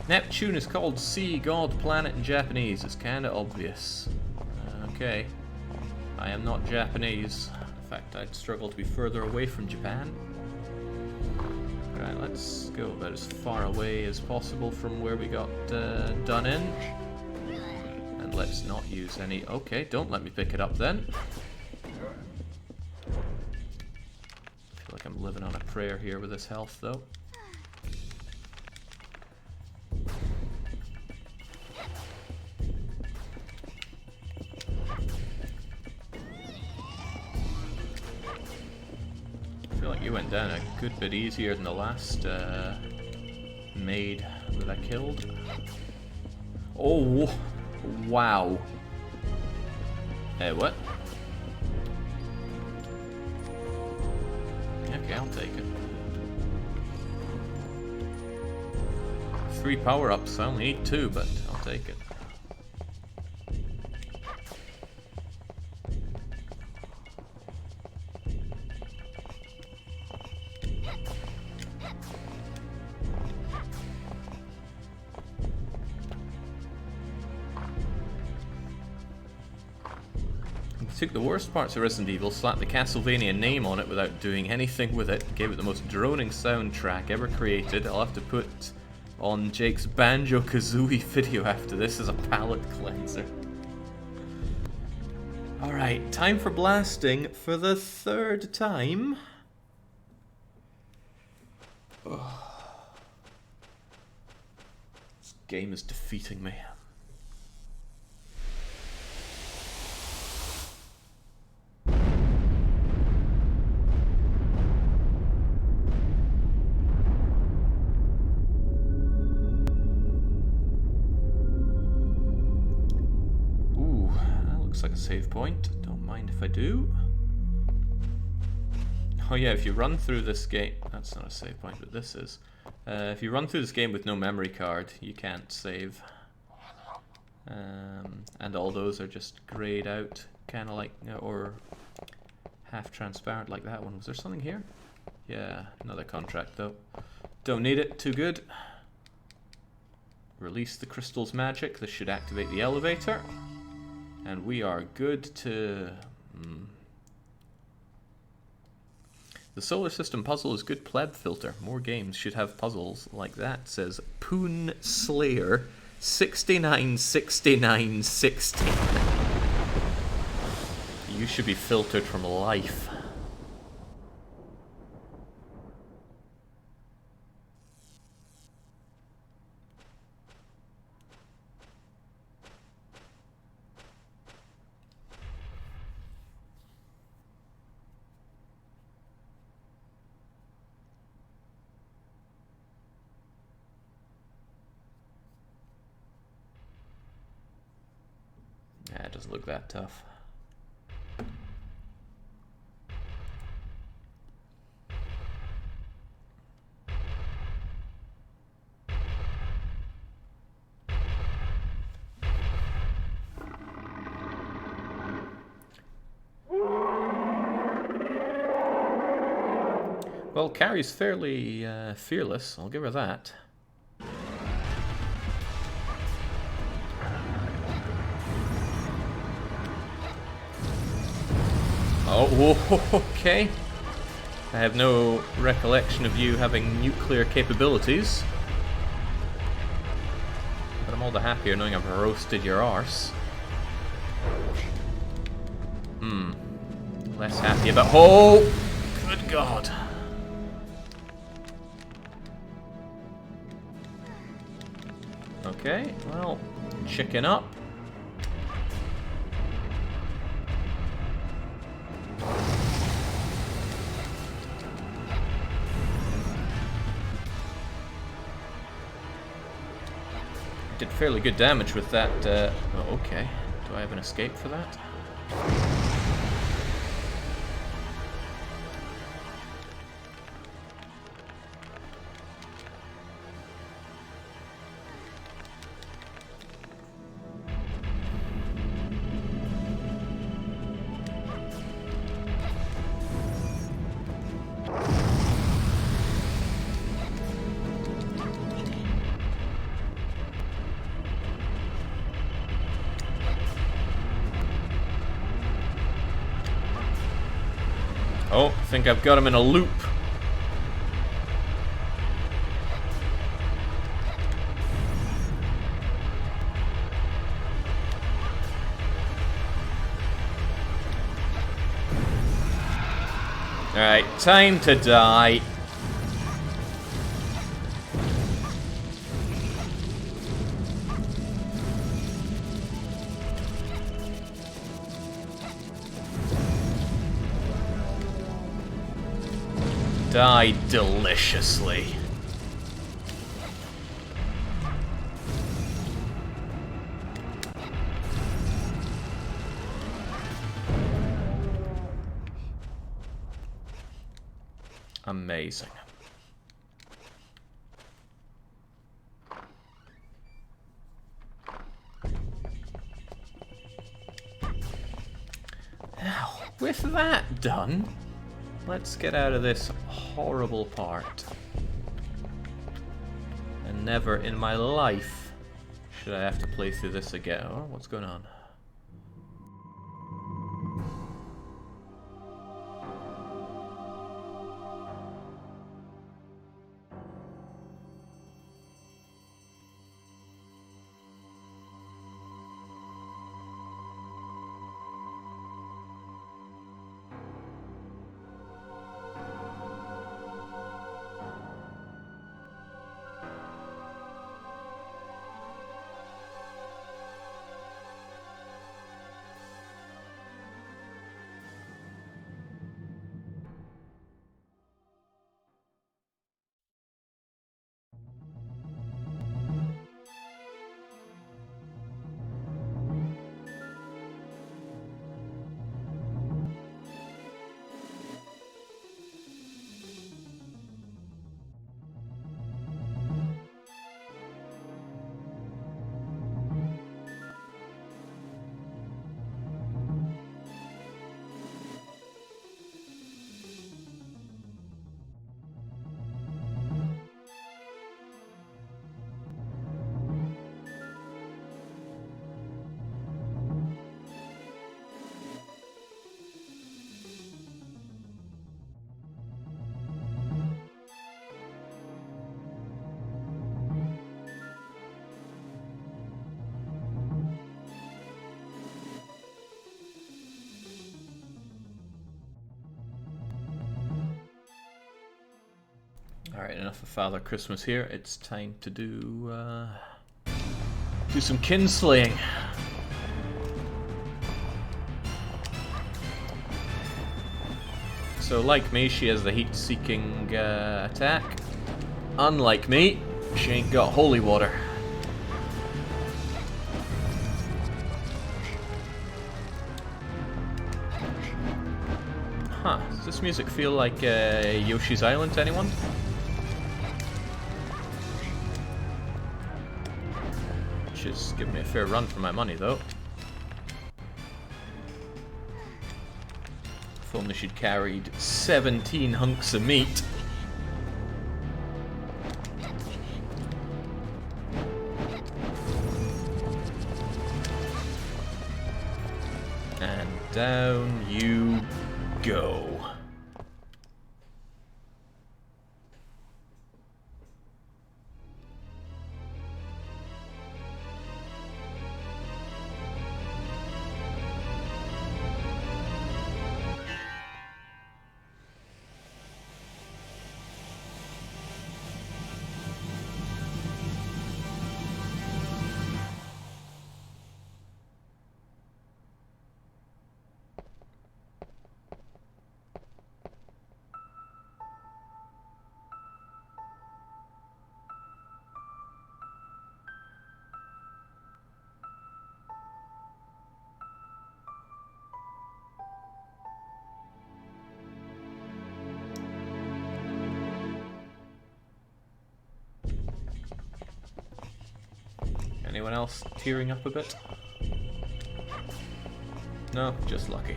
Neptune is called Sea God Planet in Japanese. It's kind of obvious. Okay. I am not Japanese. In fact, I'd struggle to be further away from Japan. Right, let's go about as far away as possible from where we got done in. And let's not use any... Okay, don't let me pick it up then. I feel like I'm living on a prayer here with this health, though. I feel like you went down a good bit easier than the last maid that I killed. Oh, wow. Hey, what? Okay, I'll take it. 3 power-ups, I only need 2, but I'll take it. Took the worst parts of Resident Evil, slapped the Castlevania name on it without doing anything with it, gave it the most droning soundtrack ever created. I'll have to put on Jake's Banjo-Kazooie video after this as a palate cleanser. Alright, time for blasting for the 3rd time. Oh. This game is defeating me. Like a save point. Don't mind if I do. Oh yeah, if you run through this game... That's not a save point, but this is. If you run through this game with no memory card, you can't save. And all those are just grayed out, kind of like... or half transparent like that one. Was there something here? Yeah, another contract though. Don't need it, too good. Release the crystal's magic. This should activate the elevator. And we are good to... The solar system puzzle is good pleb filter. More games should have puzzles like that, says Poon Slayer 696916. You should be filtered from life. Yeah, it doesn't look that tough. Well, Carrie's fairly fearless, I'll give her that. Oh, okay. I have no recollection of you having nuclear capabilities. But I'm all the happier knowing I've roasted your arse. Less happy about... Oh! Good God. Okay, well, chicken up. Did fairly good damage with that. Oh, okay. Do I have an escape for that? Oh, I think I've got him in a loop. Alright, time to die. Die deliciously. Amazing. Now, with that done, let's get out of this horrible part. And never in my life should I have to play through this again. Oh, what's going on? Alright, enough of Father Christmas here. It's time to do some kinslaying. So like me, she has the heat-seeking attack. Unlike me, she ain't got holy water. Huh, does this music feel like Yoshi's Island to anyone? She's giving me a fair run for my money though. If only she'd carried 17 hunks of meat. And down you go. Anyone else tearing up a bit? No, just lucky.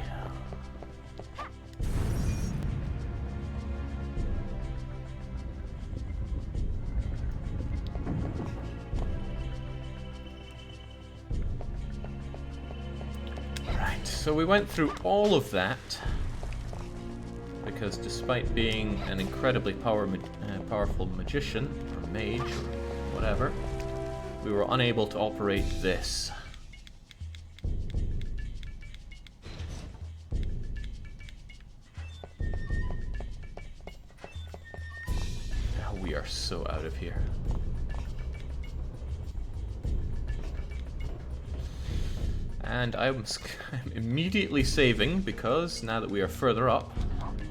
Right, so we went through all of that because despite being an incredibly powerful magician, or mage, or whatever, we were unable to operate this. Now we are so out of here. And I'm immediately saving because now that we are further up,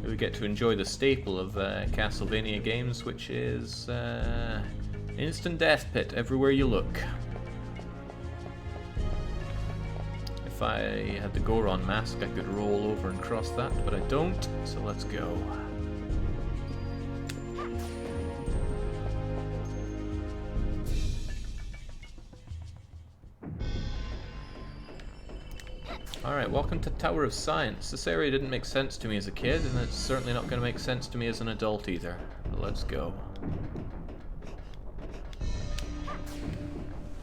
we get to enjoy the staple of Castlevania games, which is instant death pit everywhere you look. If I had the Goron mask, I could roll over and cross that, but I don't, so let's go. Alright, welcome to Tower of Science. This area didn't make sense to me as a kid, and it's certainly not going to make sense to me as an adult either. But let's go.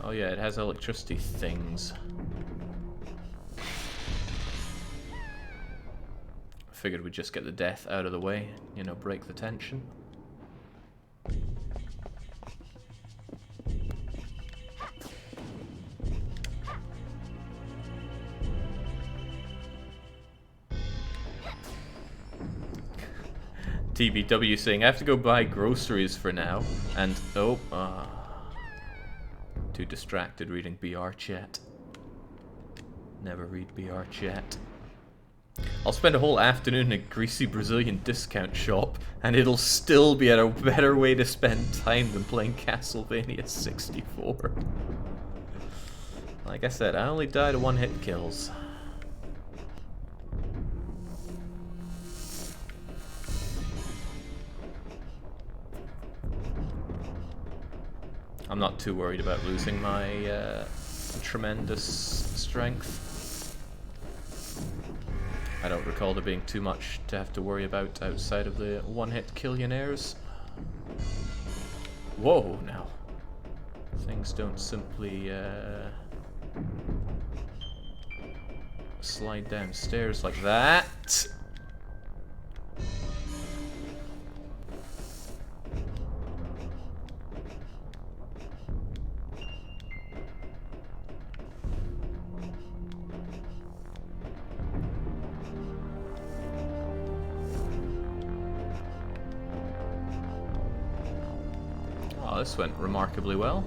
Oh yeah, it has electricity things. I figured we'd just get the death out of the way, you know, break the tension. TBW saying, I have to go buy groceries for now, and oh, too distracted reading BR chat. Never read BR chat. I'll spend a whole afternoon in a greasy Brazilian discount shop, and it'll still be a better way to spend time than playing Castlevania 64. Like I said, I only died of one-hit kills. I'm not too worried about losing my tremendous strength. I don't recall there being too much to have to worry about outside of the one-hit killionaires. Whoa, now. Things don't simply slide downstairs like that. this went remarkably well.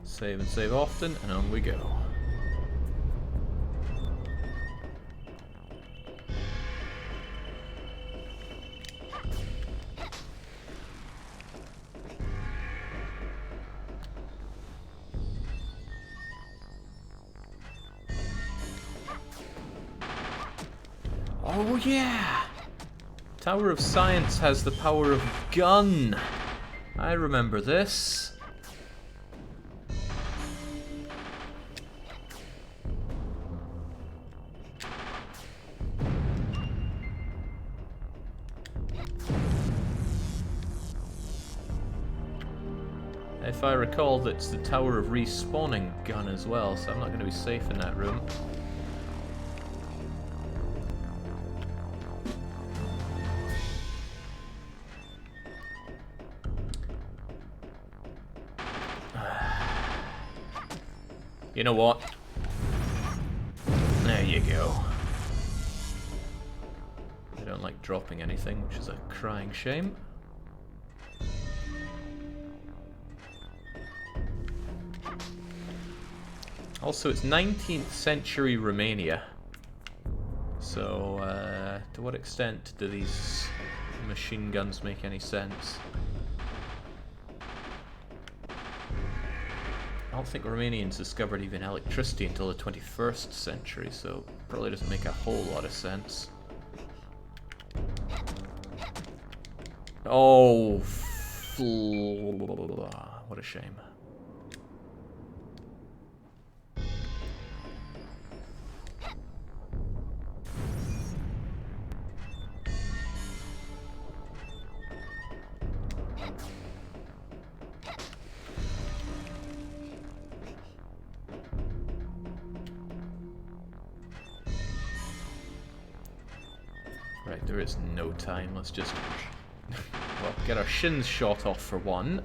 Save and save often, and on we go. Oh yeah! Tower of Science has the power of gun. I remember this. If I recall, it's the Tower of Respawning gun as well, so I'm not going to be safe in that room. You know what? There you go. I don't like dropping anything, which is a crying shame. Also, it's 19th century Romania. So, to what extent do these machine guns make any sense? I don't think Romanians discovered even electricity until the 21st century, so probably doesn't make a whole lot of sense. Oh, what a shame. Right, there is no time. Let's just, well, get our shins shot off for one.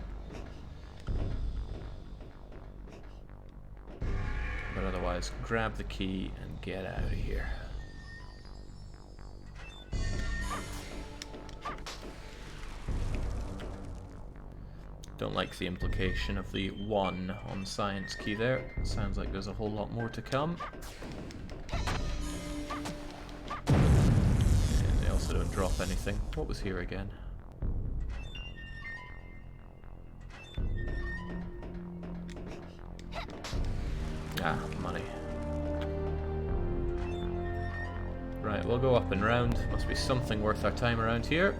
But otherwise, grab the key and get out of here. Don't like the implication of the 1 on science key there. Sounds like there's a whole lot more to come. So don't drop anything. What was here again? Ah, money. Right, we'll go up and round. Must be something worth our time around here.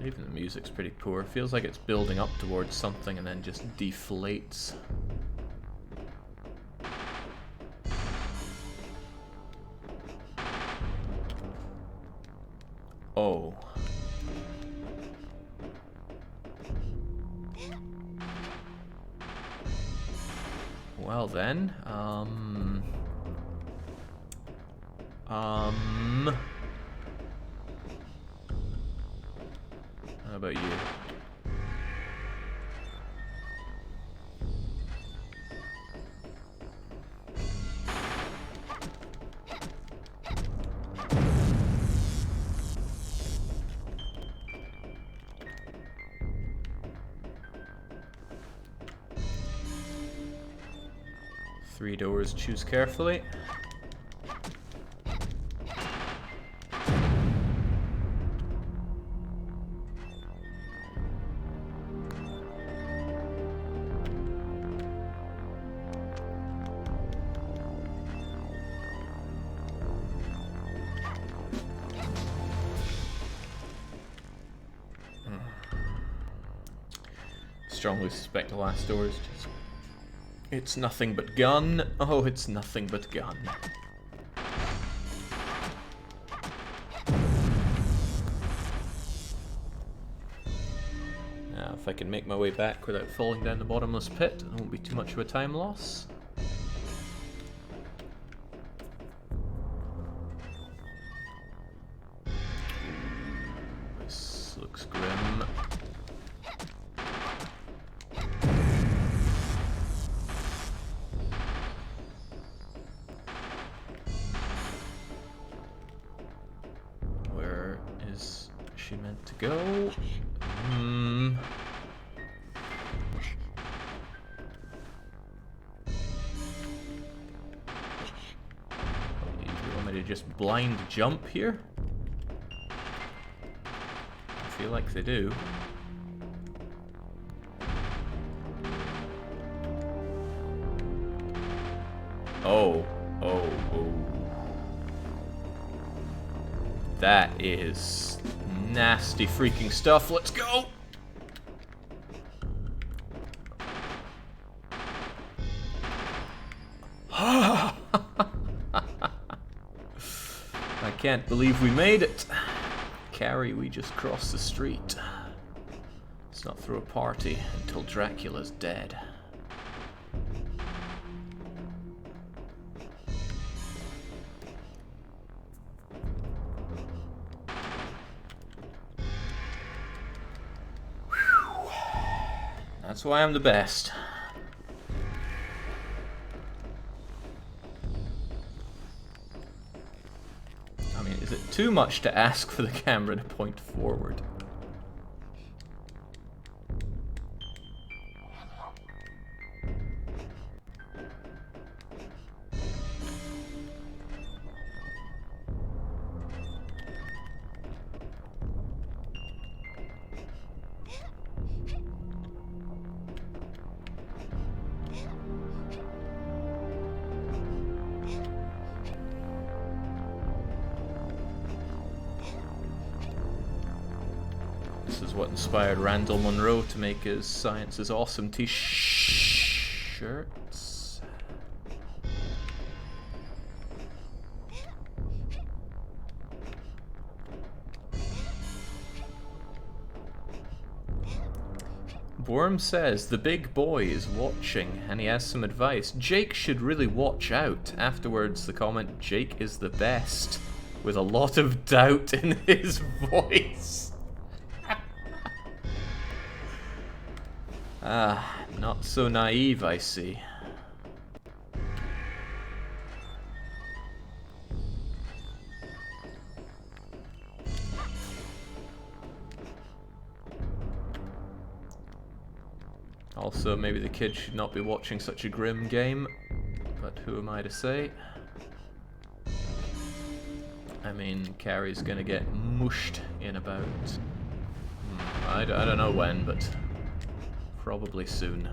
Even the music's pretty poor. Feels like it's building up towards something and then just deflates. Oh. Well then, how about you? Three doors, choose carefully. Strongly suspect the last door is just... It's nothing but gun. Oh, it's nothing but gun. if I can make my way back without falling down the bottomless pit. It won't be too much of a time loss. This looks grim. Where is she meant to go? You want me to just blind jump here? I feel like they do. Oh. That is nasty freaking stuff. Let's go! I can't believe we made it. Carrie, we just crossed the street. Let's not throw a party until Dracula's dead. Whew. That's why I'm the best. Is it too much to ask for the camera to point forward? This is what inspired Randall Munro to make his Science is Awesome t-shirts. Worm says the big boy is watching and he has some advice. Jake should really watch out. Afterwards, the comment, Jake is the best, with a lot of doubt in his voice. Ah, not so naive, I see. Also, maybe the kids should not be watching such a grim game, but who am I to say? I mean, Carrie's gonna get mushed in about... I don't know when, but... probably soon.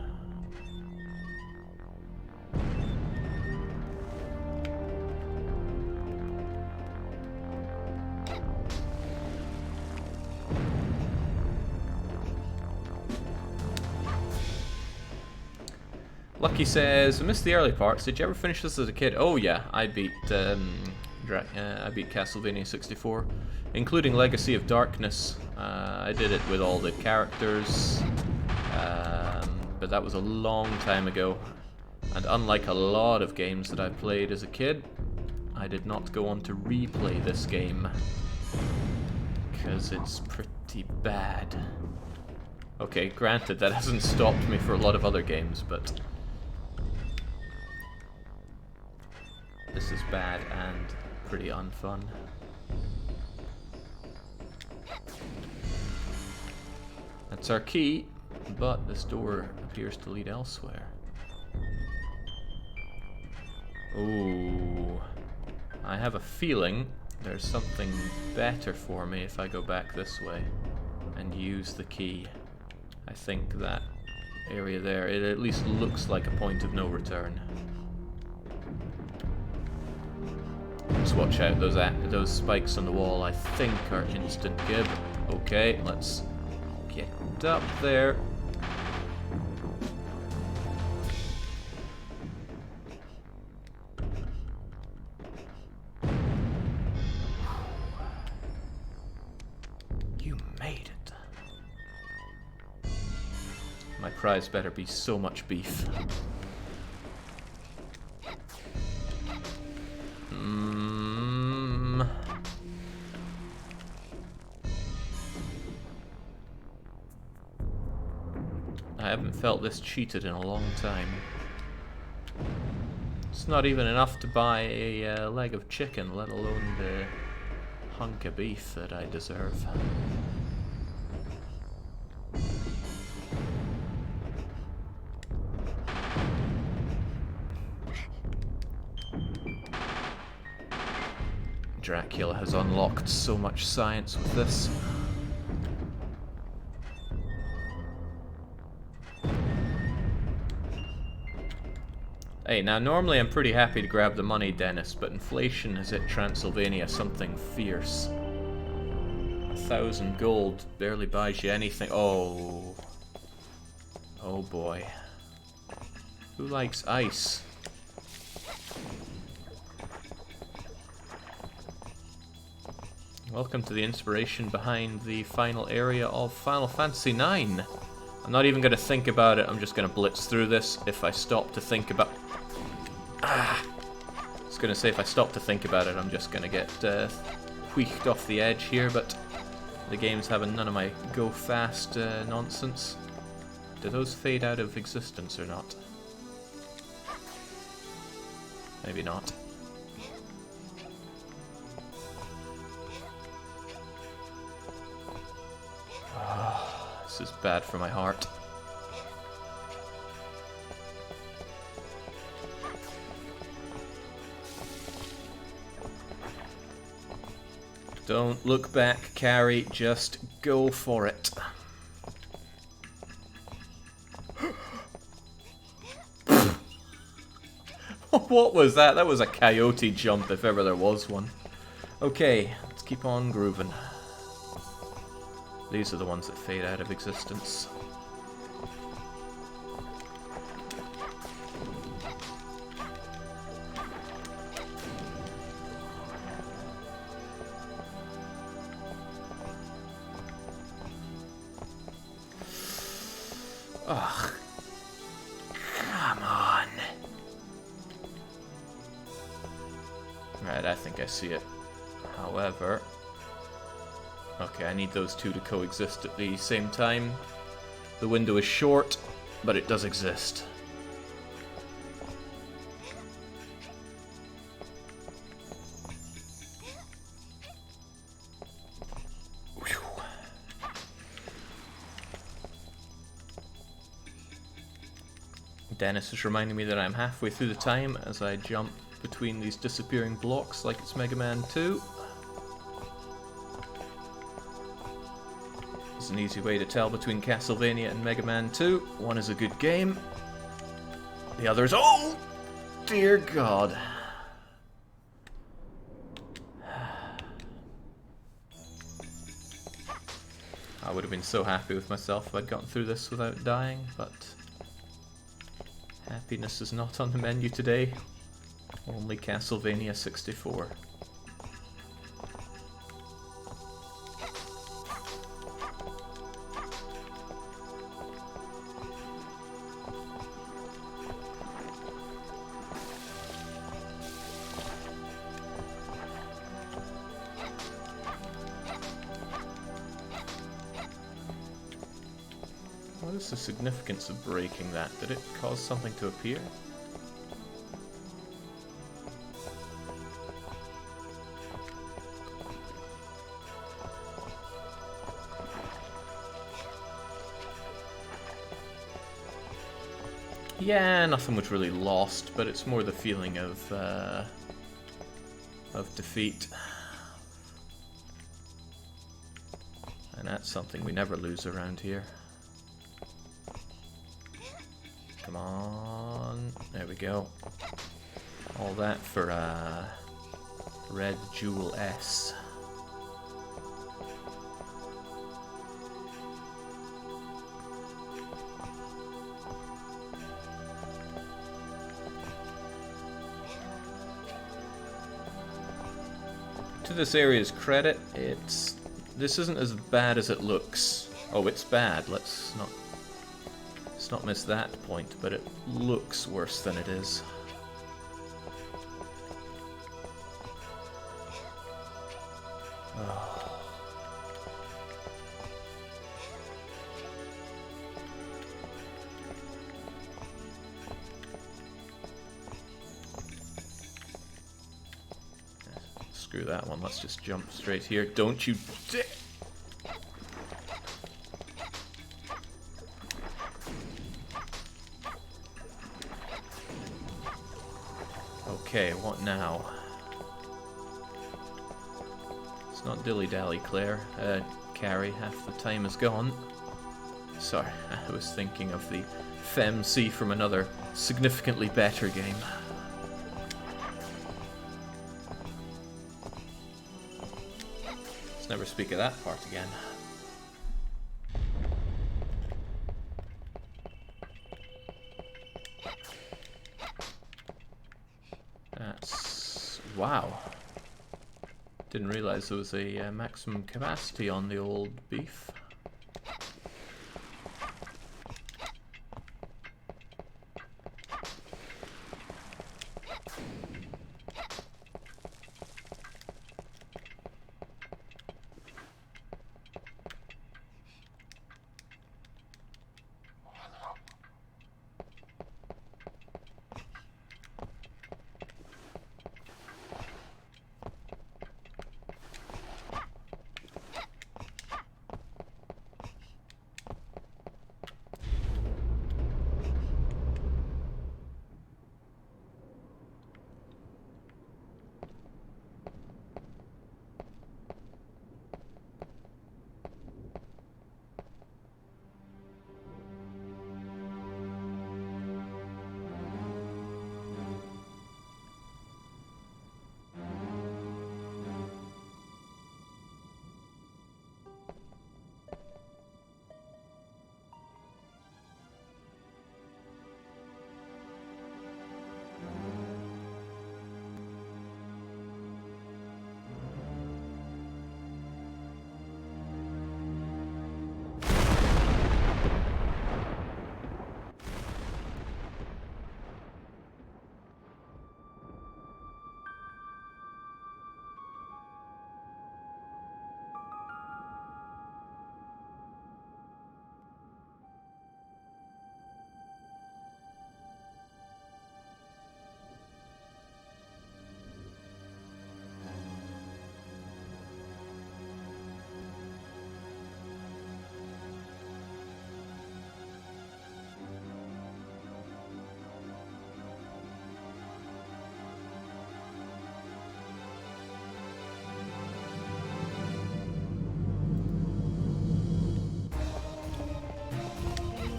Lucky says, I missed the early parts. Did you ever finish this as a kid? Oh yeah, I beat Castlevania 64, including Legacy of Darkness. I did it with all the characters. But that was a long time ago, and unlike a lot of games that I played as a kid, I did not go on to replay this game, because it's pretty bad. Okay, granted, that hasn't stopped me for a lot of other games, but this is bad and pretty unfun. That's our key. But this door appears to lead elsewhere. Ooh. I have a feeling there's something better for me if I go back this way and use the key. I think that area there, it at least looks like a point of no return. Just watch out, those spikes on the wall I think are instant gib. Okay, let's get up there. You made it. My prize better be so much beef. I haven't felt this cheated in a long time. It's not even enough to buy a leg of chicken, let alone the hunk of beef that I deserve. Dracula has unlocked so much science with this. Hey, now normally I'm pretty happy to grab the money, Dennis, but inflation has hit Transylvania something fierce. 1,000 gold barely buys you anything. Oh. Oh boy. Who likes ice? Welcome to the inspiration behind the final area of Final Fantasy IX. I'm not even going to think about it, I'm just going to blitz through this. If I stop to think about... I was going to say if I stop to think about it, I'm just going to get wheeked off the edge here, but the game's having none of my go fast nonsense. Do those fade out of existence or not? Maybe not. This is bad for my heart. Don't look back, Carrie, just go for it. What was that? That was a coyote jump if ever there was one. Okay, let's keep on grooving. These are the ones that fade out of existence. Ugh. Come on. Right, I think I see it. However... Okay, I need those two to coexist at the same time. The window is short, but it does exist. Whew. Dennis is reminding me that I'm halfway through the time as I jump between these disappearing blocks like it's Mega Man 2. It's an easy way to tell between Castlevania and Mega Man 2. One is a good game. The other is... Oh! Dear God. I would have been so happy with myself if I'd gotten through this without dying, but... happiness is not on the menu today. Only Castlevania 64. What is the significance of breaking that? Did it cause something to appear? Yeah, nothing was really lost, but it's more the feeling of defeat. And that's something we never lose around here. Come on. There we go. All that for Red Jewel S. To this area's credit, this isn't as bad as it looks. Oh, it's bad. Let's not Let's not miss that point, but it looks worse than it is. Oh. Screw that one, let's just jump straight here. Don't you dare! Okay, what now? It's not dilly-dally, Claire. Carrie, half the time is gone. Sorry, I was thinking of the FemC from another significantly better game. Let's never speak of that part again. That's... wow. Didn't realize there was a maximum capacity on the old beef.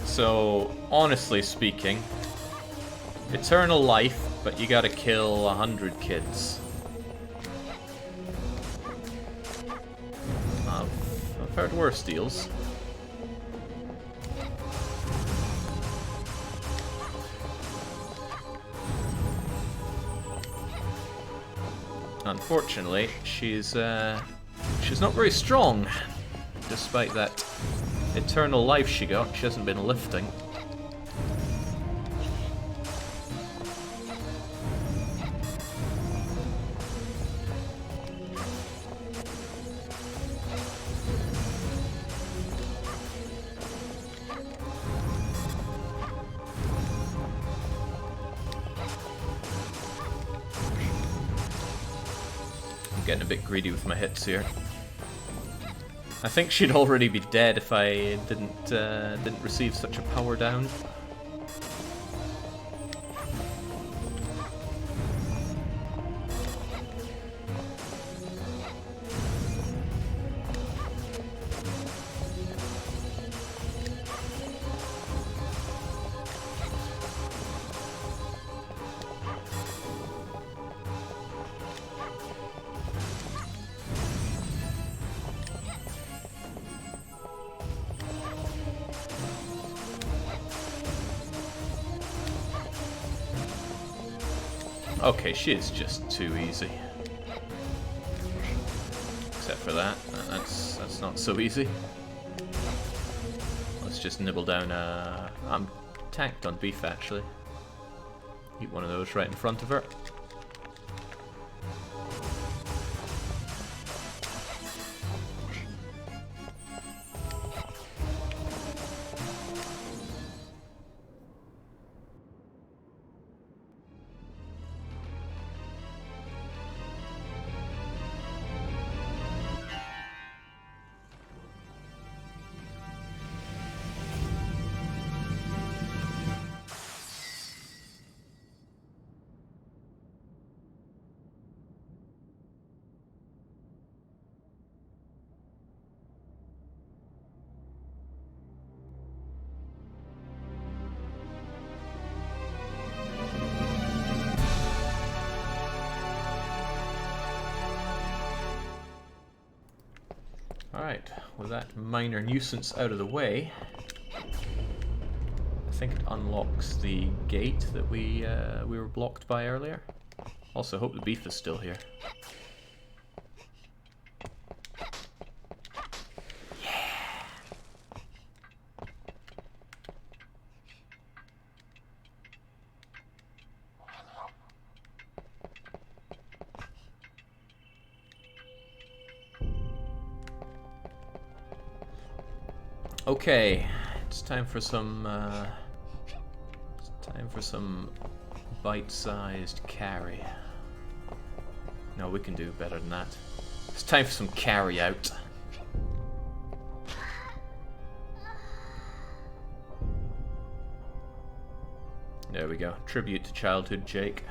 So, honestly speaking, eternal life, but you gotta kill 100 kids. I've heard worse deals. Unfortunately, she's not very strong, despite that eternal life she got. She hasn't been lifting. I'm getting a bit greedy with my hits here. I think she'd already be dead if I didn't receive such a power down. Okay, she is just too easy. Except for that. That's not so easy. Let's let's just nibble down I'm tanked on beef, actually. Eat one of those right in front of her. Alright, with that minor nuisance out of the way, I think it unlocks the gate that we were blocked by earlier. Also, hope the beef is still here. Okay, it's time for some bite-sized carry. No, we can do better than that. It's time for some carry out. There we go. Tribute to childhood Jake.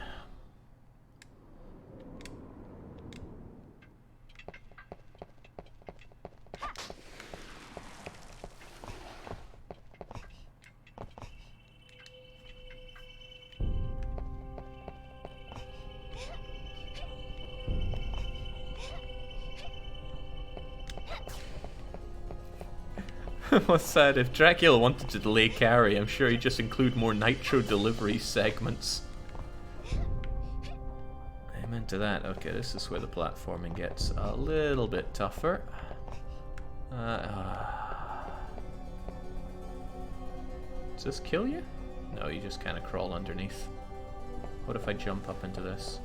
What's that? If Dracula wanted to delay carry, I'm sure he'd just include more Nitro delivery segments. I'm into that. Okay, this is where the platforming gets a little bit tougher. Does this kill you? No, you just kind of crawl underneath. What if I jump up into this?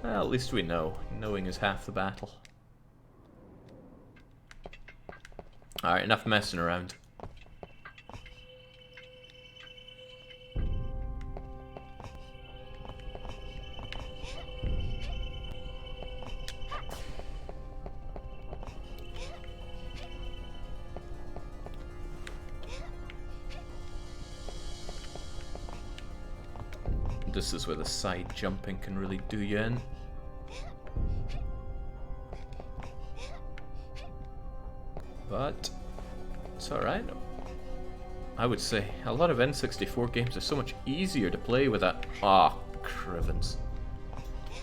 Well, at least we know. Knowing is half the battle. Alright, enough messing around. This is where the side jumping can really do you in. But it's alright. I would say a lot of N64 games are so much easier to play with a... Ah, crivens.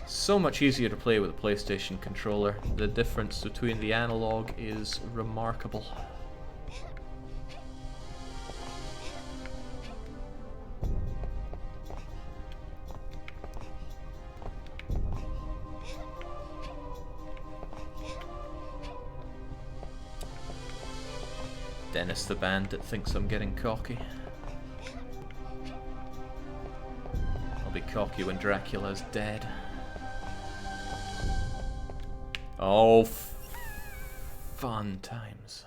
So much easier to play with a PlayStation controller. The difference between the analog is remarkable. Dennis the Bandit thinks I'm getting cocky. I'll be cocky when Dracula's dead. Oh, fun times.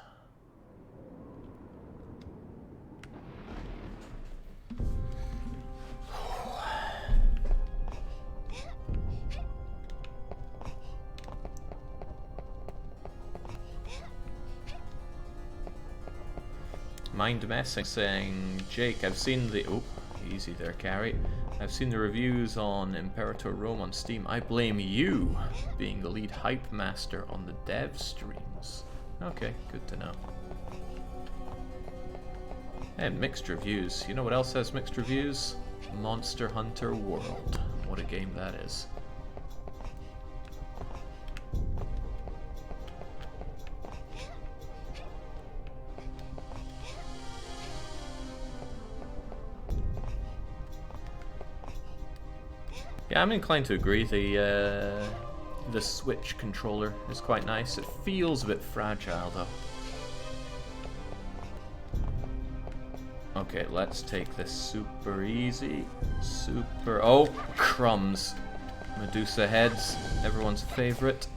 Mind messing, saying, Jake, I've seen the... Oh, easy there, Carrie. I've seen the reviews on Imperator Rome on Steam. I blame you being the lead hype master on the dev streams. Okay, good to know. And mixed reviews. You know what else has mixed reviews? Monster Hunter World. What a game that is. Yeah, I'm inclined to agree. The The Switch controller is quite nice. It feels a bit fragile though. Okay, let's take this super easy. Super... Oh, crumbs. Medusa heads, everyone's favorite.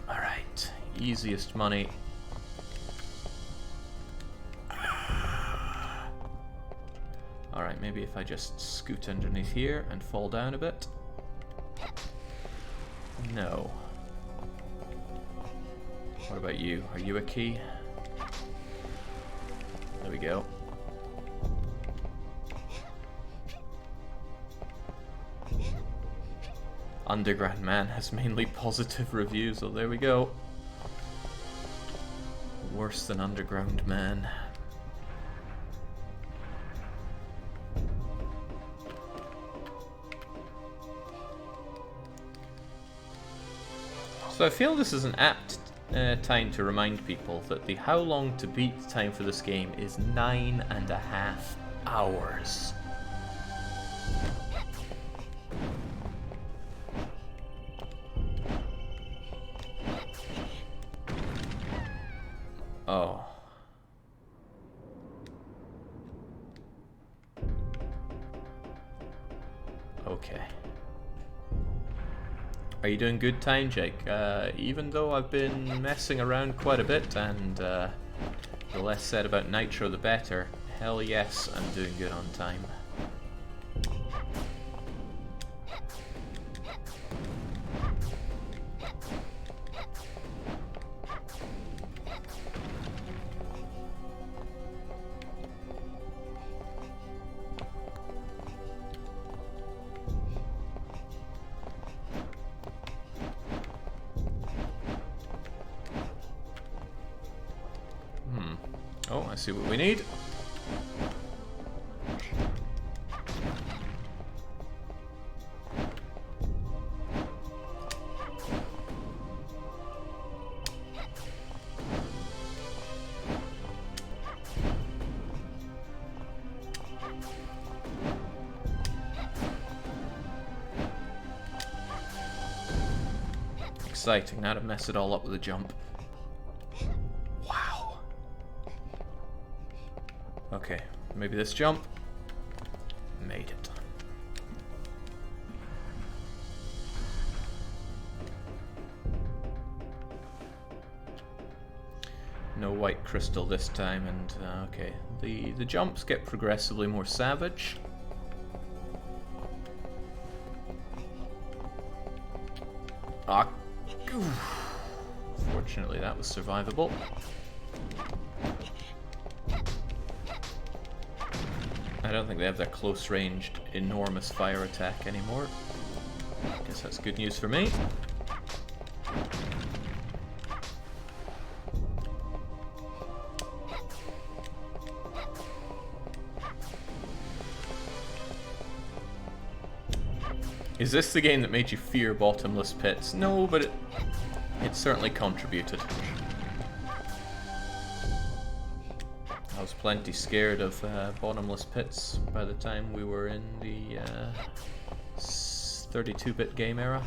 Alright, easiest money. Alright, maybe if I just scoot underneath here and fall down a bit. No. What about you? Are you a key? There we go. Underground Man has mainly positive reviews, so there we go. Worse than Underground Man. So I feel this is an apt time to remind people that the how long to beat time for this game is 9.5 hours. Oh. Okay. Are you doing good time, Jake? Even though I've been messing around quite a bit, and the less said about Nitro the better, hell yes, I'm doing good on time. Oh, I see what we need. Exciting, now to mess it all up with a jump. Wow. Okay, maybe this jump. Made it. No white crystal this time, and okay. The jumps get progressively more savage. Ah, fortunately that was survivable. I don't think they have that close-ranged, enormous fire attack anymore. Guess that's good news for me. Is this the game that made you fear bottomless pits? No, but it certainly contributed. I was plenty scared of bottomless pits by the time we were in the 32-bit game era.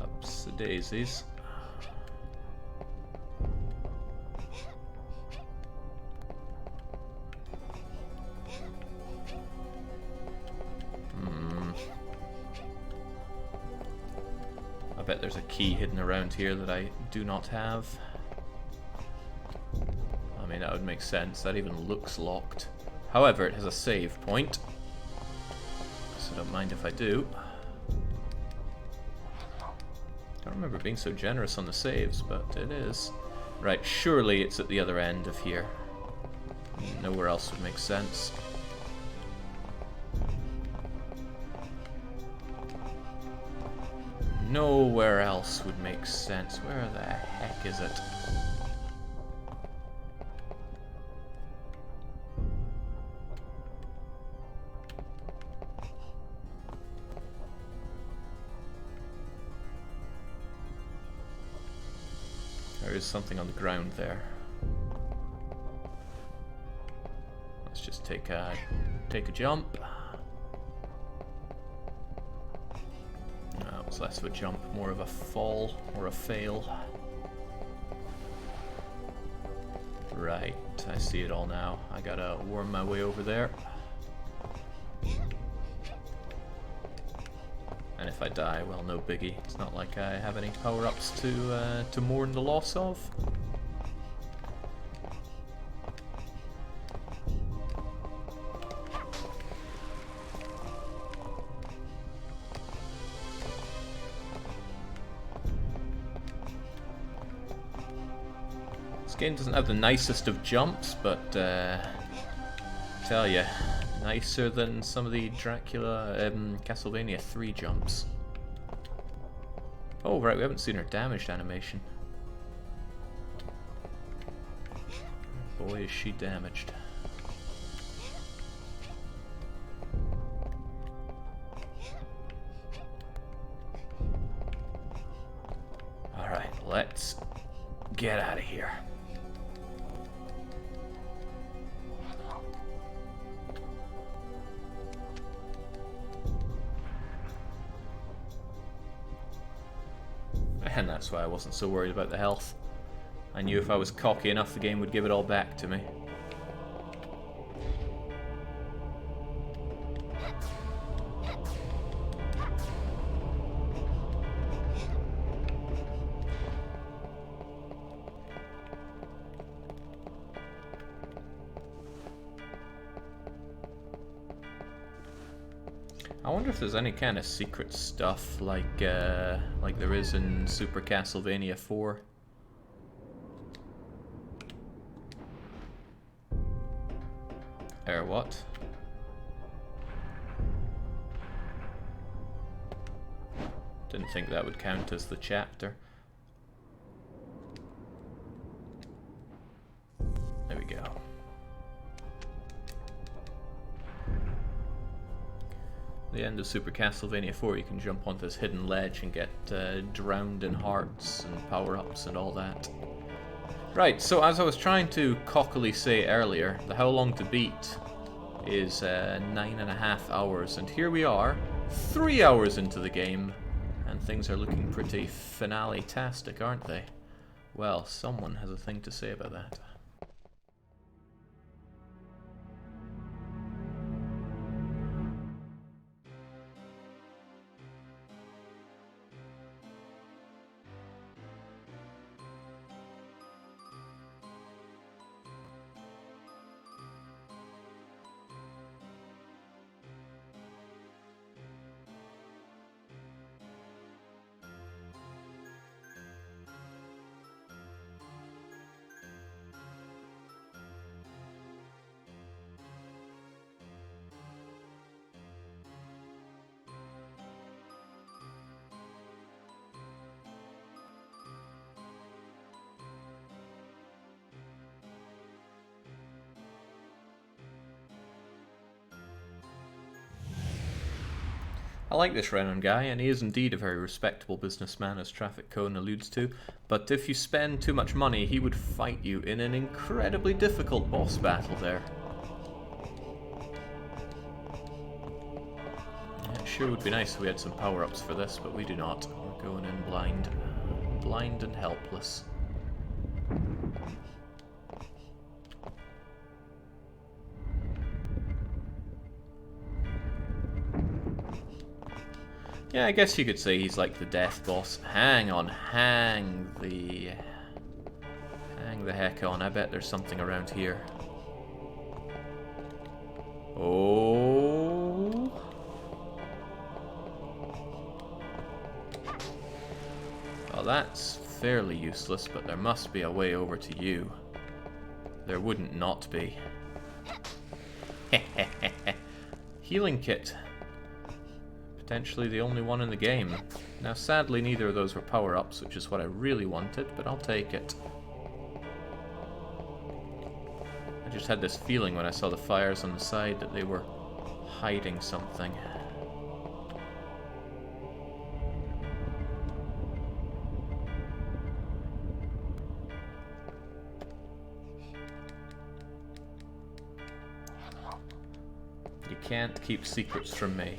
Ups the daisies. I bet there's a key hidden around here that I do not have. I mean, that would make sense. That even looks locked. However, it has a save point, so don't mind if I do. I don't remember being so generous on the saves, but it is. Right, surely it's at the other end of here. Nowhere else would make sense. Nowhere else would make sense. Where the heck is it? is something on the ground there. Let's just take a jump. That was less of a jump, more of a fall or a fail. Right, I see it all now. I gotta worm my way over there. And if I die, well, no biggie. It's not like I have any power-ups to mourn the loss of. This game doesn't have the nicest of jumps, but tell ya, nicer than some of the Dracula Castlevania 3 jumps. Oh right, we haven't seen her damaged animation. Boy, is she damaged. Alright, let's get out of here. And that's why I wasn't so worried about the health. I knew if I was cocky enough, the game would give it all back to me. I wonder if there's any kind of secret stuff like there is in Super Castlevania 4. Or what? Didn't think that would count as the chapter. There we go. The end of Super Castlevania 4, you can jump onto this hidden ledge and get drowned in hearts and power-ups and all that. Right, so as I was trying to cockily say earlier, the How Long to Beat is 9.5 hours, and here we are, 3 hours into the game, and things are looking pretty finale-tastic, aren't they? Well, someone has a thing to say about that. I like this Renan guy, and he is indeed a very respectable businessman, as Traffic Cone alludes to, but if you spend too much money, he would fight you in an incredibly difficult boss battle there. Yeah, it sure would be nice if we had some power-ups for this, but we do not. We're going in blind. Blind and helpless. Yeah, I guess you could say he's like the death boss. Hang on, hang the heck on. I bet there's something around here. Oh. Well, that's fairly useless, but there must be a way over to you. There wouldn't not be. Healing kit. Potentially the only one in the game. Now sadly neither of those were power-ups, which is what I really wanted, but I'll take it. I just had this feeling when I saw the fires on the side that they were hiding something. can't keep secrets from me.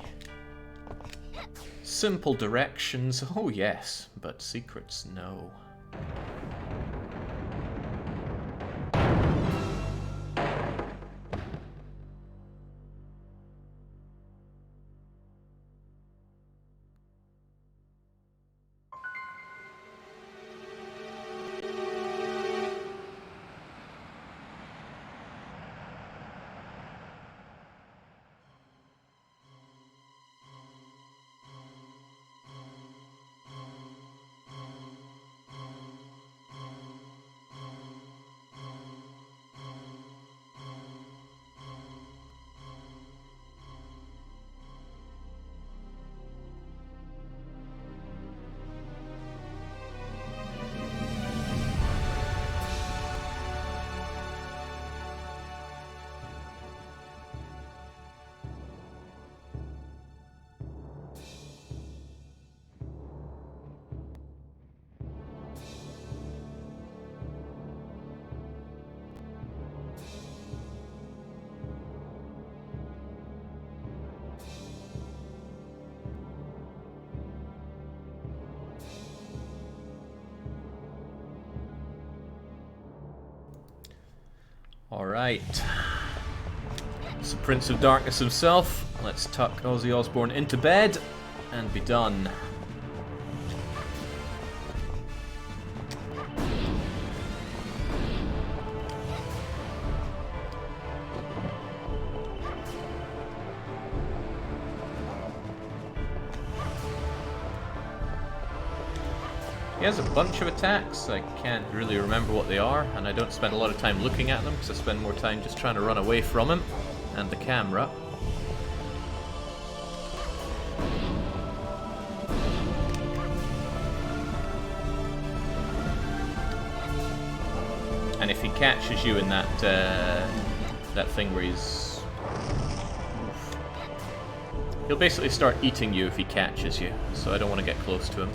Simple directions, oh yes, but secrets, no. Alright. It's the Prince of Darkness himself. Let's tuck Ozzy Osbourne into bed and be done. He has a bunch of attacks. I can't really remember what they are, and I don't spend a lot of time looking at them because I spend more time just trying to run away from him and the camera. And if he catches you in that that thing where he's... He'll basically start eating you if he catches you, so I don't want to get close to him.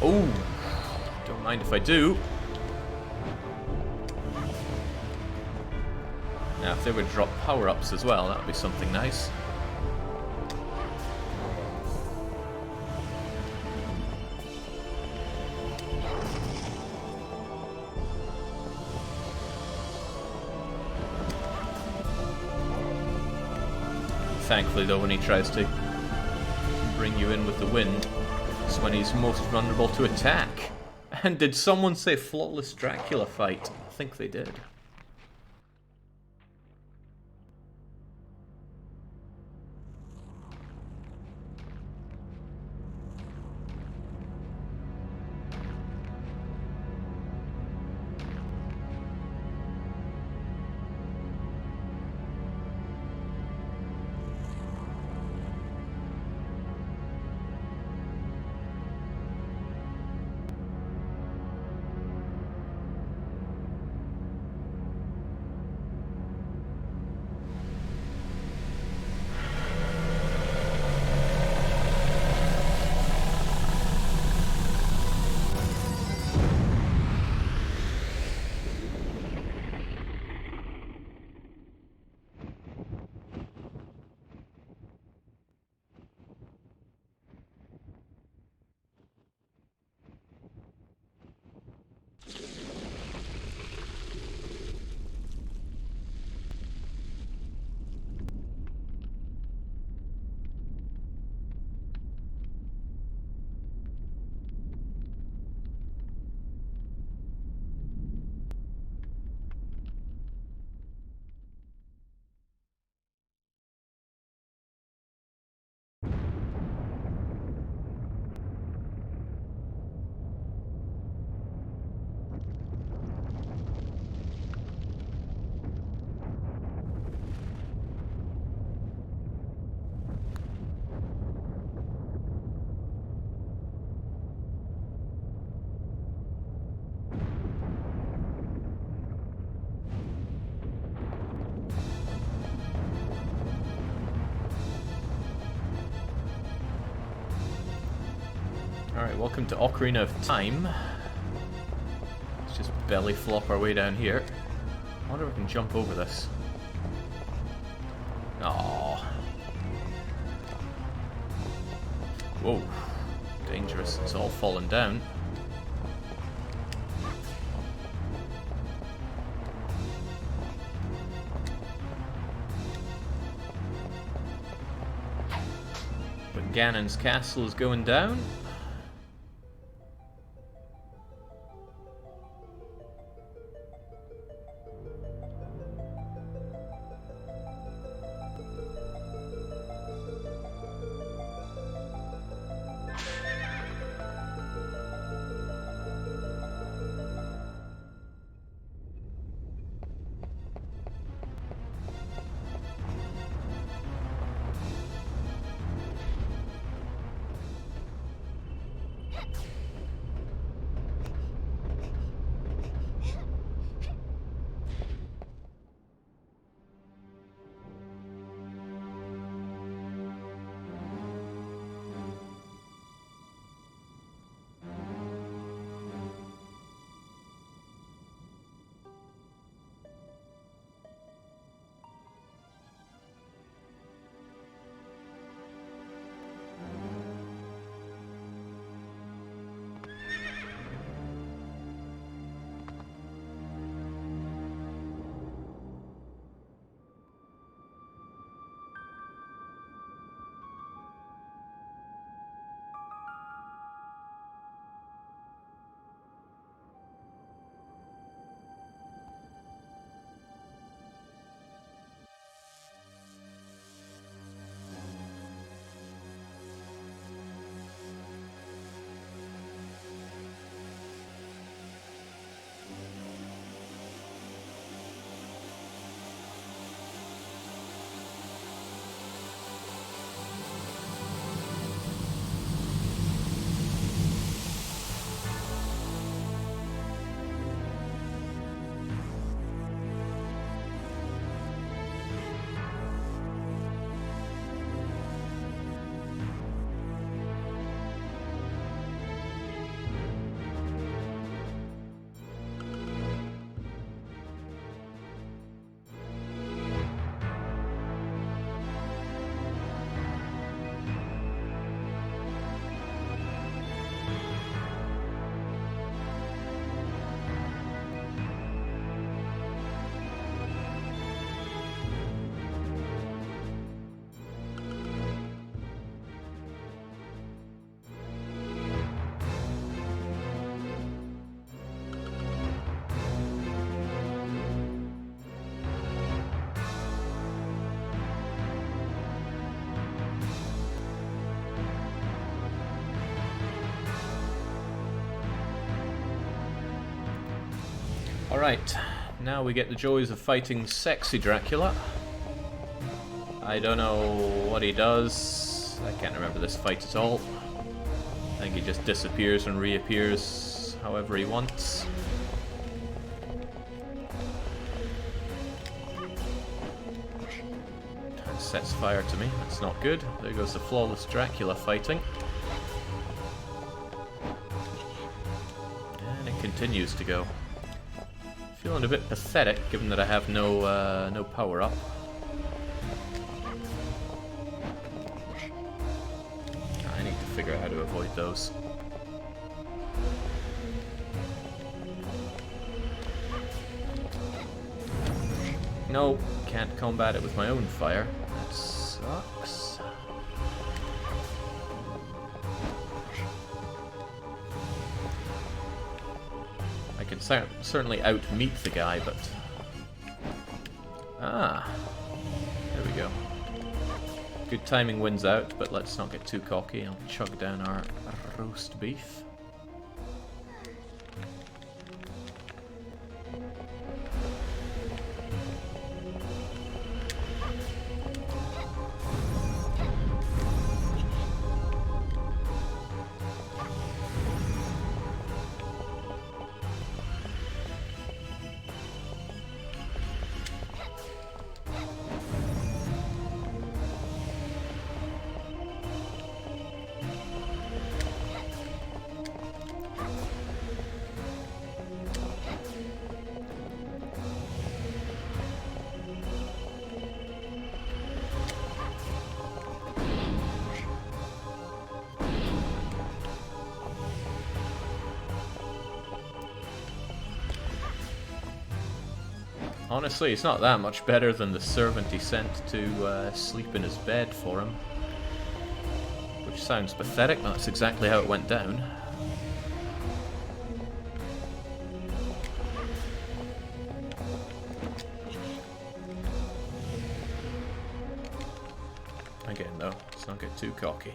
Oh, don't mind if I do. Now, if they would drop power-ups as well, that would be something nice. Thankfully, though, when he tries to bring you in with the wind, it's when he's most vulnerable to attack. And did someone say flawless Dracula fight? I think they did. Alright, welcome to Ocarina of Time. Let's just belly flop our way down here. I wonder if we can jump over this. Aww. Whoa. Dangerous. It's all fallen down. But Ganon's castle is going down. Alright, now we get the joys of fighting sexy Dracula. I don't know what he does. I can't remember this fight at all. I think he just disappears and reappears however he wants. Sets fire to me, that's not good. There goes the flawless Dracula fighting. And it continues to go. Feeling a bit pathetic, given that I have no power-up. I need to figure out how to avoid those. No, can't combat it with my own fire. That sucks. I can certainly out-meet the guy, but... Ah! There we go. Good timing wins out, but let's not get too cocky. I'll chug down our roast beef. Honestly, it's not that much better than the servant he sent to sleep in his bed for him. Which sounds pathetic, that's exactly how it went down. Again though, let's not get too cocky.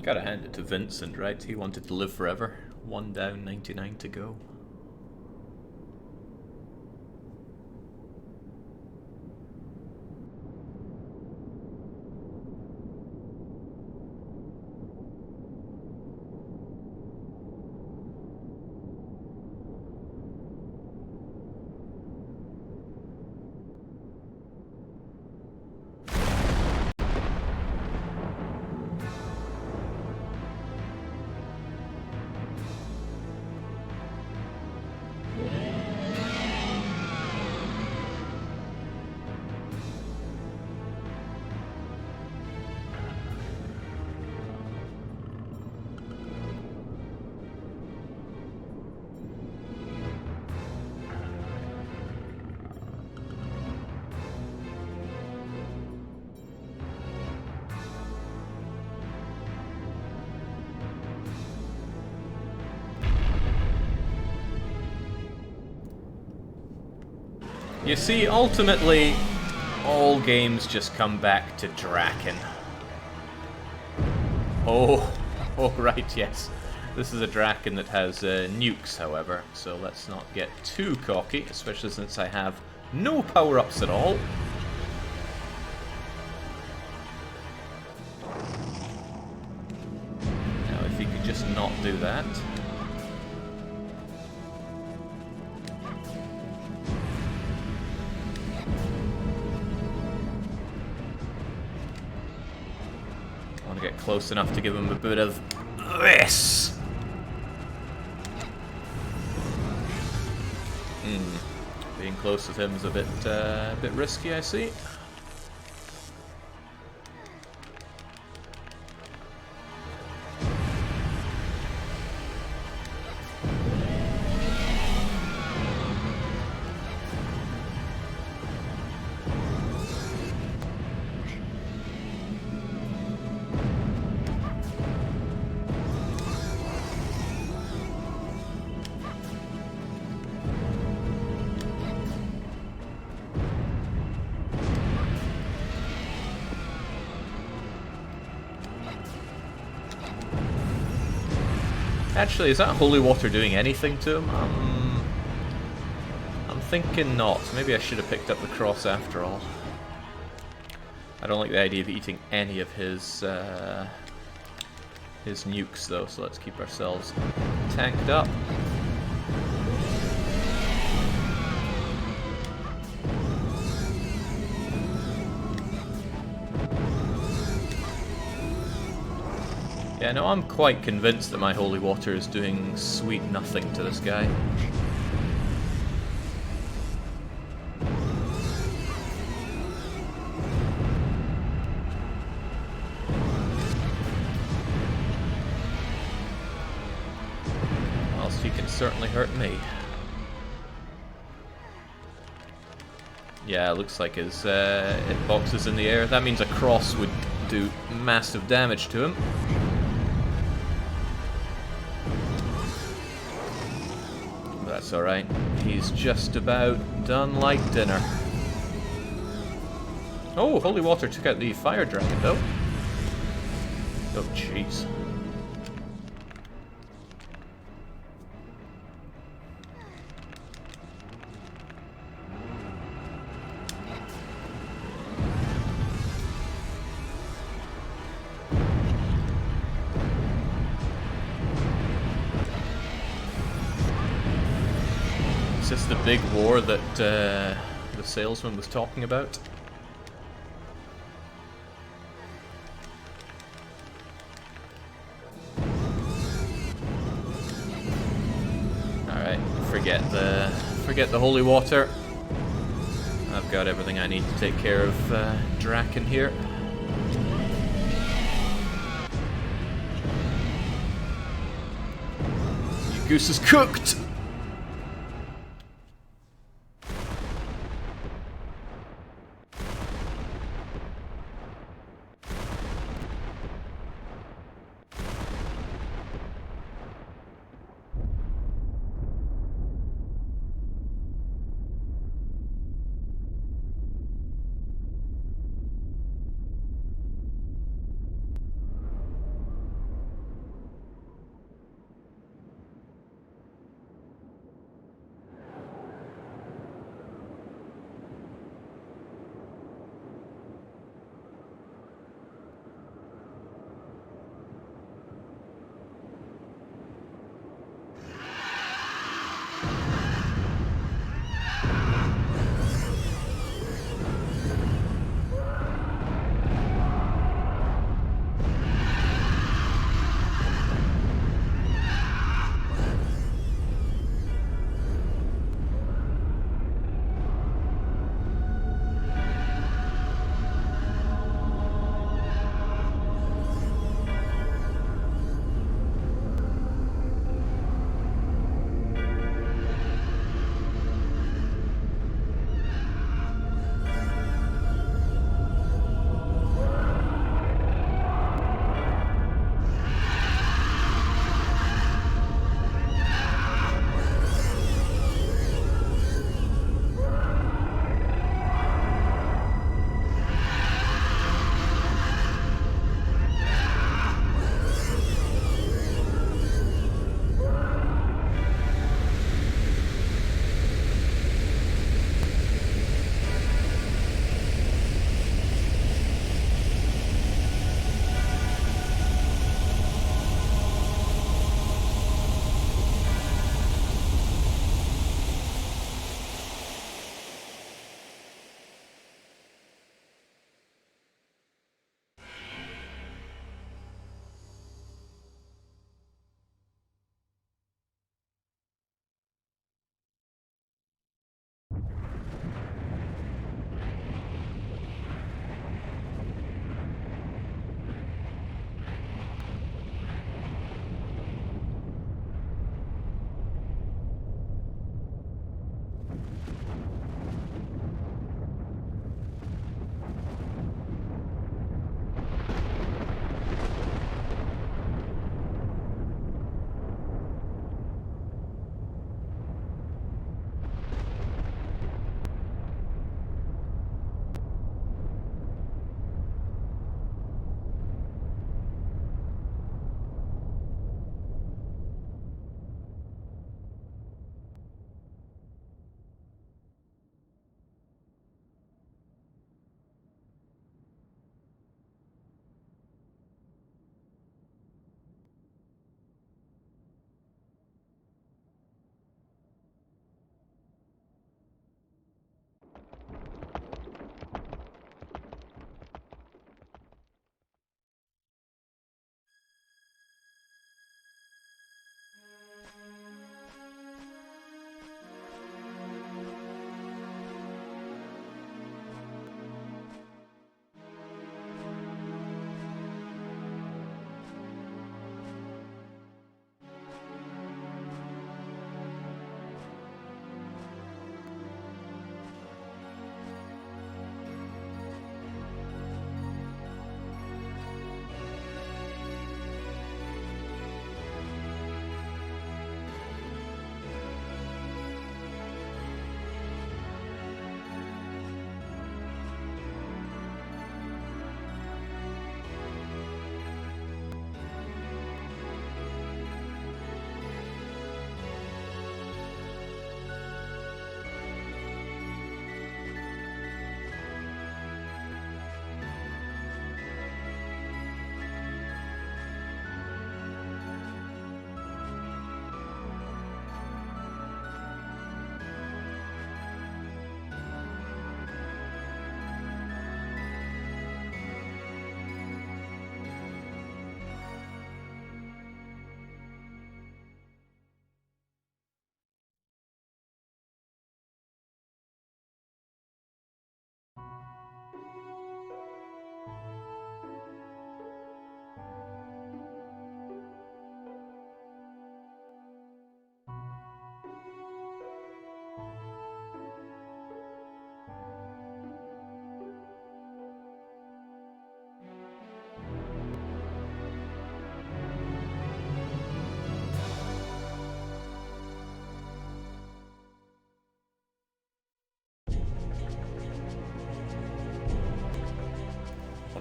Gotta hand it to Vincent, right? He wanted to live forever. 1 down, 99 to go. You see, ultimately, all games just come back to Draken. Oh, right, yes. This is a Draken that has nukes, however, so let's not get too cocky, especially since I have no power-ups at all. Now, if he could just not do that. Get close enough to give him a bit of this. Being close with him is a bit risky, I see. Actually, is that holy water doing anything to him? I'm thinking not. Maybe I should have picked up the cross after all. I don't like the idea of eating any of his his nukes though, so let's keep ourselves tanked up. Yeah, no, I'm quite convinced that my holy water is doing sweet nothing to this guy. Whilst he can certainly hurt me. Yeah, it looks like his hitbox is in the air. That means a cross would do massive damage to him. That's alright. He's just about done like dinner. Oh, holy water took out the fire dragon though. Oh, jeez. Is this the big war that the salesman was talking about? Alright, forget the holy water. I've got everything I need to take care of Draken here. Your goose is cooked!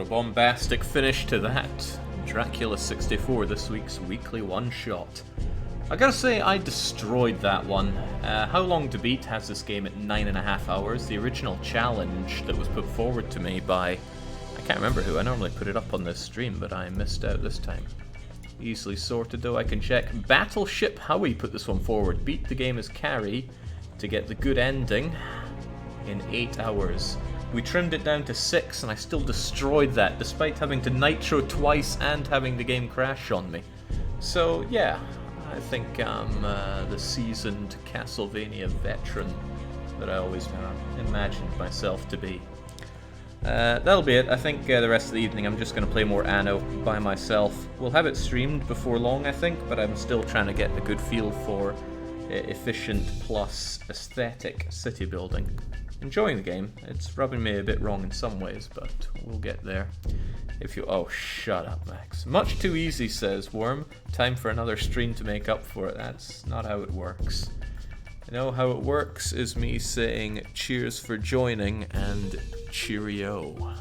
a bombastic finish to that. Dracula 64, this week's weekly one-shot. I gotta say, I destroyed that one. How Long to Beat has this game at 9.5 hours. The original challenge that was put forward to me by... I can't remember who, I normally put it up on this stream, but I missed out this time. Easily sorted though, I can check. Battleship Howie put this one forward. Beat the game as Carrie to get the good ending in 8 hours. We trimmed it down to 6 and I still destroyed that despite having to nitro twice and having the game crash on me. So yeah, I think I'm the seasoned Castlevania veteran that I always imagined myself to be. That'll be it. I think the rest of the evening I'm just going to play more Anno by myself. We'll have it streamed before long, I think, but I'm still trying to get a good feel for efficient plus aesthetic city building. Enjoying the game. It's rubbing me a bit wrong in some ways, but we'll get there. If you... Oh, shut up, Max. Much too easy, says Worm. Time for another stream to make up for it. That's not how it works. You know how it works is me saying cheers for joining and cheerio.